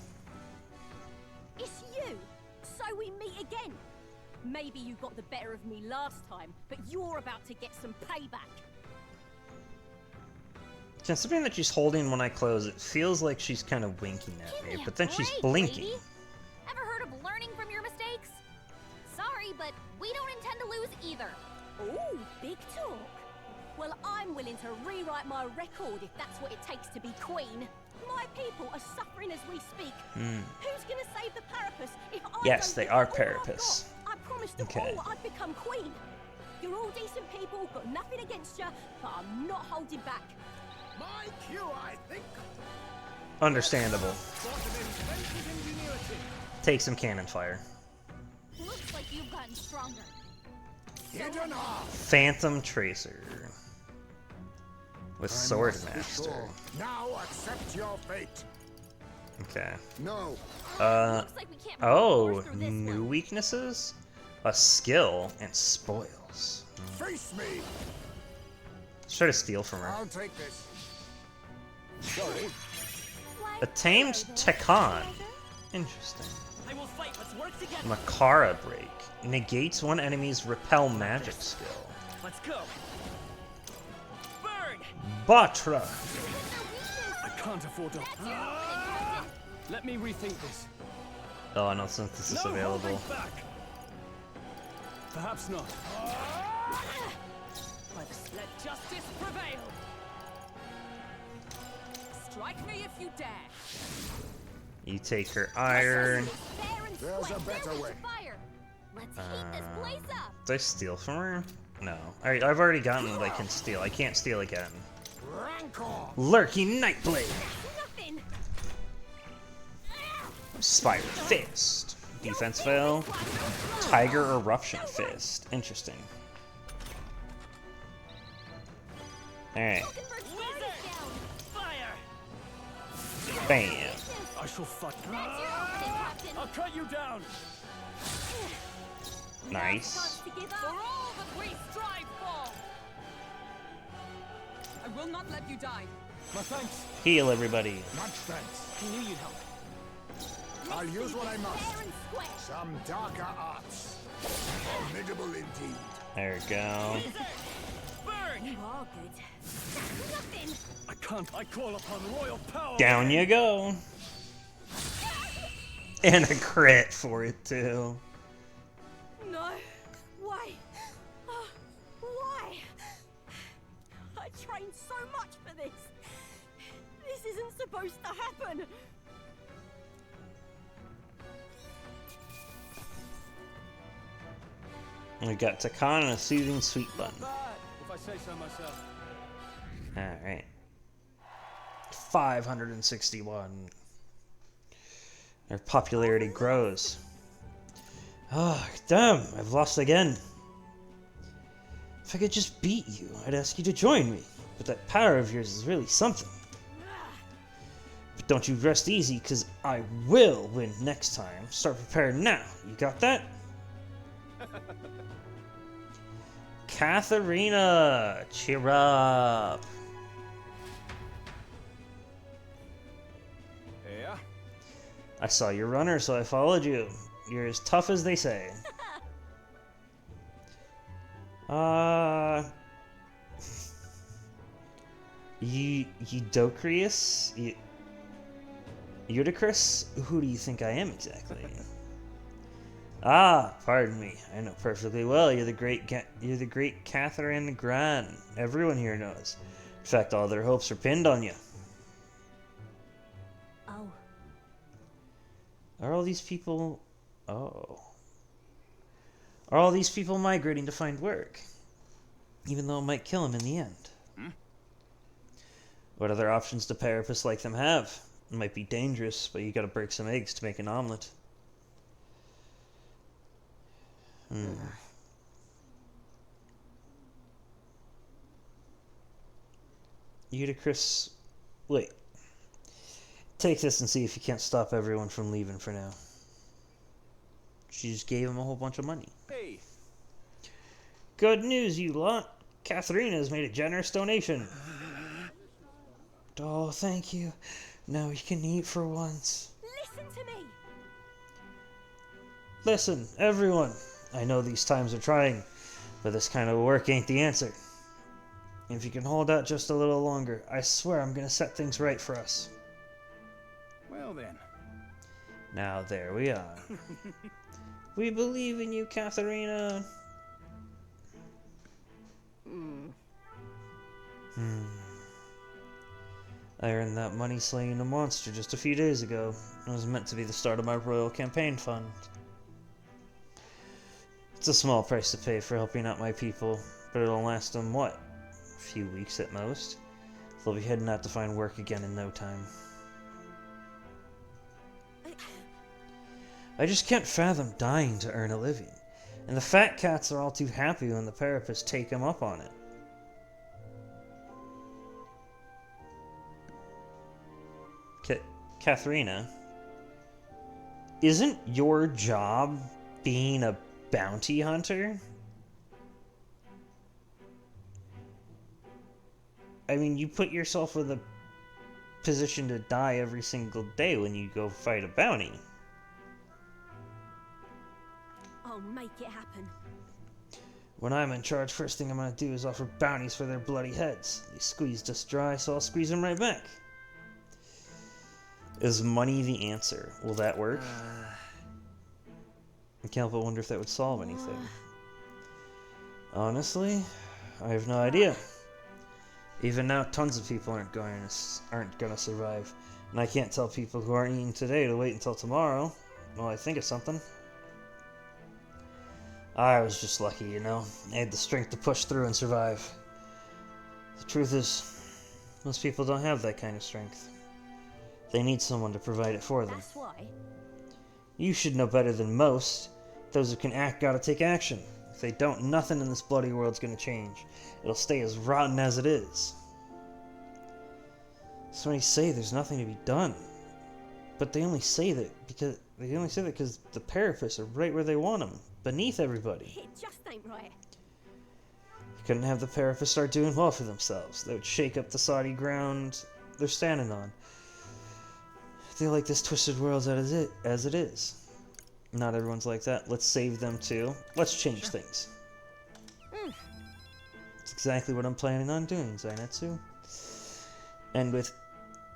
Speaker 14: It's you! So we meet again! Maybe you got the better of me last time, but you're about to get some payback.
Speaker 1: Considering that she's holding when I close, it feels like she's kind of winking at me, but then she's blinking.
Speaker 2: Lady. Ever heard of learning from your mistakes? Sorry, but we don't intend to lose either.
Speaker 14: Ooh, big talk. Well, I'm willing to rewrite my record if that's what it takes to be queen. My people are suffering as we speak. Who's gonna save the Parapus if I
Speaker 1: Yes,
Speaker 14: don't
Speaker 1: they
Speaker 14: give
Speaker 1: are
Speaker 14: all I've
Speaker 1: Parapus.
Speaker 14: got? I promised them all I'd become queen. You're all decent people, got nothing against you, but I'm not holding back.
Speaker 10: My cue, I think.
Speaker 1: Understandable. Take some cannon fire.
Speaker 2: Looks like you've gotten stronger.
Speaker 4: Hidden off.
Speaker 1: Phantom Tracer. With Swordmaster.
Speaker 4: Now accept your fate.
Speaker 1: Okay.
Speaker 4: No.
Speaker 1: Oh, new weaknesses? A skill and spoils.
Speaker 4: Face me.
Speaker 1: Let's try to steal from her.
Speaker 4: I'll take this. Sorry.
Speaker 1: A tamed Tekon. Interesting.
Speaker 15: I will fight. Let's work together.
Speaker 1: Makara Break. Negates one enemy's repel magic skill.
Speaker 15: Let's go. Burn.
Speaker 1: Batra.
Speaker 3: I can't afford to. Let me rethink this.
Speaker 1: Oh, no synthesis
Speaker 3: No
Speaker 1: available.
Speaker 3: holding back. Perhaps not.
Speaker 5: Let justice prevail. Strike me if you dare.
Speaker 1: You take her iron.
Speaker 4: There's a better way.
Speaker 2: Let's heat this place up.
Speaker 1: Did I steal from her? No. Alright, I've already gotten what I can steal. I can't steal again. Lurking Nightblade.
Speaker 2: Nothing.
Speaker 1: Spider Fist. Defense fail. Tiger Eruption Fist. Interesting. Alright. Bam.
Speaker 3: I shall fight. I'll cut you down.
Speaker 1: Nice.
Speaker 5: For all that we strive for. I will not let you die.
Speaker 3: My thanks.
Speaker 1: Heal everybody.
Speaker 4: Much thanks.
Speaker 5: I knew you'd help.
Speaker 4: I'll use what I must. Some darker arts. Formidable indeed.
Speaker 1: There we go.
Speaker 14: You are good.
Speaker 2: Nothing.
Speaker 3: I can't. I call upon royal power.
Speaker 1: Down you go. And a crit for it too.
Speaker 14: No. Why? Why? I trained so much for this. This isn't supposed to happen.
Speaker 1: We got Tekon and a soothing sweet bun.
Speaker 3: Bad, if I say so myself.
Speaker 1: Alright. 561. Our popularity grows. Oh, damn, I've lost again. If I could just beat you, I'd ask you to join me. But that power of yours is really something. But don't you rest easy, because I will win next time. Start preparing now. You got that? Katharina, cheer up.
Speaker 6: Yeah?
Speaker 1: I saw your runner, so I followed you. You're as tough as they say. Eudocrius? Eudocrius? Who do you think I am exactly? Ah, pardon me. I know perfectly well. You're the great Catherine Gran. Everyone here knows. In fact, all their hopes are pinned on you.
Speaker 14: Oh.
Speaker 1: Are all these people... Oh. Are all these people migrating to find work? Even though it might kill them in the end.
Speaker 6: Hmm?
Speaker 1: What other options do parapists like them have? It might be dangerous, but you gotta break some eggs to make an omelet. Eudocrius... Wait. Take this and see if you can't stop everyone from leaving for now. She just gave him a whole bunch of money.
Speaker 6: Hey.
Speaker 1: Good news, you lot. Katharina has made a generous donation. Oh, thank you. Now we can eat for once.
Speaker 14: Listen to me.
Speaker 1: Listen, everyone. I know these times are trying, but this kind of work ain't the answer. If you can hold out just a little longer, I swear I'm gonna set things right for us.
Speaker 6: Well then.
Speaker 1: Now there we are. We believe in you, Katharina. I earned that money slaying a monster just a few days ago. It was meant to be the start of my royal campaign fund. It's a small price to pay for helping out my people, but it'll last them, what? A few weeks at most. They'll be heading out to find work again in no time. I just can't fathom dying to earn a living. And the fat cats are all too happy when the parapists take them up on it. Katharina, isn't your job being a bounty hunter? I mean, you put yourself in the position to die every single day when you go fight a bounty.
Speaker 14: I'll make it happen.
Speaker 1: When I'm in charge, first thing I'm gonna do is offer bounties for their bloody heads. They squeezed us dry, so I'll squeeze them right back. Is money the answer? Will that work? I can't help but wonder if that would solve anything. Honestly, I have no idea. Even now, tons of people aren't gonna survive, and I can't tell people who aren't eating today to wait until tomorrow. Well, I think of something. I was just lucky, you know. I had the strength to push through and survive. The truth is, most people don't have that kind of strength. They need someone to provide it for them.
Speaker 14: That's why.
Speaker 1: You should know better than most. Those who can act gotta take action. If they don't, nothing in this bloody world's gonna change. It'll stay as rotten as it is. So many say there's nothing to be done. But they only say that because the parapists are right where they want them, beneath everybody.
Speaker 14: It just ain't right.
Speaker 1: You couldn't have the parapists start doing well for themselves. That would shake up the soddy ground they're standing on. They like this twisted world as it is. Not everyone's like that. Let's save them too. Let's change things. That's exactly what I'm planning on doing, Zainetsu. And with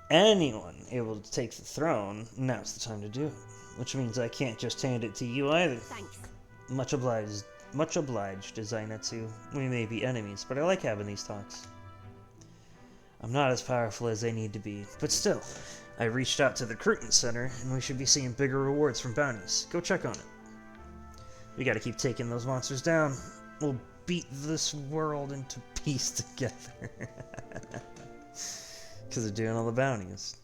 Speaker 1: anyone able to take the throne, now's the time to do it. Which means I can't just hand it to you either.
Speaker 14: Thanks.
Speaker 1: Much obliged, Zainetsu. We may be enemies, but I like having these talks. I'm not as powerful as I need to be, but still, I reached out to the recruitment center, and we should be seeing bigger rewards from bounties. Go check on it. We gotta keep taking those monsters down. We'll beat this world into peace together. Because they're doing all the bounties.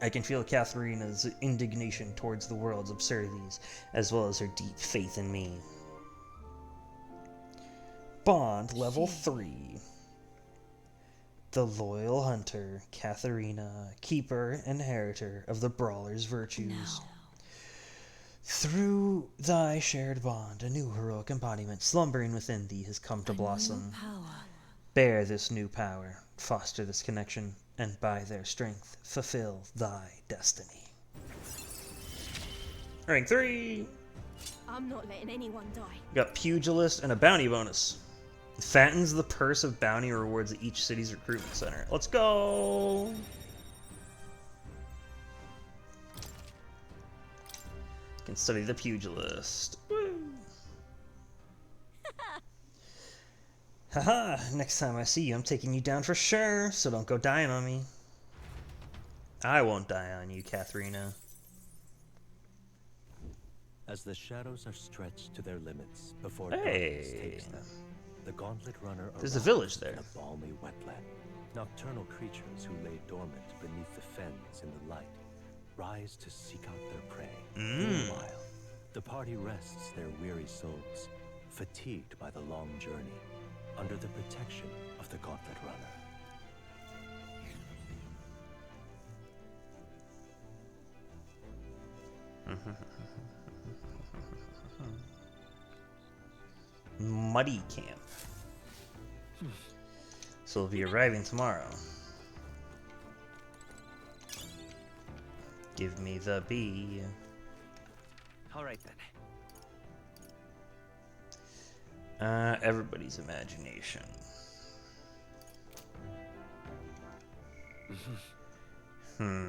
Speaker 1: I can feel Katharina's indignation towards the world's absurdities, as well as her deep faith in me. Bond level 3. The loyal hunter, Katharina, keeper and inheritor of the brawler's virtues. Through thy shared bond, a new heroic embodiment slumbering within thee has come to blossom. Bear this new power, foster this connection, and by their strength, fulfill thy destiny. Rank 3!
Speaker 14: I'm not letting anyone die.
Speaker 1: Got Pugilist and a bounty bonus. Fattens the purse of bounty rewards at each city's recruitment center. Let's go! Can study the Pugilist. Woo! Haha, next time I see you, I'm taking you down for sure, so don't go dying on me. I won't die on you, Katharina.
Speaker 11: As the shadows are stretched to their limits before darkness takes them, the Gauntlet Runner
Speaker 1: There's a village there.
Speaker 11: in a balmy wetland. Nocturnal creatures who lay dormant beneath the fens in the light rise to seek out their prey. Meanwhile, the party rests their weary souls, fatigued by the long journey, under the protection of the Gauntlet Runner.
Speaker 1: Muddy Camp. So we'll be arriving tomorrow. Give me the bee.
Speaker 8: Alright then.
Speaker 1: Everybody's imagination. No.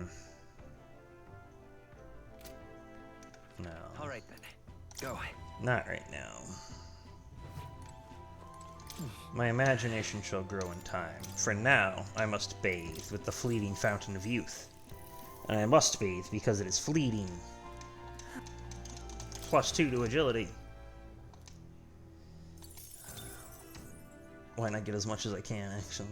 Speaker 8: Alright then. Go.
Speaker 1: Not right now. My imagination shall grow in time. For now, I must bathe with the fleeting fountain of youth. And I must bathe because it is fleeting. +2 to agility. Why not get as much as I can, actually?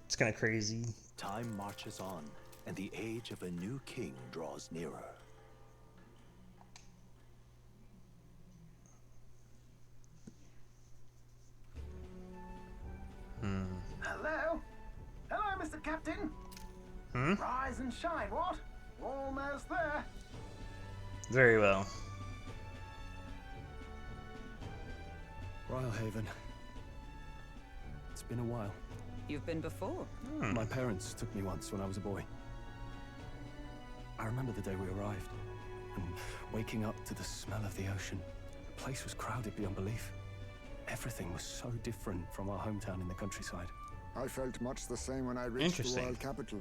Speaker 1: It's kind of crazy.
Speaker 11: Time marches on, and the age of a new king draws nearer.
Speaker 13: Hello? Hello, Mr. Captain? Rise and shine, what? Almost there.
Speaker 1: Very well.
Speaker 3: Brylehaven. It's been a while.
Speaker 5: You've been before?
Speaker 3: My parents took me once when I was a boy. I remember the day we arrived, and waking up to the smell of the ocean. The place was crowded beyond belief. Everything was so different from our hometown in the countryside.
Speaker 4: I felt much the same when I reached the world capital.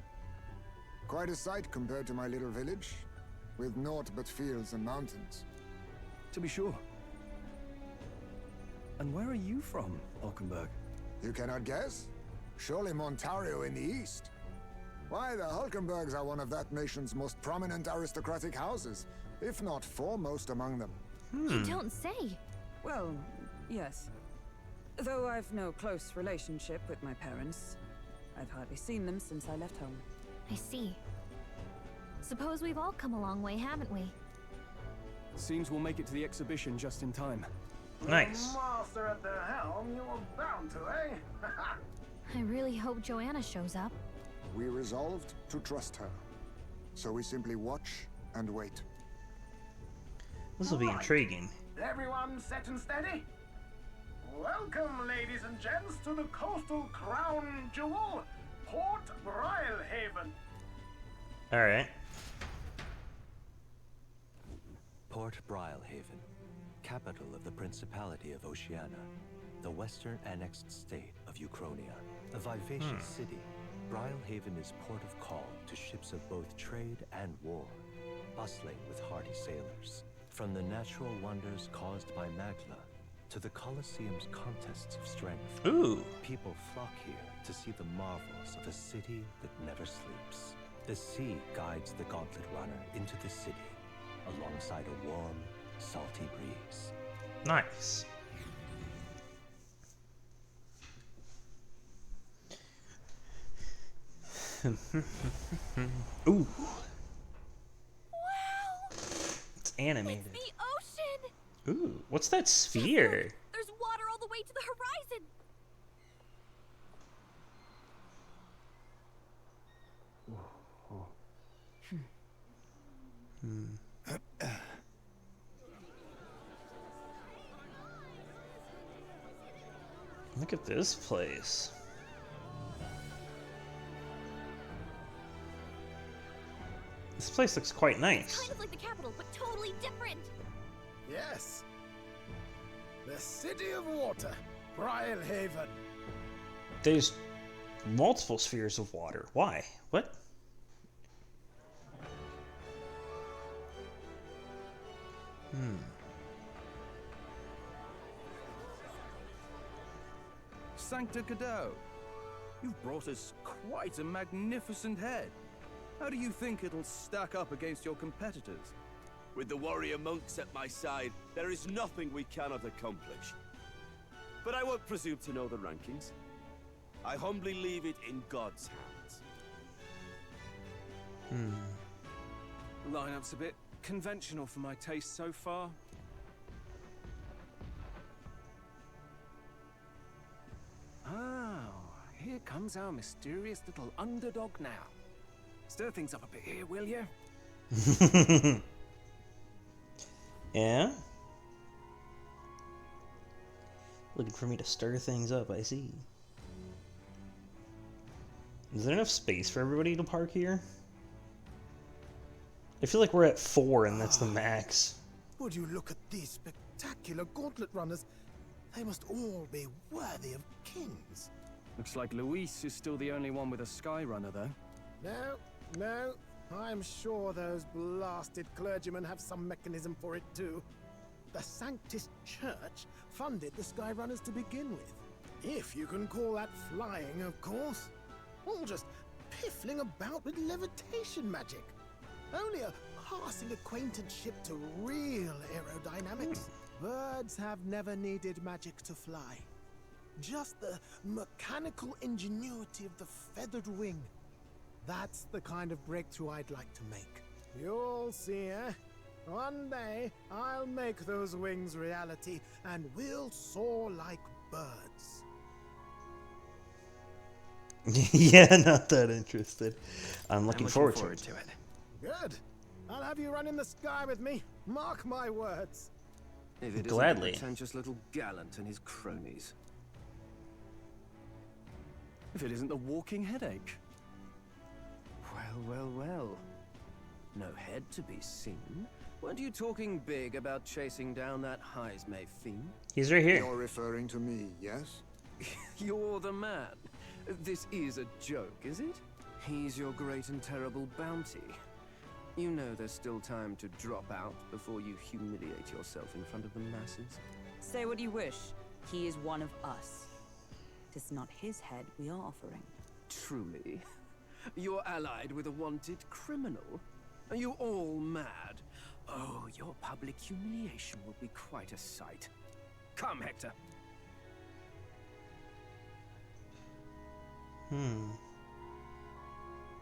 Speaker 4: Quite a sight compared to my little village, with naught but fields and mountains.
Speaker 3: To be sure. And where are you from, Hulkenberg?
Speaker 4: You cannot guess? Surely Montario in the east. Why, the Hulkenbergs are one of that nation's most prominent aristocratic houses, if not foremost among them.
Speaker 2: You don't say.
Speaker 5: Well, yes. Though I've no close relationship with my parents, I've hardly seen them since I left home.
Speaker 2: I see. Suppose we've all come a long way, haven't we?
Speaker 3: Seems we'll make it to the exhibition just in time.
Speaker 1: Nice.
Speaker 13: Master at the helm, you were bound to, eh?
Speaker 2: I really hope Joanna shows up.
Speaker 4: We resolved to trust her. So we simply watch and wait.
Speaker 1: This will be intriguing.
Speaker 13: Everyone set and steady? Welcome, ladies and gents, to the coastal crown jewel, Port Brylehaven.
Speaker 1: Alright.
Speaker 11: Port Brylehaven, capital of the Principality of Oceania, the western annexed state of Uchronia. A vivacious city, Brylehaven is port of call to ships of both trade and war, bustling with hardy sailors. From the natural wonders caused by Magla to the Colosseum's contests of strength, people flock here to see the marvels of a city that never sleeps. The sea guides the Gauntlet Runner into the city, alongside a warm, salty breeze.
Speaker 1: Nice. Ooh.
Speaker 2: Wow!
Speaker 1: It's animated.
Speaker 2: It's the ocean!
Speaker 1: Ooh, what's that sphere?
Speaker 2: There's water all the way to the horizon!
Speaker 1: Look at this place. This place looks quite nice.
Speaker 2: Kind of like the capital, but totally different.
Speaker 10: Yes. The City of Water, Brylehaven.
Speaker 1: There's multiple spheres of water. Why? What?
Speaker 6: Sancta Cadeau, you've brought us quite a magnificent head. How do you think it'll stack up against your competitors?
Speaker 15: With the warrior monks at my side, there is nothing we cannot accomplish. But I won't presume to know the rankings. I humbly leave it in God's hands.
Speaker 6: Lineup's a bit conventional for my taste so far. Oh, here comes our mysterious little underdog now. Stir things up a bit here, will you?
Speaker 1: Yeah? Looking for me to stir things up, I see. Is there enough space for everybody to park here? I feel like we're at 4 and that's the max.
Speaker 10: Would you look at these spectacular gauntlet runners? They must all be worthy of kings.
Speaker 3: Looks like Luis is still the only one with a sky runner, though.
Speaker 10: No. I'm sure those blasted clergymen have some mechanism for it too. The Sanctus Church funded the Skyrunners to begin with. If you can call that flying, of course. All just piffling about with levitation magic. Only a passing acquaintanceship to real aerodynamics. Birds have never needed magic to fly. Just the mechanical ingenuity of the feathered wing. That's the kind of breakthrough I'd like to make. You'll see, eh? One day, I'll make those wings reality, and we'll soar like birds.
Speaker 1: Yeah, not that interested. I'm looking forward to it.
Speaker 10: Good. I'll have you run in the sky with me. Mark my words.
Speaker 6: If it
Speaker 1: Gladly.
Speaker 6: isn't the pretentious little gallant and his cronies.
Speaker 3: If it isn't the walking headache.
Speaker 6: Well. No head to be seen. Weren't you talking big about chasing down that Heismay fiend?
Speaker 1: He's right here.
Speaker 4: You're referring to me, yes?
Speaker 6: You're the man. This is a joke, is it? He's your great and terrible bounty. You know there's still time to drop out before you humiliate yourself in front of the masses.
Speaker 5: Say what you wish. He is one of us. Tis not his head we are offering.
Speaker 6: Truly? You're allied with a wanted criminal? Are you all mad? Oh, your public humiliation will be quite a sight. Come, Hector.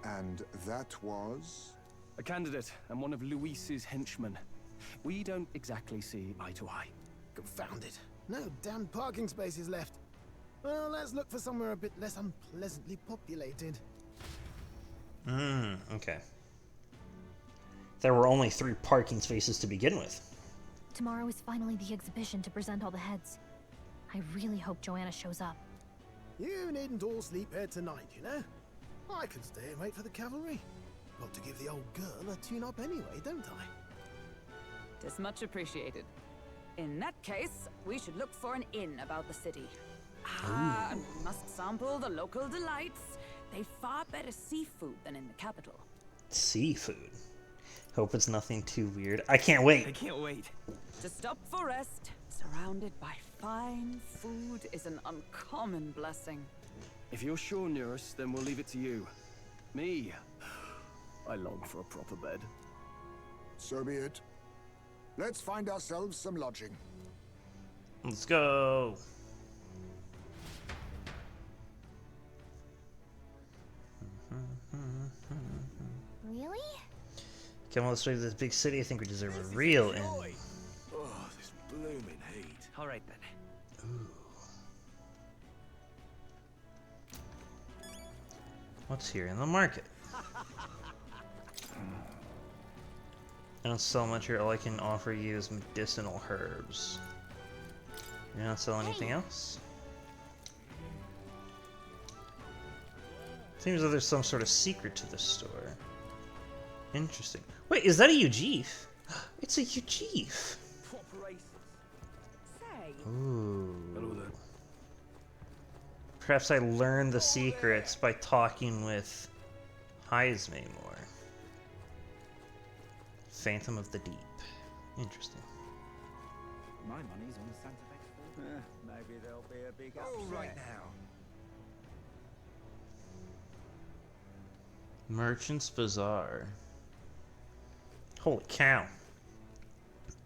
Speaker 4: And that was?
Speaker 3: A candidate and one of Luis's henchmen. We don't exactly see eye to eye.
Speaker 10: Confound it. No damn parking spaces left. Well, let's look for somewhere a bit less unpleasantly populated.
Speaker 1: Okay. There were only 3 parking spaces to begin with.
Speaker 2: Tomorrow is finally the exhibition to present all the heads. I really hope Joanna shows up.
Speaker 10: You needn't all sleep here tonight, you know? I can stay and wait for the cavalry. Got to give the old girl a tune-up anyway, don't I?
Speaker 5: Tis much appreciated. In that case, we should look for an inn about the city. And we must sample the local delights. They've far better seafood than in the capital.
Speaker 1: Seafood. Hope it's nothing too weird. I can't wait.
Speaker 6: I can't wait.
Speaker 5: To stop for rest, surrounded by fine food, is an uncommon blessing.
Speaker 3: If you're sure, Nearest, then we'll leave it to you. Me, I long for a proper bed.
Speaker 4: So be it. Let's find ourselves some lodging.
Speaker 1: Let's go.
Speaker 2: Really?
Speaker 1: Come all this way to this big city. I think we deserve a real inn.
Speaker 15: Oh, this blooming heat.
Speaker 8: All right, then.
Speaker 1: Ooh. What's here in the market? I don't sell much here. All I can offer you is medicinal herbs. You don't sell anything else? Seems like there's some sort of secret to this store. Interesting. Wait, is that a Ujif? It's a Ujif. Ooh.
Speaker 3: Hello there.
Speaker 1: Perhaps I learned the secrets by talking with Heisme more. Phantom of the Deep. Interesting.
Speaker 6: My money's on Santa Fe.
Speaker 17: Maybe there'll be a big upset.
Speaker 6: Right now.
Speaker 1: Merchant's Bazaar. Holy cow.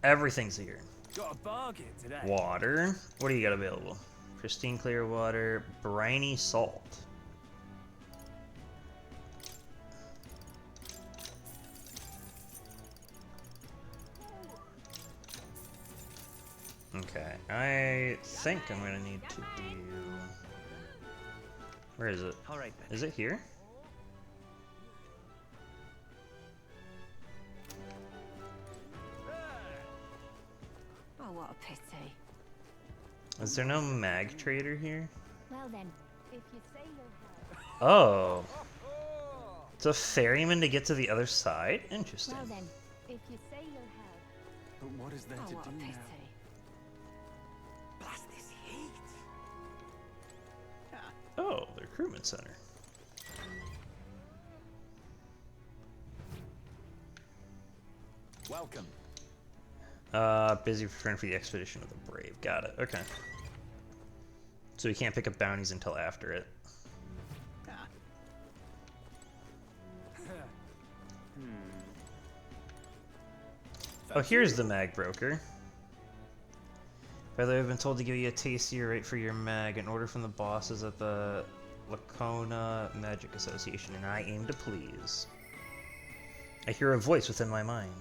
Speaker 1: Everything's here.
Speaker 6: Got a bargain today.
Speaker 1: Water. What do you got available? Pristine clear water. Briny salt. Okay, I think I'm gonna need to do... Where is it?
Speaker 8: All right,
Speaker 1: Is it here?
Speaker 14: Oh, what a pity.
Speaker 1: Is there no mag trader here?
Speaker 2: Well then, if you say you'll have...
Speaker 1: Oh. It's a ferryman to get to the other side? Interesting.
Speaker 2: Well then, if you say you'll have...
Speaker 3: But what is there to
Speaker 14: what a
Speaker 3: do
Speaker 14: pity.
Speaker 3: now?
Speaker 17: Blast this heat.
Speaker 1: Oh, the recruitment center.
Speaker 17: Welcome.
Speaker 1: Busy preparing for the expedition of the brave. Got it. Okay. So you can't pick up bounties until after it. Oh, here's the mag broker. By the way, I've been told to give you a tastier rate for your mag. An order from the bosses at the Lacona Magic Association, and I aim to please. I hear a voice within my mind.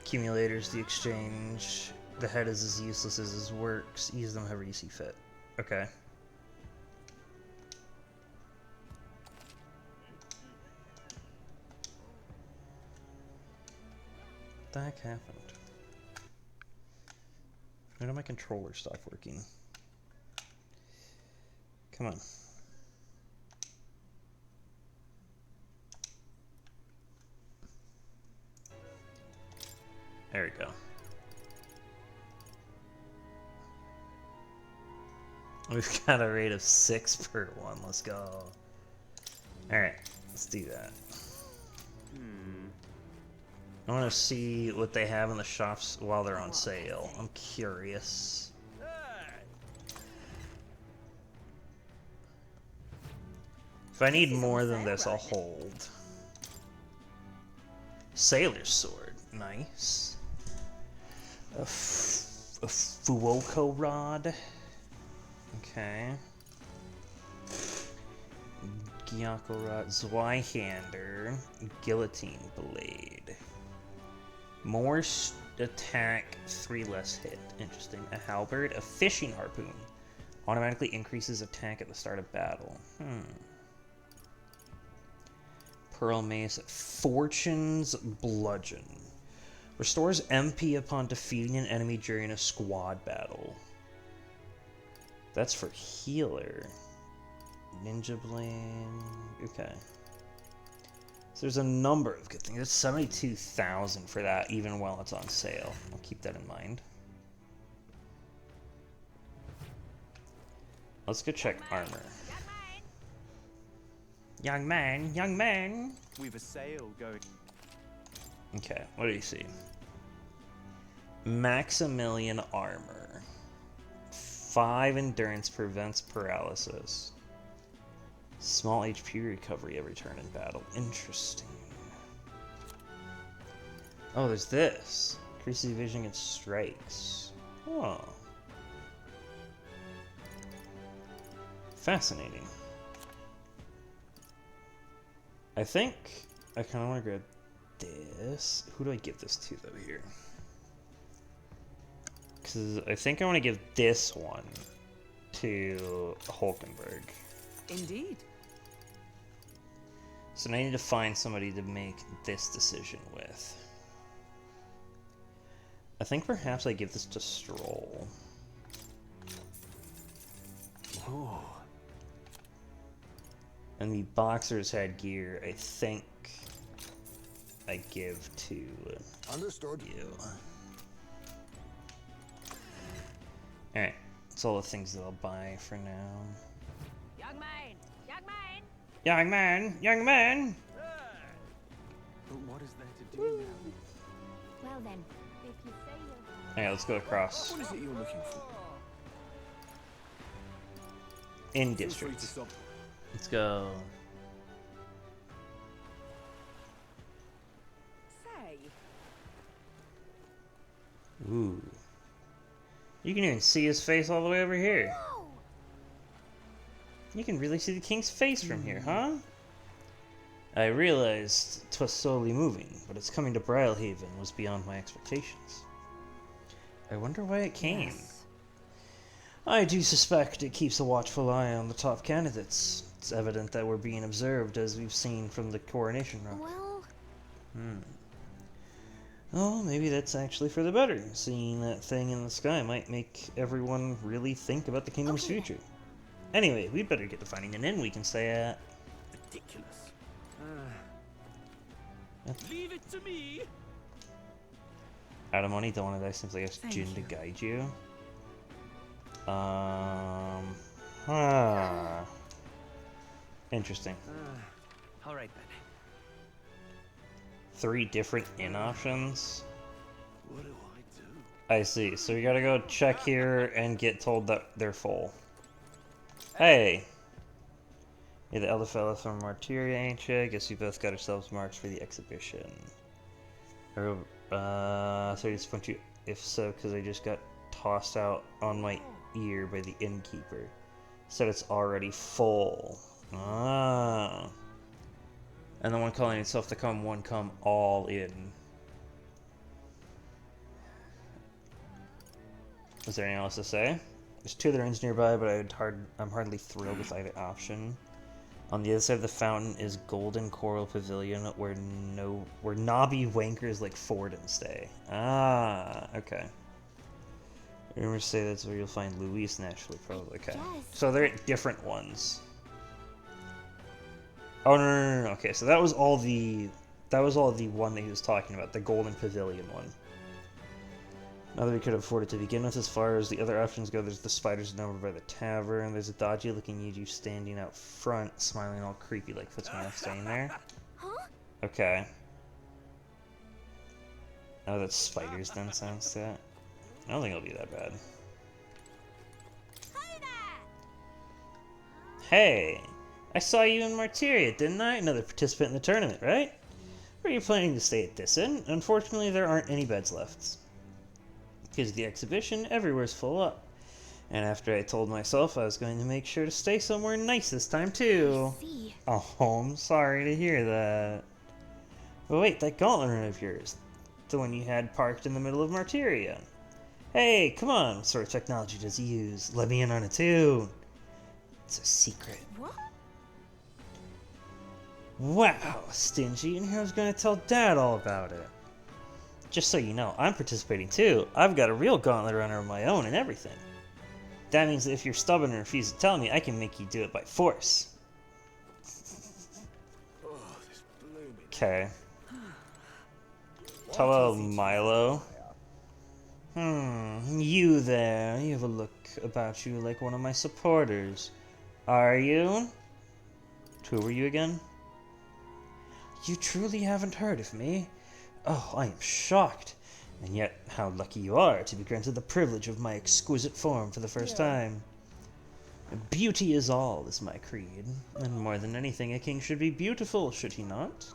Speaker 1: Accumulators, the exchange. The head is as useless as his works. Use them however you see fit. Okay. What the heck happened? Why did my controller stop working? Come on. There we go. We've got a rate of 6 per one. Let's go. Alright, let's do that. I want to see what they have in the shops while they're on sale. I'm curious. If I need more than this, I'll hold. Sailor's sword. Nice. A Fuoko rod. Okay. Gyako rod. Zweihander. Guillotine blade. More attack, 3 less hit. Interesting. A halberd. A fishing harpoon. Automatically increases attack at the start of battle. Pearl mace. Fortune's bludgeon. Restores MP upon defeating an enemy during a squad battle. That's for healer. Ninja blade. Okay. So there's a number of good things. There's 72,000 for that, even while it's on sale. I'll keep that in mind. Let's go check armor. Young man, young man.
Speaker 17: We've a sale going.
Speaker 1: Okay, what do you see? Maximilian armor. 5 endurance prevents paralysis. Small HP recovery every turn in battle. Interesting. Oh, there's this. Increases evasion against strikes. Oh. Fascinating. I think I kind of want to grab this. Who do I give this to, though, here? Because I think I want to give this one to Hulkenberg.
Speaker 5: Indeed.
Speaker 1: So now I need to find somebody to make this decision with. I think perhaps I give this to Stroll.
Speaker 3: Oh.
Speaker 1: And the boxer's headgear, I think I give to
Speaker 4: Understood.
Speaker 1: you. Alright, that's all the things that I'll buy for now.
Speaker 14: Young man! Young man!
Speaker 1: Young man! Young man!
Speaker 3: But what is there to do now?
Speaker 2: Well then, if you say you're...
Speaker 1: Alright, let's go across.
Speaker 3: What is it you're looking for?
Speaker 1: In district. Let's go.
Speaker 14: Say.
Speaker 1: Ooh. You can even see his face all the way over here. You can really see the king's face from here, huh? I realized 'twas slowly moving, but its coming to Brilhaven was beyond my expectations. I wonder why it came.
Speaker 5: Yes.
Speaker 1: I do suspect it keeps a watchful eye on the top candidates. It's evident that we're being observed, as we've seen from the coronation rock.
Speaker 2: Well...
Speaker 1: Oh, maybe that's actually for the better. Seeing that thing in the sky might make everyone really think about the kingdom's future. Anyway, we'd better get to finding an inn we can stay at.
Speaker 15: Ridiculous.
Speaker 6: Leave it to me.
Speaker 1: Out of money, don't want to die since I guess Jin to guide you. Interesting.
Speaker 8: All right then.
Speaker 1: 3 different inn options.
Speaker 15: What do I do?
Speaker 1: I see. So we gotta go check here and get told that they're full. Hey! You're the elder fella from Martyria, ain't you? I guess you both got yourselves marks for the exhibition. So I just want you, if so, because I just got tossed out on my ear by the innkeeper. Said it's already full. Ah. And the one calling itself to come, one come all in. Is there anything else to say? There's 2 other inns nearby, but I'm hardly thrilled with either option. On the other side of the fountain is Golden Coral Pavilion, where knobby wankers like Forden stay. Ah, okay. Rumors say that's where you'll find Luis naturally, probably. Okay. So they're different ones. Oh no. Okay, so that was all the one that he was talking about, the Golden Pavilion one. Now that we could afford it to begin with, as far as the other options go, there's the spider's den over by the tavern. There's a dodgy looking Yuju standing out front, smiling all creepy like puts me off staying there.
Speaker 2: Huh?
Speaker 1: Okay. Oh, that's spider's den sounds to that. I don't think it'll be that bad. Hey! I saw you in Martyria, didn't I? Another participant in the tournament, right? Were you planning to stay at this inn? Unfortunately, there aren't any beds left. Because the exhibition, everywhere's full up. And after I told myself I was going to make sure to stay somewhere nice this time, too.
Speaker 2: I see.
Speaker 1: Oh, I'm sorry to hear that. But wait, that gauntlet run of yours. The one you had parked in the middle of Martyria. Hey, come on, what sort of technology does he use? Let me in on it, too. It's a secret.
Speaker 2: What?
Speaker 1: Wow, stingy, and who's gonna tell Dad all about it? Just so you know, I'm participating too. I've got a real gauntlet runner of my own and everything. That means that if you're stubborn and refuse to tell me, I can make you do it by force. Okay. Hello, Milo. You there. You have a look about you like one of my supporters. Are you? Who were you again? You truly haven't heard of me? Oh, I am shocked. And yet, how lucky you are to be granted the privilege of my exquisite form for the first time. Beauty is all, is my creed. And more than anything, a king should be beautiful, should he not?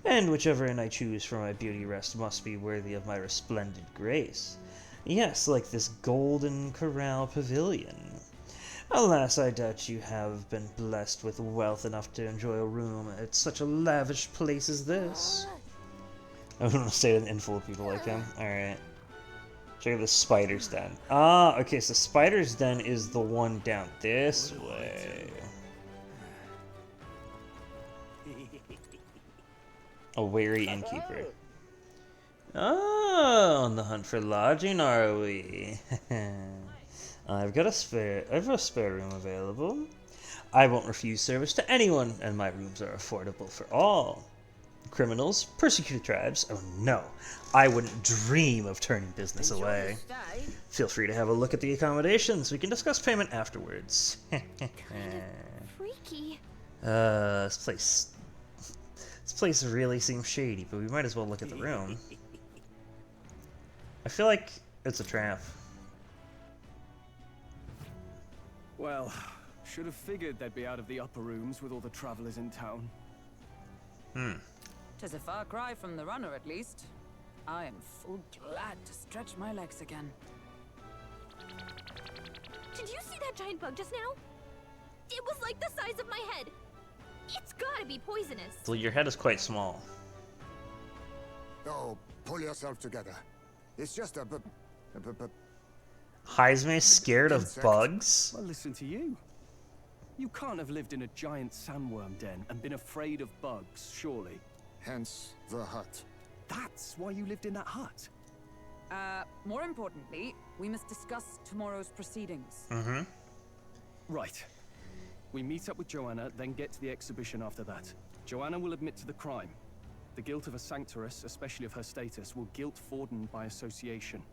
Speaker 1: And whichever inn I choose for my beauty rest must be worthy of my resplendent grace. Yes, like this Golden Corral Pavilion. Alas, I doubt you have been blessed with wealth enough to enjoy a room at such a lavish place as this. I want to stay with an inn full of people like him. Alright. Check out the spider's den. Ah, okay, so spider's den is the one down this way. A wary innkeeper. Oh, on the hunt for lodging, are we? I've a spare room available. I won't refuse service to anyone, and my rooms are affordable for all. Criminals, persecuted tribes, oh no, I wouldn't dream of turning business away. Feel free to have a look at the accommodations. We can discuss payment afterwards.
Speaker 2: Kind of freaky.
Speaker 1: This place really seems shady, but we might as well look at the room. I feel like it's a trap.
Speaker 3: Well, should have figured they'd be out of the upper rooms with all the travelers in town.
Speaker 5: 'Tis a far cry from the runner, at least. I am full glad to stretch my legs again.
Speaker 2: Did you see that giant bug just now? It was like the size of my head. It's gotta be poisonous.
Speaker 1: Well, your head is quite small.
Speaker 4: Oh, pull yourself together. It's just a
Speaker 1: Heisme scared of bugs?
Speaker 3: Well, listen to you. You can't have lived in a giant sandworm den and been afraid of bugs, surely.
Speaker 4: Hence the hut.
Speaker 3: That's why you lived in that hut?
Speaker 5: More importantly, we must discuss tomorrow's proceedings.
Speaker 3: Right. We meet up with Joanna, then get to the exhibition after that. Joanna will admit to the crime. The guilt of a sanctoress, especially of her status, will guilt Forden by association.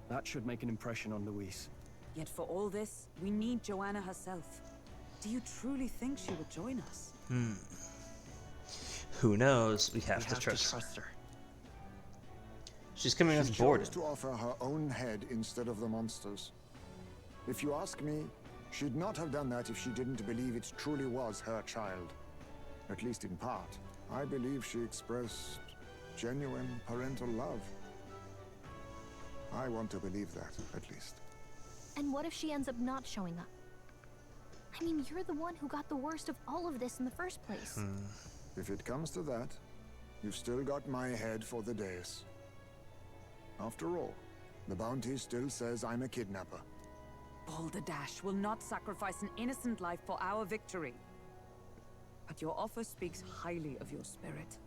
Speaker 3: That should make an impression on Louise.
Speaker 5: Yet for all this, we need Joanna herself. Do you truly think she would join us?
Speaker 1: Who knows? We have to trust her. She's coming with Borden.
Speaker 4: She chose to offer her own head instead of the monster's. If you ask me, she'd not have done that if she didn't believe it truly was her child. At least in part. I believe she expressed genuine parental love. I want to believe that, at least.
Speaker 2: And what if she ends up not showing up? I mean, you're the one who got the worst of all of this in the first place.
Speaker 4: If it comes to that, you've still got my head for the days. After all, the bounty still says I'm a kidnapper.
Speaker 5: Balderdash will not sacrifice an innocent life for our victory. But your offer speaks highly of your spirit.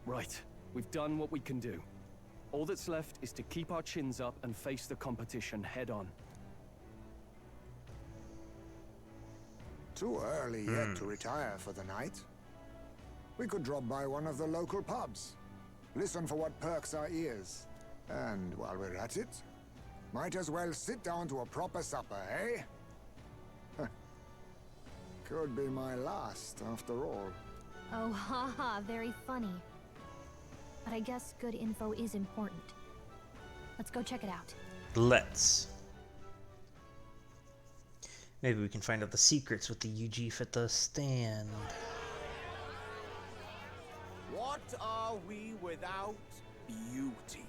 Speaker 3: Right. We've done what we can do. All that's left is to keep our chins up and face the competition head on.
Speaker 4: Too early yet to retire for the night. We could drop by one of the local pubs. Listen for what perks our ears. And while we're at it, might as well sit down to a proper supper, eh? Could be my last, after all.
Speaker 2: Oh, haha, very funny. But I guess good info is important. Let's go check it out.
Speaker 1: Let's. Maybe we can find out the secrets with the UG at the stand.
Speaker 6: What are we without beauty?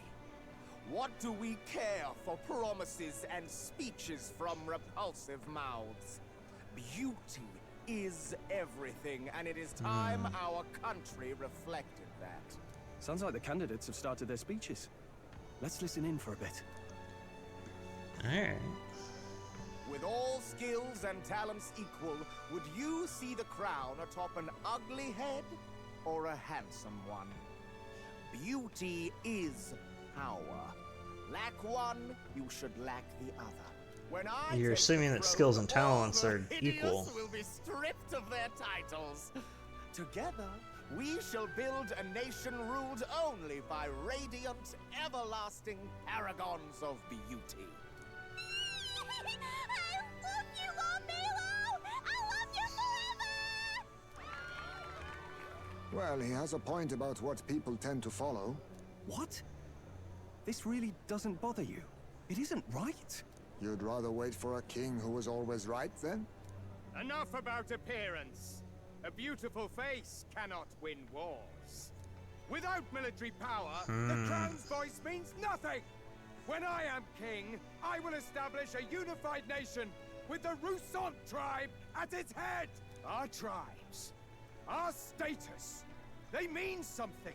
Speaker 6: What do we care for promises and speeches from repulsive mouths? Beauty is everything, and it is time our country reflected that.
Speaker 3: Sounds like the candidates have started their speeches. Let's listen in for a bit.
Speaker 1: Alright.
Speaker 6: With all skills and talents equal, would you see the crown atop an ugly head or a handsome one? Beauty is power. Lack one, you should lack the other. When
Speaker 1: You're assuming that skills and talents are equal.
Speaker 6: Will be stripped of their titles. Together, we shall build a nation ruled only by radiant, everlasting paragons of beauty.
Speaker 2: I love you, Lomelo! I love you forever!
Speaker 4: Well, he has a point about what people tend to follow.
Speaker 3: What? This really doesn't bother you? It isn't right?
Speaker 4: You'd rather wait for a king who was always right, then?
Speaker 6: Enough about appearance. A beautiful face cannot win wars. Without military power, the crown's voice means nothing. When I am king, I will establish a unified nation with the Roussant tribe at its head. Our tribes, our status, they mean something.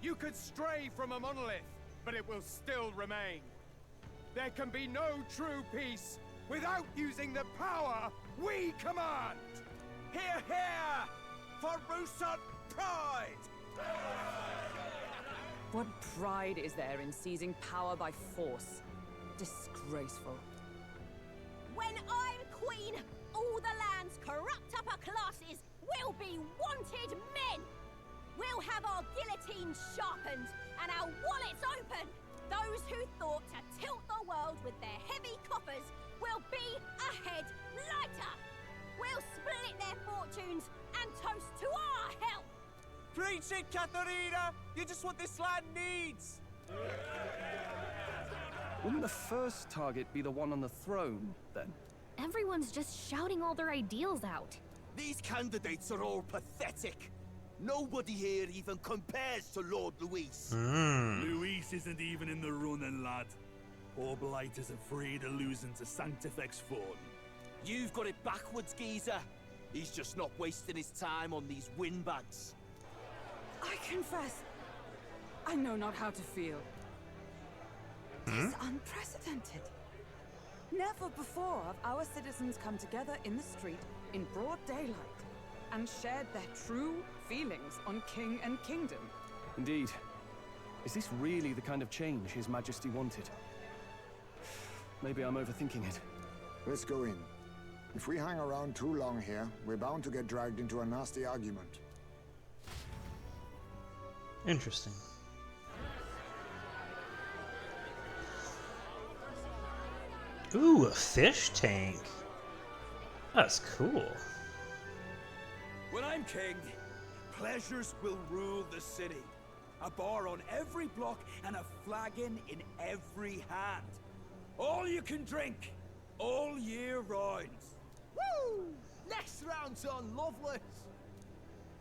Speaker 6: You could stray from a monolith, but it will still remain. There can be no true peace without using the power we command. Hear, hear, for Roussant pride!
Speaker 5: What pride is there in seizing power by force? Disgraceful.
Speaker 14: When I'm queen, all the land's corrupt upper classes will be wanted men. We'll have our guillotines sharpened and our wallets open. Those who thought to tilt the world with their heavy coffers will be a head lighter. We'll split their fortunes and toast to our health.
Speaker 6: Preach it, Katharina! You're just what this land needs!
Speaker 3: Wouldn't the first target be the one on the throne, then?
Speaker 2: Everyone's just shouting all their ideals out.
Speaker 15: These candidates are all pathetic. Nobody here even compares to Lord Luis.
Speaker 9: Luis isn't even in the running, lad. Poor Blight is afraid of losing to Sanctifex Ford.
Speaker 15: You've got it backwards, geezer. He's just not wasting his time on these windbags.
Speaker 5: I confess, I know not how to feel. It's unprecedented. Never before have our citizens come together in the street in broad daylight and shared their true feelings on king and kingdom.
Speaker 3: Indeed. Is this really the kind of change His Majesty wanted? Maybe I'm overthinking it.
Speaker 4: Let's go in. If we hang around too long here, we're bound to get dragged into a nasty argument.
Speaker 1: Interesting. Ooh, a fish tank. That's cool.
Speaker 15: When I'm king, pleasures will rule the city. A bar on every block and a flagon in every hand. All you can drink, all year round.
Speaker 6: Woo! Next round's on Loveless.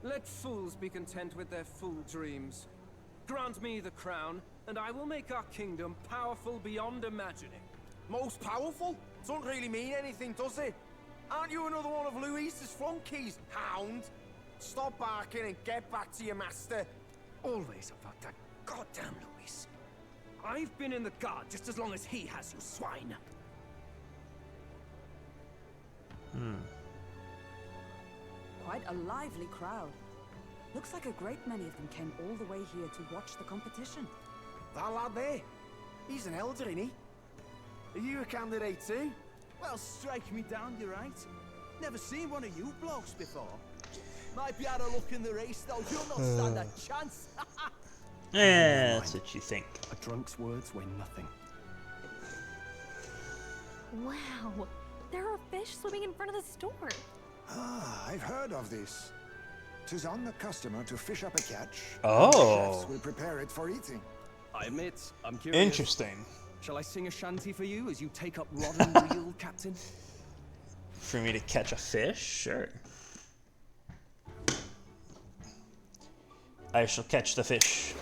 Speaker 6: Let fools be content with their fool dreams. Grant me the crown, and I will make our kingdom powerful beyond imagining.
Speaker 18: Most powerful? Doesn't really mean anything, does it? Aren't you another one of Luis's flunkies, hound? Stop barking and get back to your master.
Speaker 6: Always about that goddamn Luis. I've been in the guard just as long as he has, you swine.
Speaker 5: Quite a lively crowd. Looks like a great many of them came all the way here to watch the competition.
Speaker 18: That lad there, he's an elder, isn't he? Are you a candidate too?
Speaker 15: Well, strike me down, you're right. Never seen one of you blokes before. Might be out of luck in the race, though. You'll not stand a chance.
Speaker 1: Yeah, that's what you think.
Speaker 3: A drunk's words weigh nothing.
Speaker 2: Wow, there are fish swimming in front of the store.
Speaker 4: Ah, I've heard of this. 'Tis on the customer to fish up a catch.
Speaker 1: Oh.
Speaker 4: The chefs will prepare it for eating.
Speaker 3: I admit, I'm curious.
Speaker 1: Interesting.
Speaker 3: Shall I sing a shanty for you as you take up rod and reel, Captain?
Speaker 1: For me to catch a fish? Sure. I shall catch the fish.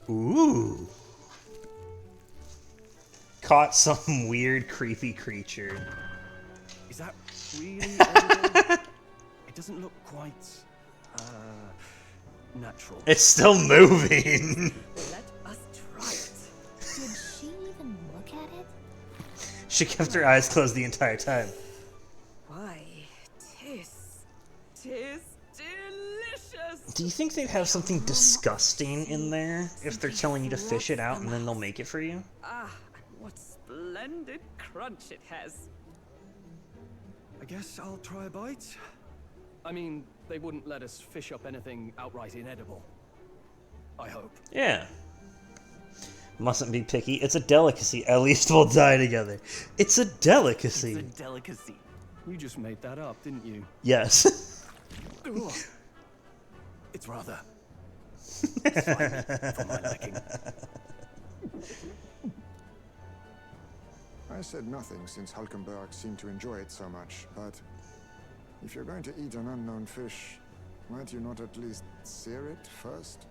Speaker 1: Ooh. Caught some weird, creepy creature.
Speaker 3: Is that really edible? It doesn't look quite, natural.
Speaker 1: It's still moving.
Speaker 5: Let us try it.
Speaker 2: Did she even look at it?
Speaker 1: She kept her eyes closed the entire time.
Speaker 5: Why, tis delicious.
Speaker 1: Do you think they'd have something disgusting in there if they're telling you to fish it out and then they'll make it for you?
Speaker 5: Ah, what splendid crunch it has.
Speaker 3: I guess I'll try a bite. I mean, they wouldn't let us fish up anything outright inedible. I hope.
Speaker 1: Yeah. Mustn't be picky. It's a delicacy. At least we'll die together. It's a delicacy.
Speaker 8: It's a delicacy.
Speaker 3: You just made that up, didn't you?
Speaker 1: Yes.
Speaker 3: Ugh. It's rather slimy for my liking.
Speaker 4: I said nothing since Hulkenberg seemed to enjoy it so much, but if you're going to eat an unknown fish, might you not at least sear it first?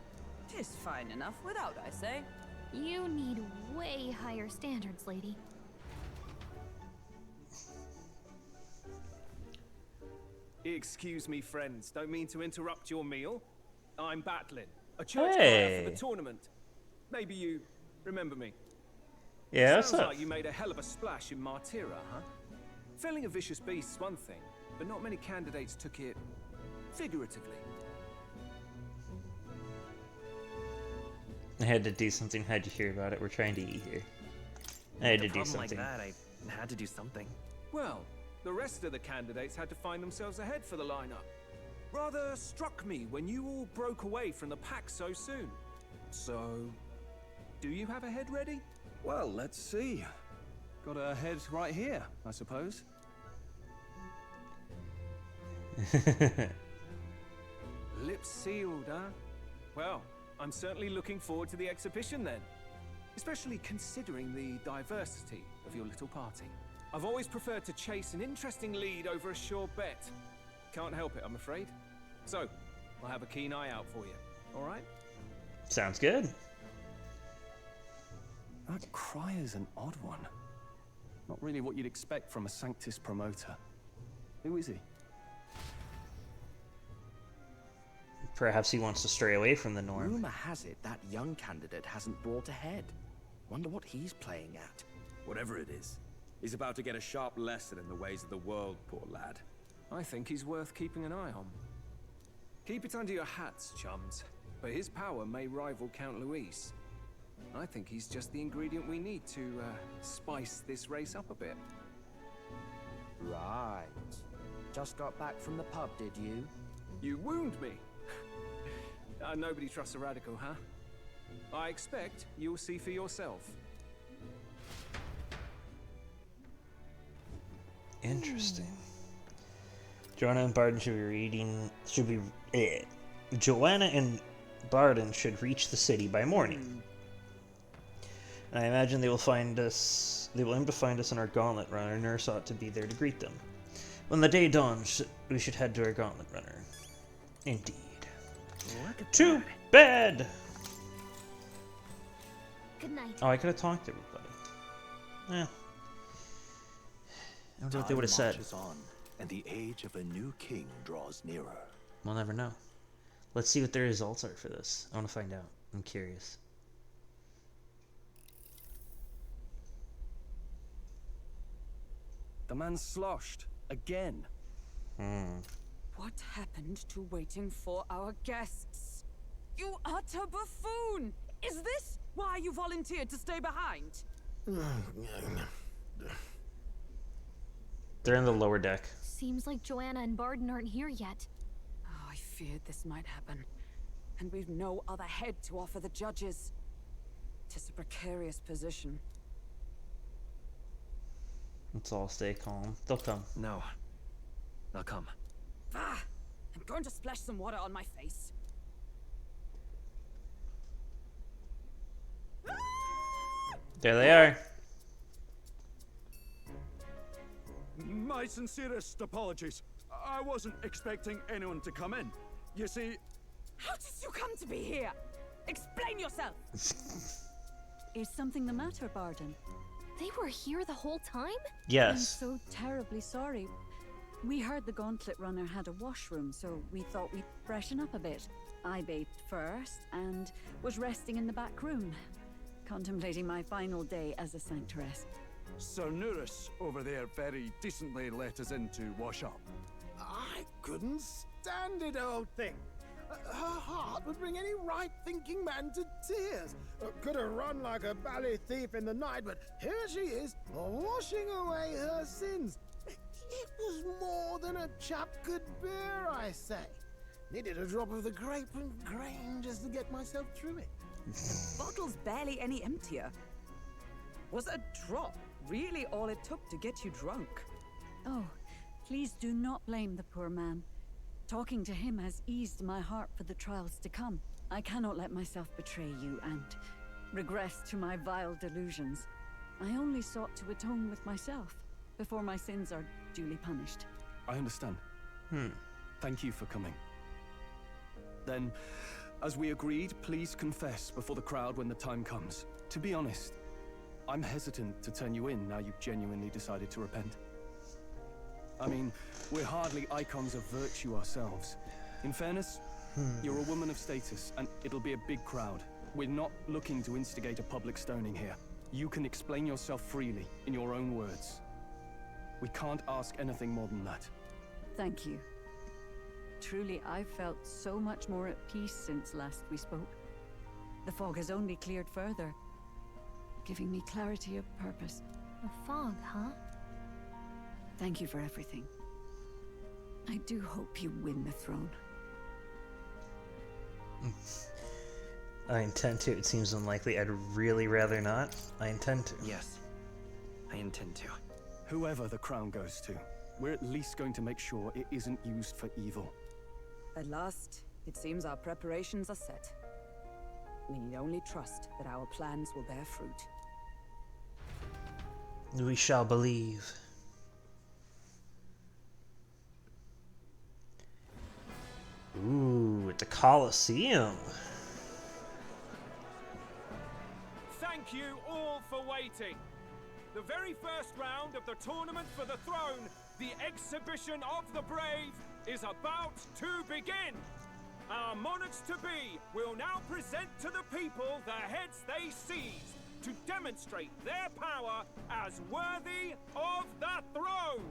Speaker 5: 'Tis fine enough without, I say.
Speaker 2: You need way higher standards, lady.
Speaker 6: Excuse me, friends. Don't mean to interrupt your meal. I'm Batlin, a church
Speaker 1: Hey.
Speaker 6: choir for the tournament. Maybe you remember me.
Speaker 1: Yeah, what's
Speaker 6: Sounds
Speaker 1: up?
Speaker 6: like you made a hell of a splash in Martira, huh? Felling a vicious beast's one thing, but not many candidates took it figuratively.
Speaker 1: I had to do something. How'd you hear about it? We're trying to eat here. I had to do
Speaker 8: Like
Speaker 1: something.
Speaker 8: that, I and had to do something.
Speaker 6: Well, the rest of the candidates had to find themselves ahead for the lineup. Rather struck me when you all broke away from the pack so soon. So, do you have a head ready?
Speaker 3: Well, let's see. Got a head right here, I suppose.
Speaker 6: Lips sealed, huh? Well, I'm certainly looking forward to the exhibition then. Especially considering the diversity of your little party. I've always preferred to chase an interesting lead over a sure bet. Can't help it, I'm afraid. So, I'll have a keen eye out for you. Alright?
Speaker 1: Sounds good.
Speaker 3: That cry is an odd one. Not really what you'd expect from a Sanctus promoter. Who is he?
Speaker 1: Perhaps he wants to stray away from the norm.
Speaker 19: Rumor has it that young candidate hasn't brought ahead. Wonder what he's playing at.
Speaker 15: Whatever it is, he's about to get a sharp lesson in the ways of the world, poor lad.
Speaker 6: I think he's worth keeping an eye on. Keep it under your hats, chums. But his power may rival Count Luis. I think he's just the ingredient we need to spice this race up a bit.
Speaker 19: Right. Just got back from the pub, did you?
Speaker 6: You wound me. Nobody trusts a radical, huh? I expect you'll see for yourself.
Speaker 1: Interesting. Joanna and Barden Joanna and Barden should reach the city by morning. And I imagine they will aim to find us in our gauntlet runner. Nurse ought to be there to greet them. When the day dawns, we should head to our gauntlet runner. Indeed. To bed!
Speaker 2: Good night.
Speaker 1: Oh, I could have talked to everybody. Yeah. I wonder what they would have said.
Speaker 11: Time marches on, and the age of a new king draws nearer.
Speaker 1: We'll never know. Let's see what the results are for this. I want to find out. I'm curious.
Speaker 3: The man's sloshed. Again.
Speaker 5: What happened to waiting for our guests? You utter buffoon! Is this why you volunteered to stay behind?
Speaker 1: They're in the lower deck.
Speaker 2: Seems like Joanna and Barden aren't here yet.
Speaker 5: Oh, I feared this might happen. And we've no other head to offer the judges. 'Tis a precarious position.
Speaker 1: Let's all stay calm. They'll come.
Speaker 8: No. They'll come.
Speaker 5: Ah! I'm going to splash some water on my face.
Speaker 1: There they are.
Speaker 9: My sincerest apologies. I wasn't expecting anyone to come in. You see...
Speaker 5: How did you come to be here? Explain yourself!
Speaker 7: Is something the matter, Barden?
Speaker 2: They were here the whole time?
Speaker 1: Yes.
Speaker 7: I'm so terribly sorry. We heard the Gauntlet Runner had a washroom, so we thought we'd freshen up a bit. I bathed first and was resting in the back room, contemplating my final day as a sanctoress.
Speaker 9: Sir Nuris over there very decently let us in to wash up.
Speaker 10: I couldn't stand it, old thing. Her heart would bring any right-thinking man to tears. Could have run like a bally thief in the night, but here she is, washing away her sins. It was more than a chap could bear, I say. Needed a drop of the grape and grain just to get myself through it.
Speaker 5: Bottle's barely any emptier. Was a drop really all it took to get you drunk?
Speaker 7: Oh, please do not blame the poor man. Talking to him has eased my heart for the trials to come. I cannot let myself betray you and regress to my vile delusions. I only sought to atone with myself before my sins are duly punished.
Speaker 3: I understand. Thank you for coming. Then, as we agreed, please confess before the crowd when the time comes. To be honest, I'm hesitant to turn you in now you've genuinely decided to repent. I mean, we're hardly icons of virtue ourselves. In fairness, you're a woman of status, and it'll be a big crowd. We're not looking to instigate a public stoning here. You can explain yourself freely, in your own words. We can't ask anything more than that.
Speaker 7: Thank you. Truly, I've felt so much more at peace since last we spoke. The fog has only cleared further, giving me clarity of purpose.
Speaker 2: A fog, huh?
Speaker 5: Thank you for everything. I do hope you win the throne.
Speaker 1: I intend to. It seems unlikely. I'd really rather not. I intend to.
Speaker 8: Yes, I intend to.
Speaker 3: Whoever the crown goes to, we're at least going to make sure it isn't used for evil.
Speaker 5: At last, it seems our preparations are set. We need only trust that our plans will bear fruit.
Speaker 1: We shall believe. Ooh, at the Colosseum.
Speaker 6: Thank you all for waiting. The very first round of the tournament for the throne, the exhibition of the brave, is about to begin. Our monarchs-to-be will now present to the people the heads they seized to demonstrate their power as worthy of the throne.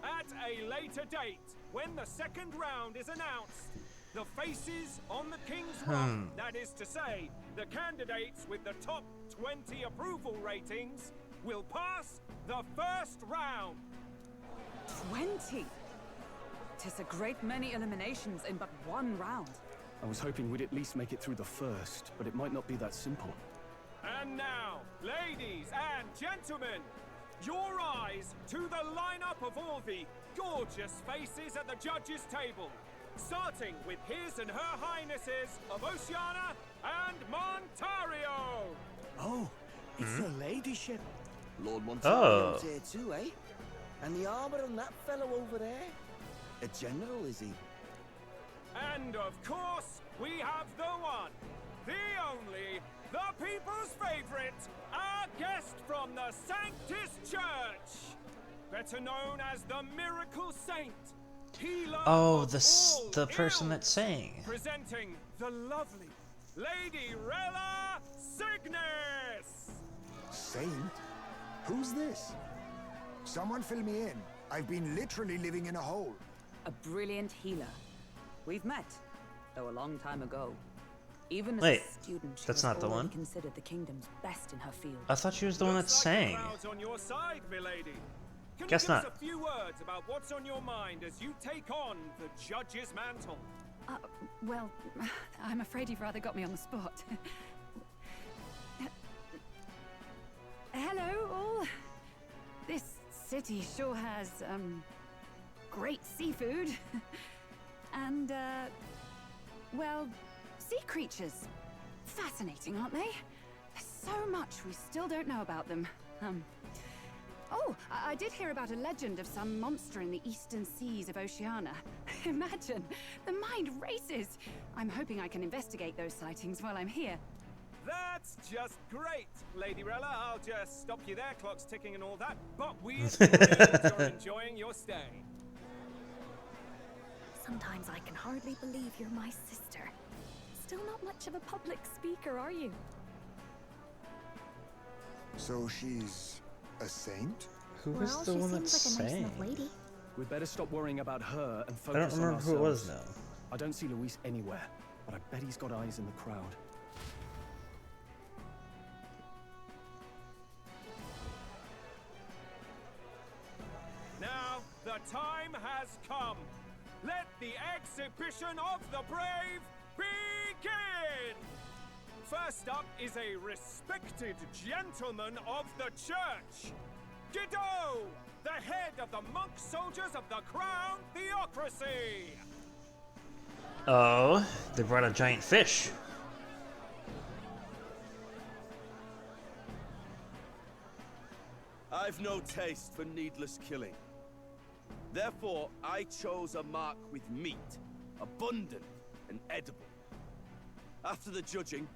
Speaker 6: At a later date, when the second round is announced, the faces on the King's Rock, that is to say, the candidates with the top 20 approval ratings, will pass the first round.
Speaker 5: 20? 'Tis a great many eliminations in but one round.
Speaker 3: I was hoping we'd at least make it through the first, but it might not be that simple.
Speaker 6: And now, ladies and gentlemen, your eyes to the lineup of all the gorgeous faces at the judges' table, starting with his and her highnesses of Oceania and Montario.
Speaker 18: Oh, it's the ladyship. Lord
Speaker 1: Oh.
Speaker 18: Montario's here too, eh? And the armor and that fellow over there? A general, is he?
Speaker 6: And of course, we have the one, the only, the people's favorite, our guest from the Sanctus Church, better known as the Miracle Saint.
Speaker 1: Oh, the person that sang.
Speaker 6: Presenting the lovely Lady Rella Cygnus.
Speaker 4: Saint? Who's this? Someone fill me in. I've been literally living in a hole.
Speaker 5: A brilliant healer. We've met, though a long time ago. Even as
Speaker 1: Wait,
Speaker 5: a student, she
Speaker 1: that's
Speaker 5: was
Speaker 1: not the
Speaker 5: already
Speaker 1: one?
Speaker 5: considered the kingdom's best in her field.
Speaker 1: I thought she was the one that sang.
Speaker 6: Crowd's on your side, milady. Can
Speaker 1: Guess
Speaker 6: you give
Speaker 1: not.
Speaker 6: us a few words about what's on your mind as you take on the judge's mantle?
Speaker 7: Well, I'm afraid you've rather got me on the spot. Hello, all. This city sure has, great seafood. And, well, sea creatures. Fascinating, aren't they? There's so much we still don't know about them. Oh, I did hear about a legend of some monster in the eastern seas of Oceania. Imagine, the mind races. I'm hoping I can investigate those sightings while I'm here.
Speaker 6: That's just great, Lady Rella. I'll just stop you there, clock's ticking and all that. But we're thrilled you're enjoying your stay.
Speaker 2: Sometimes I can hardly believe you're my sister. Still not much of a public speaker, are you?
Speaker 4: So she's a saint?
Speaker 1: Who was the one that sang?
Speaker 3: We'd better stop worrying about her and
Speaker 1: I
Speaker 3: focus
Speaker 1: don't
Speaker 3: on
Speaker 1: remember who it was
Speaker 3: ourselves.
Speaker 1: now.
Speaker 3: I don't see Luis anywhere, but I bet he's got eyes in the crowd.
Speaker 6: Now, the time has come. Let the exhibition of the brave begin! First up is a respected gentleman of the church, Guido, the head of the monk soldiers of the Crown Theocracy.
Speaker 1: Oh, they brought a giant fish.
Speaker 20: I've no taste for needless killing. Therefore, I chose a mark with meat, abundant and edible. After the judging,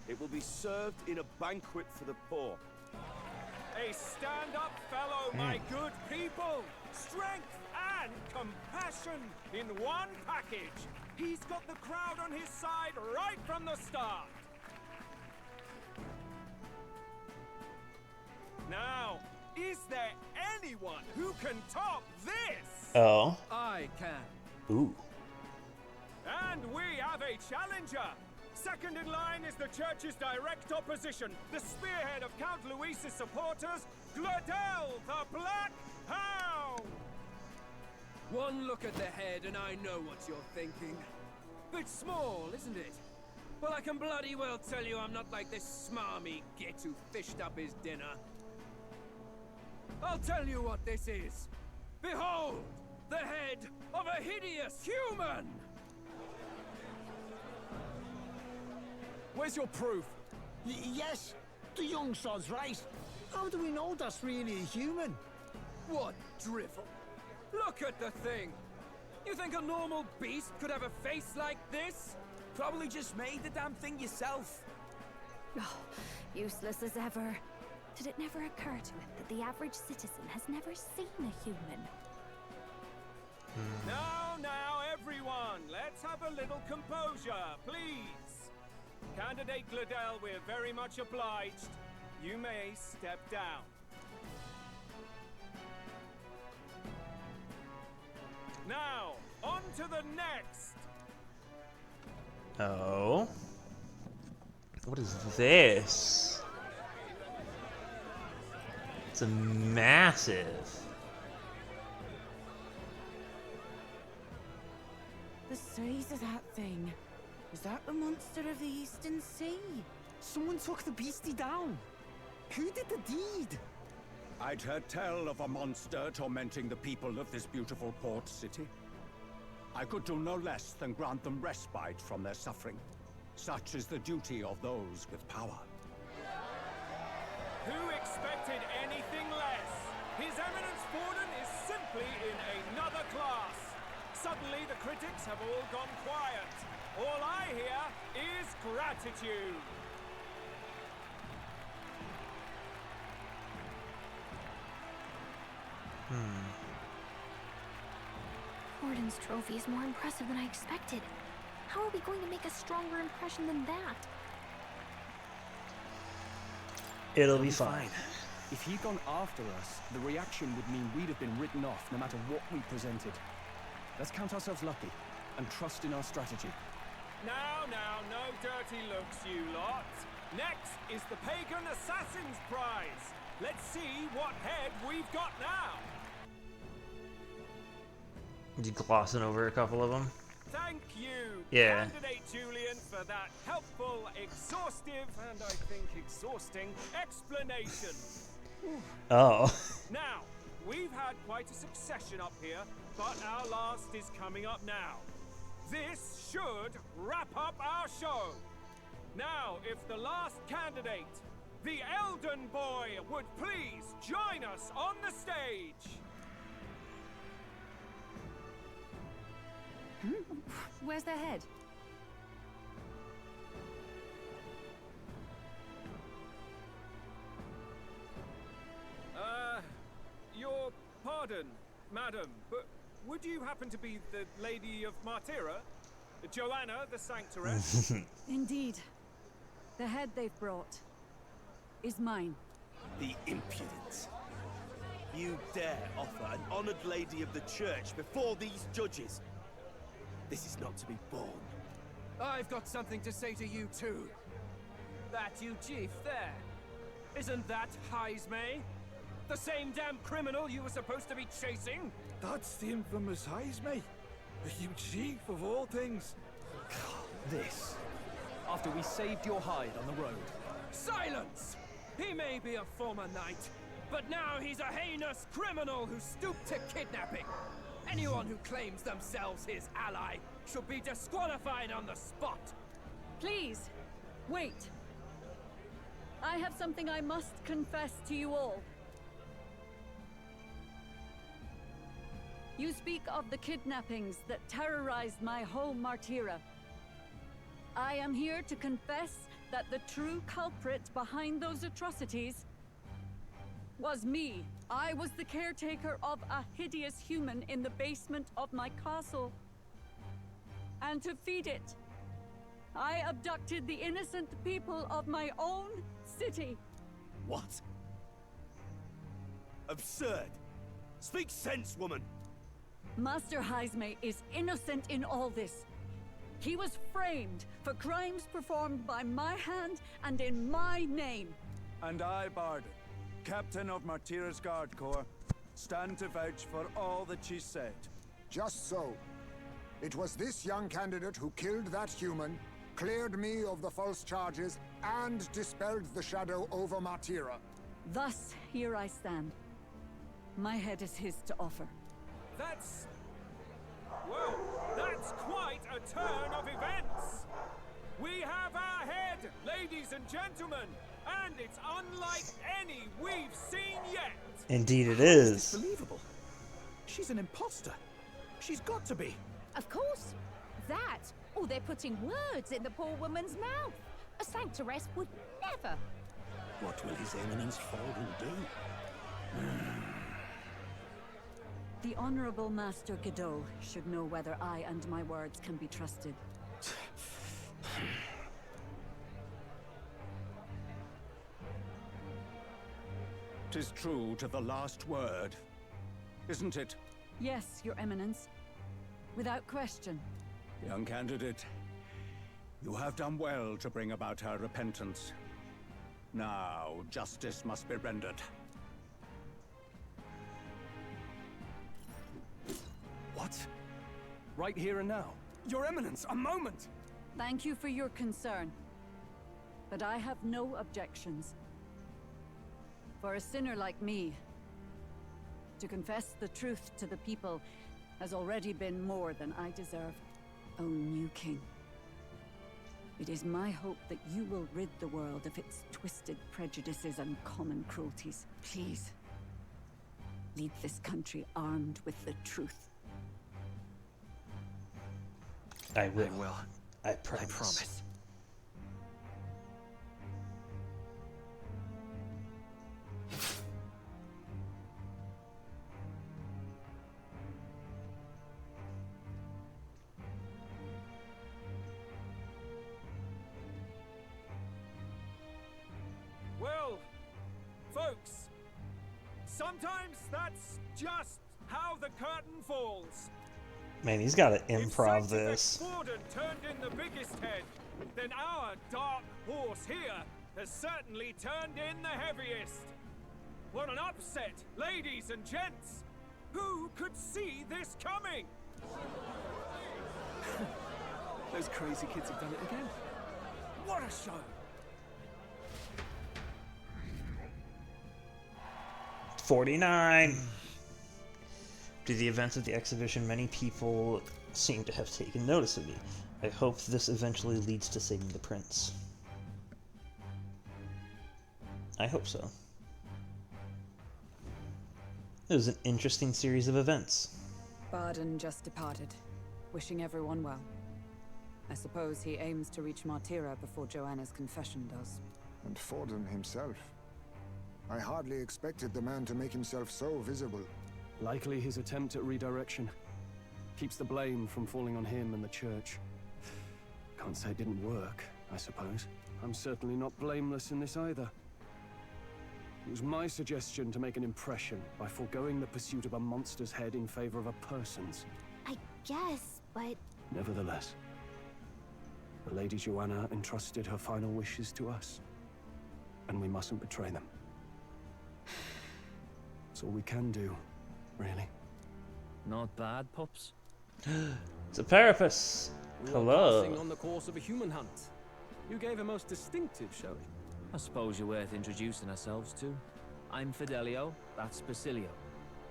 Speaker 20: it will be served in a banquet for the poor.
Speaker 6: A stand-up fellow, my good people. Strength and compassion in one package. He's got the crowd on his side right from the start. Now, is there anyone who can top this?
Speaker 1: Oh.
Speaker 6: I can.
Speaker 1: Ooh.
Speaker 6: And we have a challenger. Second in line is the church's direct opposition, the spearhead of Count Luis's supporters, Gladel the Black Hound!
Speaker 15: One look at the head and I know what you're thinking. Bit small, isn't it? Well, I can bloody well tell you I'm not like this smarmy git who fished up his dinner. I'll tell you what this is. Behold, the head of a hideous human!
Speaker 10: Where's your proof? Yes, the young sod's right. How do we know that's really a human?
Speaker 15: What drivel? Look at the thing! You think a normal beast could have a face like this?
Speaker 18: Probably just made the damn thing yourself.
Speaker 2: Oh, useless as ever. Did it never occur to it that the average citizen has never seen a human?
Speaker 6: Now, everyone, let's have a little composure, please. Candidate Gladel, we're very much obliged. You may step down. Now, on to the next.
Speaker 1: Oh. What is this? It's a massive.
Speaker 5: The size of that thing. Is that the monster of the Eastern Sea?
Speaker 10: Someone took the beastie down. Who did the deed?
Speaker 21: I'd heard tell of a monster tormenting the people of this beautiful port city. I could do no less than grant them respite from their suffering. Such is the duty of those with power.
Speaker 6: Who expected anything less? His Eminence Borden is simply in another class. Suddenly the critics have all gone quiet. All I hear is gratitude.
Speaker 2: Borden's trophy is more impressive than I expected. How are we going to make a stronger impression than that?
Speaker 1: It'll be fine.
Speaker 3: If he'd gone after us, the reaction would mean we'd have been written off no matter what we presented. Let's count ourselves lucky and trust in our strategy.
Speaker 6: Now, no dirty looks, you lot. Next is the Pagan Assassin's Prize. Let's see what head we've got now.
Speaker 1: You glossing over a couple of them?
Speaker 6: Thank you,
Speaker 1: Yeah.
Speaker 6: Candidate Julian, for that helpful, exhaustive, and I think exhausting explanation.
Speaker 1: Oh.
Speaker 6: Now, we've had quite a succession up here, but our last is coming up now. This should wrap up our show. Now, if the last candidate, the Elden Boy, would please join us on the stage.
Speaker 7: Where's their head?
Speaker 6: Your pardon, madam, but would you happen to be the Lady of Martyra? Joanna, the Sanctoress?
Speaker 7: Indeed. The head they've brought is mine.
Speaker 20: The impudence. You dare offer an honored lady of the church before these judges? This is not to be borne.
Speaker 15: I've got something to say to you too. That you chief there. Isn't that Heismay? The same damn criminal you were supposed to be chasing?
Speaker 9: That's the infamous Heismay. The huge chief of all things.
Speaker 3: This. After we saved your hide on the road.
Speaker 15: Silence! He may be a former knight, but now he's a heinous criminal who stooped to kidnapping. Anyone who claims themselves his ally should be disqualified on the spot.
Speaker 7: Please, wait. I have something I must confess to you all. You speak of the kidnappings that terrorized my home, Martyra. I am here to confess that the true culprit behind those atrocities was me. I was the caretaker of a hideous human in the basement of my castle. And to feed it, I abducted the innocent people of my own city.
Speaker 20: What? Absurd! Speak sense, woman!
Speaker 7: Master Heismay is innocent in all this. He was framed for crimes performed by my hand and in my name.
Speaker 9: And I, Barden, captain of Martira's Guard Corps, stand to vouch for all that she said.
Speaker 4: Just so. It was this young candidate who killed that human, cleared me of the false charges, and dispelled the shadow over Martira.
Speaker 7: Thus, here I stand. My head is his to offer.
Speaker 6: That's... well, that's quite a turn of events! We have our head, ladies and gentlemen, and it's unlike any we've seen yet!
Speaker 1: Indeed it is.
Speaker 10: Unbelievable. She's an imposter. She's got to be.
Speaker 2: Of course. That, or they're putting words in the poor woman's mouth. A sanctoress would never.
Speaker 10: What will His Eminence Falden do?
Speaker 7: The Honorable Master Godot should know whether I and my words can be trusted.
Speaker 21: 'Tis true to the last word, isn't it?
Speaker 7: Yes, Your Eminence. Without question.
Speaker 21: Young candidate, you have done well to bring about her repentance. Now, justice must be rendered.
Speaker 3: What? Right here and now? Your Eminence, a moment!
Speaker 7: Thank you for your concern. But I have no objections. For a sinner like me, to confess the truth to the people has already been more than I deserve. O new king, it is my hope that you will rid the world of its twisted prejudices and common cruelties. Please, lead this country armed with the truth.
Speaker 1: I will.
Speaker 19: I will.
Speaker 1: I promise.
Speaker 19: I promise.
Speaker 6: Well, folks, sometimes that's just how the curtain falls.
Speaker 1: Man, he's got to improv this.
Speaker 6: If Forden turned in the biggest head, then our dark horse here has certainly turned in the heaviest. What an upset, ladies and gents! Who could see this coming?
Speaker 3: Those crazy kids have done it again.
Speaker 6: What a show!
Speaker 1: $49. Due to the events of the exhibition, many people seem to have taken notice of me. I hope this eventually leads to saving the prince. I hope so. It was an interesting series of events.
Speaker 5: Barden just departed, wishing everyone well. I suppose he aims to reach Martira before Joanna's confession does.
Speaker 4: And Forden himself. I hardly expected the man to make himself so visible.
Speaker 3: Likely his attempt at redirection. Keeps the blame from falling on him and the church. Can't say it didn't work, I suppose. I'm certainly not blameless in this either. It was my suggestion to make an impression by foregoing the pursuit of a monster's head in favor of a person's.
Speaker 2: I guess, but...
Speaker 3: Nevertheless, the Lady Joanna entrusted her final wishes to us, and we mustn't betray them. That's all we can do, really.
Speaker 8: Not bad, pups.
Speaker 1: It's a Parapus. Hello.
Speaker 16: Passing on the course of a human hunt. You gave a most distinctive showing.
Speaker 8: I suppose you're worth introducing ourselves to. I'm Fidelio, that's Basilio.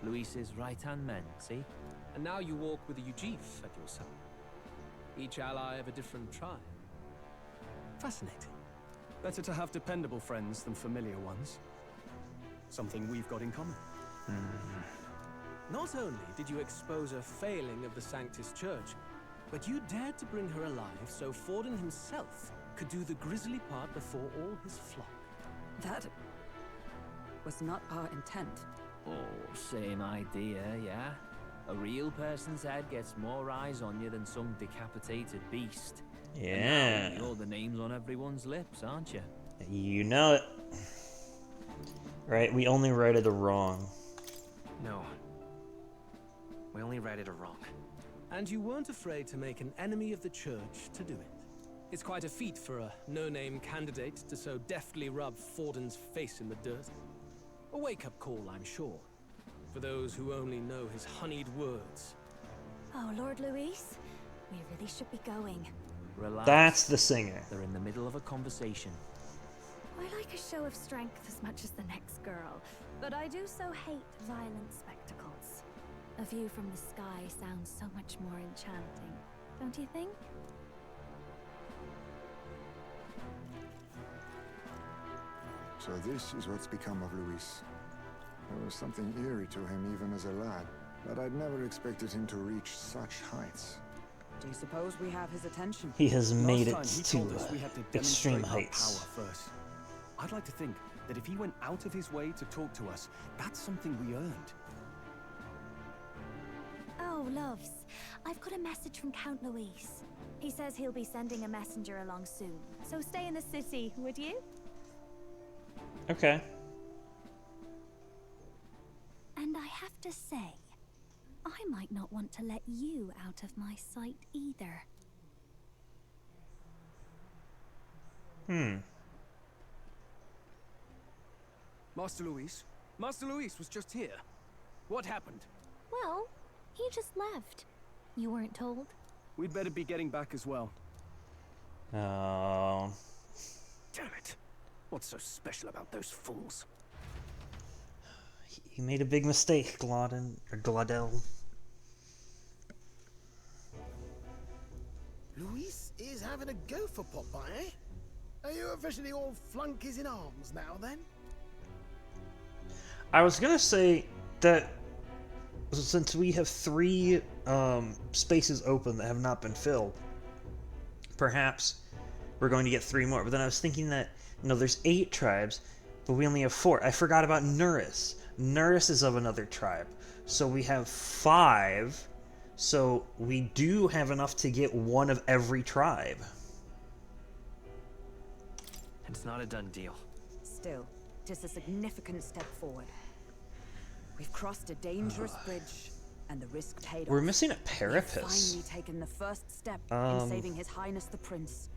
Speaker 8: Luis's right-hand men, see?
Speaker 16: And now you walk with a Ujif at your side. Each ally of a different tribe.
Speaker 3: Fascinating. Better to have dependable friends than familiar ones. Something we've got in common.
Speaker 16: Not only did you expose a failing of the Sanctus Church, but you dared to bring her alive so Forden himself could do the grisly part before all his flock.
Speaker 5: That was not our intent.
Speaker 8: Oh, same idea, yeah? A real person's head gets more eyes on you than some decapitated beast.
Speaker 1: Yeah.
Speaker 8: And now you're the names on everyone's lips, aren't you?
Speaker 1: You know it. Right? We only righted a wrong.
Speaker 19: No. We only righted a wrong.
Speaker 16: And you weren't afraid to make an enemy of the church to do it. It's quite a feat for a no-name candidate to so deftly rub Forden's face in the dirt. A wake-up call, I'm sure, for those who only know his honeyed words.
Speaker 2: Oh, Lord Luis, we really should be going.
Speaker 8: Relax.
Speaker 1: That's the singer.
Speaker 8: They're in the middle of a conversation.
Speaker 2: I like a show of strength as much as the next girl, but I do so hate violent spectacles. A view from the sky sounds so much more enchanting, don't you think?
Speaker 4: So this is what's become of Luis. There was something eerie to him even as a lad, but I'd never expected him to reach such heights.
Speaker 5: Do you suppose we have his attention?
Speaker 1: He has made it
Speaker 3: Last time he
Speaker 1: to
Speaker 3: told us we had to
Speaker 1: extreme
Speaker 3: demonstrate our
Speaker 1: heights.
Speaker 3: power first. I'd like to think that if he went out of his way to talk to us, that's something we earned.
Speaker 2: Oh, loves, I've got a message from Count Luis. He says he'll be sending a messenger along soon, so stay in the city, would you?
Speaker 1: Okay.
Speaker 2: And I have to say, I might not want to let you out of my sight either.
Speaker 3: Master Luis? Master Luis was just here. What happened?
Speaker 2: Well, he just left. You weren't told?
Speaker 3: We'd better be getting back as well.
Speaker 1: Oh.
Speaker 3: Damn it. What's so special about those fools?
Speaker 1: He made a big mistake, Glodden, or Glodell.
Speaker 10: Luis is having a go for Popeye, eh? Are you officially all flunkies in arms now, then?
Speaker 1: I was gonna say that since we have 3 spaces open that have not been filled, perhaps we're going to get 3 more. But then I was thinking that, no, there's 8 tribes, but we only have 4. I forgot about Nuris. Nuris is of another tribe. So we have 5. So we do have enough to get 1 of every tribe.
Speaker 12: It's not a done deal.
Speaker 5: Still, just a significant step forward. We've crossed a dangerous bridge, and the risk paid off.
Speaker 1: We're missing a
Speaker 5: We've
Speaker 1: Parapus.
Speaker 5: finally taken the first step in saving His Highness the Prince.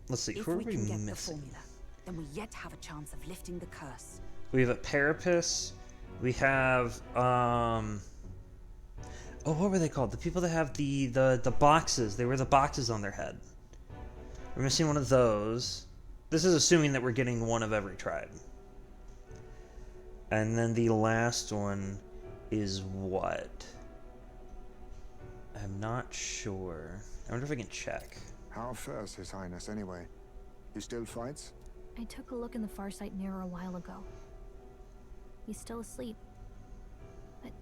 Speaker 1: Let's see,
Speaker 5: If
Speaker 1: who are
Speaker 5: we
Speaker 1: we
Speaker 5: can get the
Speaker 1: missing?
Speaker 5: formula, then we yet have a chance of lifting the curse.
Speaker 1: We have a Parapus. We have oh, what were they called? The people that have the boxes. They wear the boxes on their head. We're missing one of those. This is assuming that we're getting 1 of every tribe. And then the last one is what? I'm not sure. I wonder if I can check.
Speaker 4: How fares His Highness anyway? He still fights?
Speaker 2: I took a look in the Farsight mirror a while ago. He's still asleep. But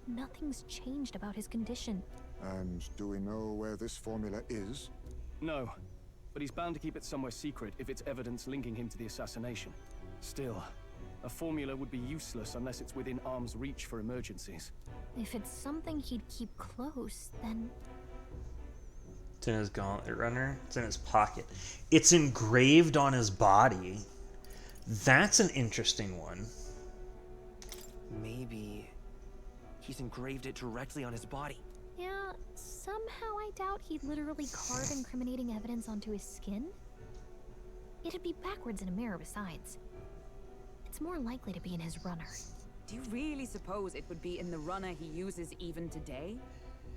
Speaker 2: nothing's changed about his condition.
Speaker 4: And do we know where this formula is?
Speaker 3: No, but he's bound to keep it somewhere secret if it's evidence linking him to the assassination. Still, a formula would be useless unless it's within arm's reach for emergencies.
Speaker 2: If it's something he'd keep close, then...
Speaker 1: It's in his gauntlet runner. It's in his pocket. It's engraved on his body. That's an interesting one.
Speaker 12: Maybe he's engraved it directly on his body.
Speaker 2: Yeah, somehow I doubt he'd literally carve incriminating evidence onto his skin. It'd be backwards in a mirror besides. It's more likely to be in his runner.
Speaker 5: Do you really suppose it would be in the runner he uses even today?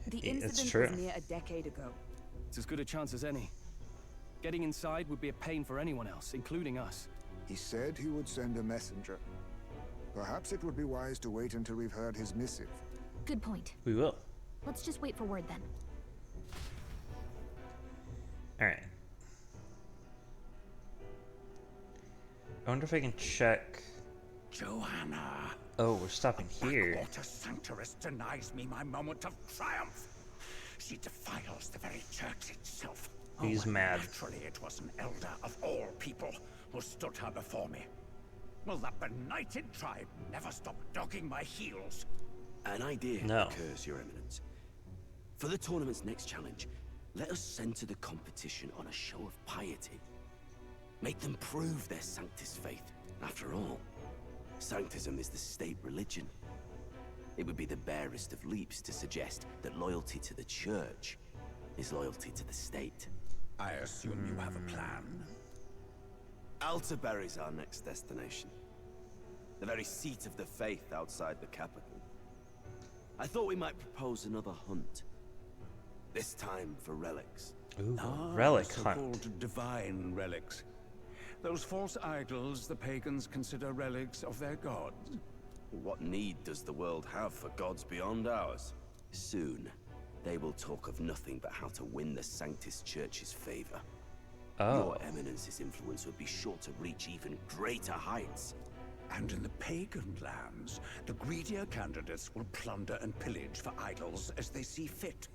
Speaker 5: The
Speaker 1: It's
Speaker 5: incident
Speaker 1: true.
Speaker 5: was near a decade ago.
Speaker 3: It's as good a chance as any. Getting inside would be a pain for anyone else, including us.
Speaker 4: He said he would send a messenger. Perhaps it would be wise to wait until we've heard his missive.
Speaker 2: Good point.
Speaker 1: We will.
Speaker 2: Let's just wait for word then.
Speaker 1: Alright. I wonder if I can check.
Speaker 21: Joanna!
Speaker 1: Oh, we're stopping here.
Speaker 21: Backwater Sanctuaress denies me my moment of triumph. She defiles the very church itself.
Speaker 1: He's mad.
Speaker 21: Naturally, it was an elder of all people who stood her before me. Will that benighted tribe never stop dogging my heels?
Speaker 22: An idea occurs, Your Eminence. For the tournament's next challenge, let us center the competition on a show of piety. Make them prove their Sanctus faith. After all, Sanctism is the state religion. It would be the barest of leaps to suggest that loyalty to the church is loyalty to the state.
Speaker 21: I assume you have a plan?
Speaker 22: Altaberry's our next destination. The very seat of the faith outside the capital. I thought we might propose another hunt. This time for relics.
Speaker 1: Ooh, relic hunt.
Speaker 21: So-called divine relics. Those false idols the pagans consider relics of their gods.
Speaker 22: What need does the world have for gods beyond ours? Soon, they will talk of nothing but how to win the Sanctus Church's favor.
Speaker 1: Oh.
Speaker 22: Your Eminence's influence would be sure to reach even greater heights.
Speaker 21: And in the pagan lands, the greedier candidates will plunder and pillage for idols as they see fit.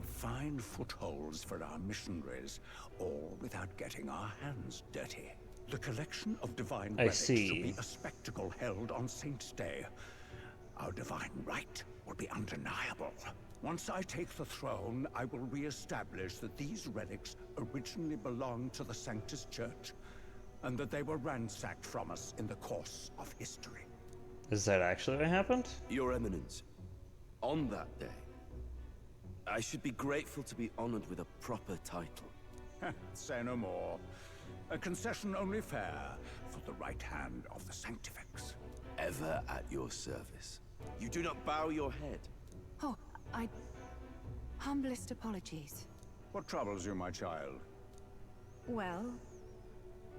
Speaker 21: Fine footholds for our missionaries, all without getting our hands dirty. The collection of divine relics should be a spectacle held on Saint's Day. Our divine right will be undeniable. Once I take the throne, I will re-establish that these relics originally belonged to the Sanctus Church, and that they were ransacked from us in the course of history.
Speaker 1: Is that actually what happened?
Speaker 22: Your Eminence, on that day, I should be grateful to be honored with a proper title.
Speaker 21: Say no more. A concession only fair for the right hand of the Sanctifex.
Speaker 22: Ever at your service. You do not bow your head.
Speaker 5: Oh, humblest apologies.
Speaker 21: What troubles you, my child?
Speaker 5: Well,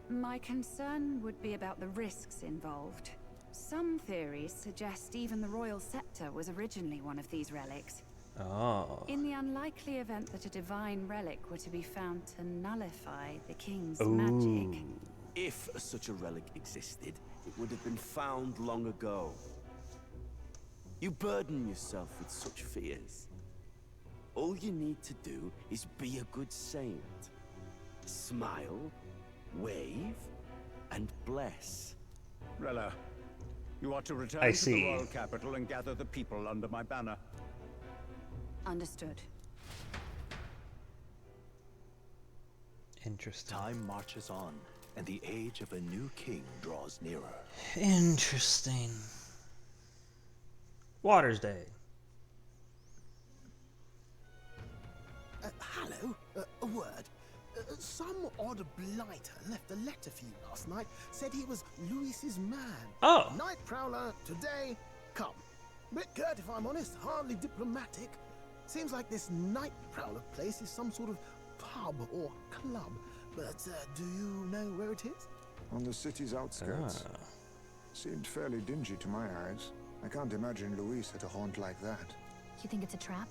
Speaker 5: my concern would be about the risks involved. Some theories suggest even the royal scepter was originally one of these relics.
Speaker 1: Oh.
Speaker 5: In the unlikely event that a divine relic were to be found to nullify the king's
Speaker 1: Ooh.
Speaker 5: magic.
Speaker 22: If such a relic existed, it would have been found long ago. You burden yourself with such fears. All you need to do is be a good saint. Smile, wave, and bless.
Speaker 21: Rella, you are to return
Speaker 1: I
Speaker 21: to
Speaker 1: see.
Speaker 21: the royal capital and gather the people under my banner.
Speaker 5: Understood.
Speaker 1: Interesting.
Speaker 11: Time marches on, and the age of a new king draws nearer.
Speaker 1: Interesting. Water's Day.
Speaker 10: Hello? A word. Some odd blighter left a letter for you last night. Said he was Luis's man.
Speaker 1: Oh.
Speaker 10: Night Prowler, today, come. Bit curt if I'm honest, hardly diplomatic. Seems like this Night Prowler place is some sort of pub or club. But do you know where it is?
Speaker 4: On the city's outskirts. Seemed fairly dingy to my eyes. I can't imagine Luis at a haunt like that.
Speaker 2: You think it's a trap?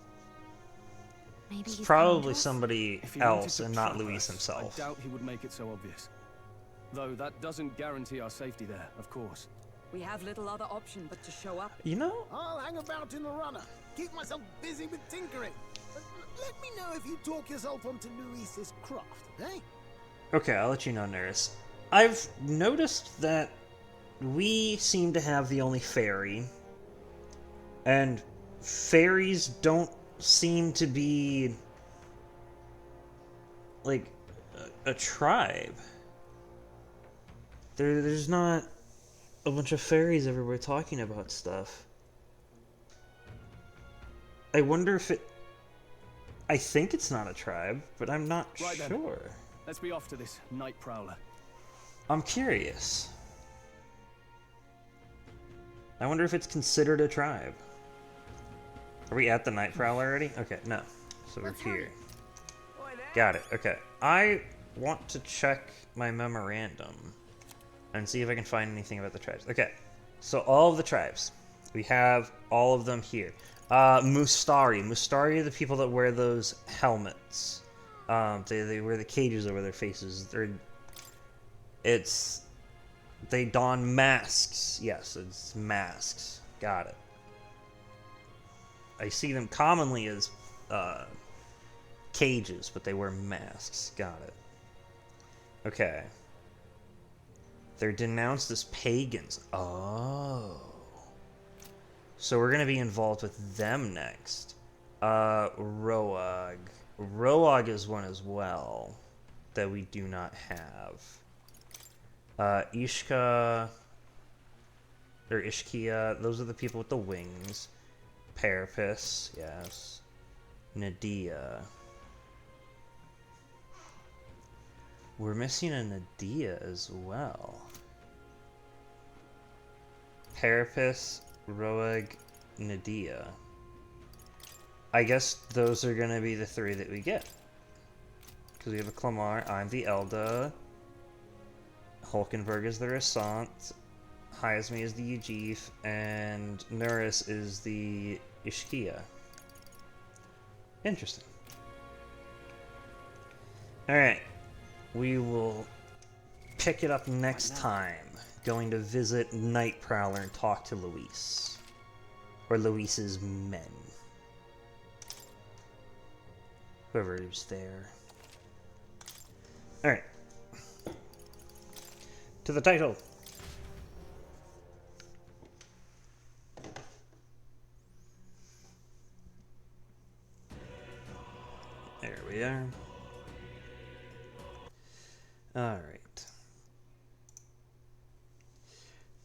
Speaker 2: Maybe
Speaker 1: It's
Speaker 2: he's
Speaker 1: probably
Speaker 2: coming to us?
Speaker 1: somebody
Speaker 3: If he wanted
Speaker 1: else
Speaker 3: to
Speaker 1: and not
Speaker 3: trap
Speaker 1: Luis
Speaker 3: us,
Speaker 1: himself.
Speaker 3: I doubt he would make it so obvious. Though that doesn't guarantee our safety there, of course.
Speaker 5: We have little other option but to show up.
Speaker 1: You know?
Speaker 10: I'll hang about in the runner. Keep myself busy with tinkering. Let me know if you talk yourself onto Luis's craft, eh?
Speaker 1: Okay, I'll let you know, Nurse. I've noticed that we seem to have the only fairy, and fairies don't seem to be like a tribe. There's not a bunch of fairies everywhere talking about stuff. I wonder if it... I think it's not a tribe, but I'm not
Speaker 3: Right then.
Speaker 1: sure.
Speaker 3: Let's be off to this Night Prowler.
Speaker 1: I'm curious. I wonder if it's considered a tribe. Are we at the Night Prowler already? Okay, no. So we're here. Got it. Okay. I want to check my memorandum and see if I can find anything about the tribes. Okay. So all of the tribes. We have all of them here. Mustari. Mustari are the people that wear those helmets. They wear the cages over their faces. They don masks. Yes, it's masks. Got it. I see them commonly as cages, but they wear masks. Got it. Okay. They're denounced as pagans. Oh. So we're going to be involved with them next. Roag. Roag is one as well that we do not have. Ishka. or Ishkia. Those are the people with the wings. Parapus, yes. Nadia. We're missing a Nadia as well. Parapus, Roeg, Nadia. I guess those are going to be the three that we get. Because we have a Clamar, I'm the Elda, Hulkenberg is the Rassant, Hyasme is the Ujif, and Nuris is the Ishkia. Interesting. Alright. We will pick it up next time. Going to visit Night Prowler and talk to Luis. Or Luis's men. Whoever is there. Alright. To the title. There we are. Alright.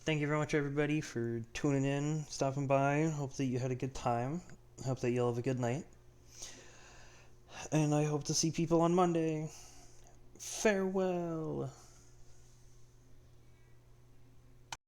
Speaker 1: Thank you very much, everybody, for tuning in, stopping by. Hope that you had a good time. Hope that you'll have a good night. And I hope to see people on Monday. Farewell.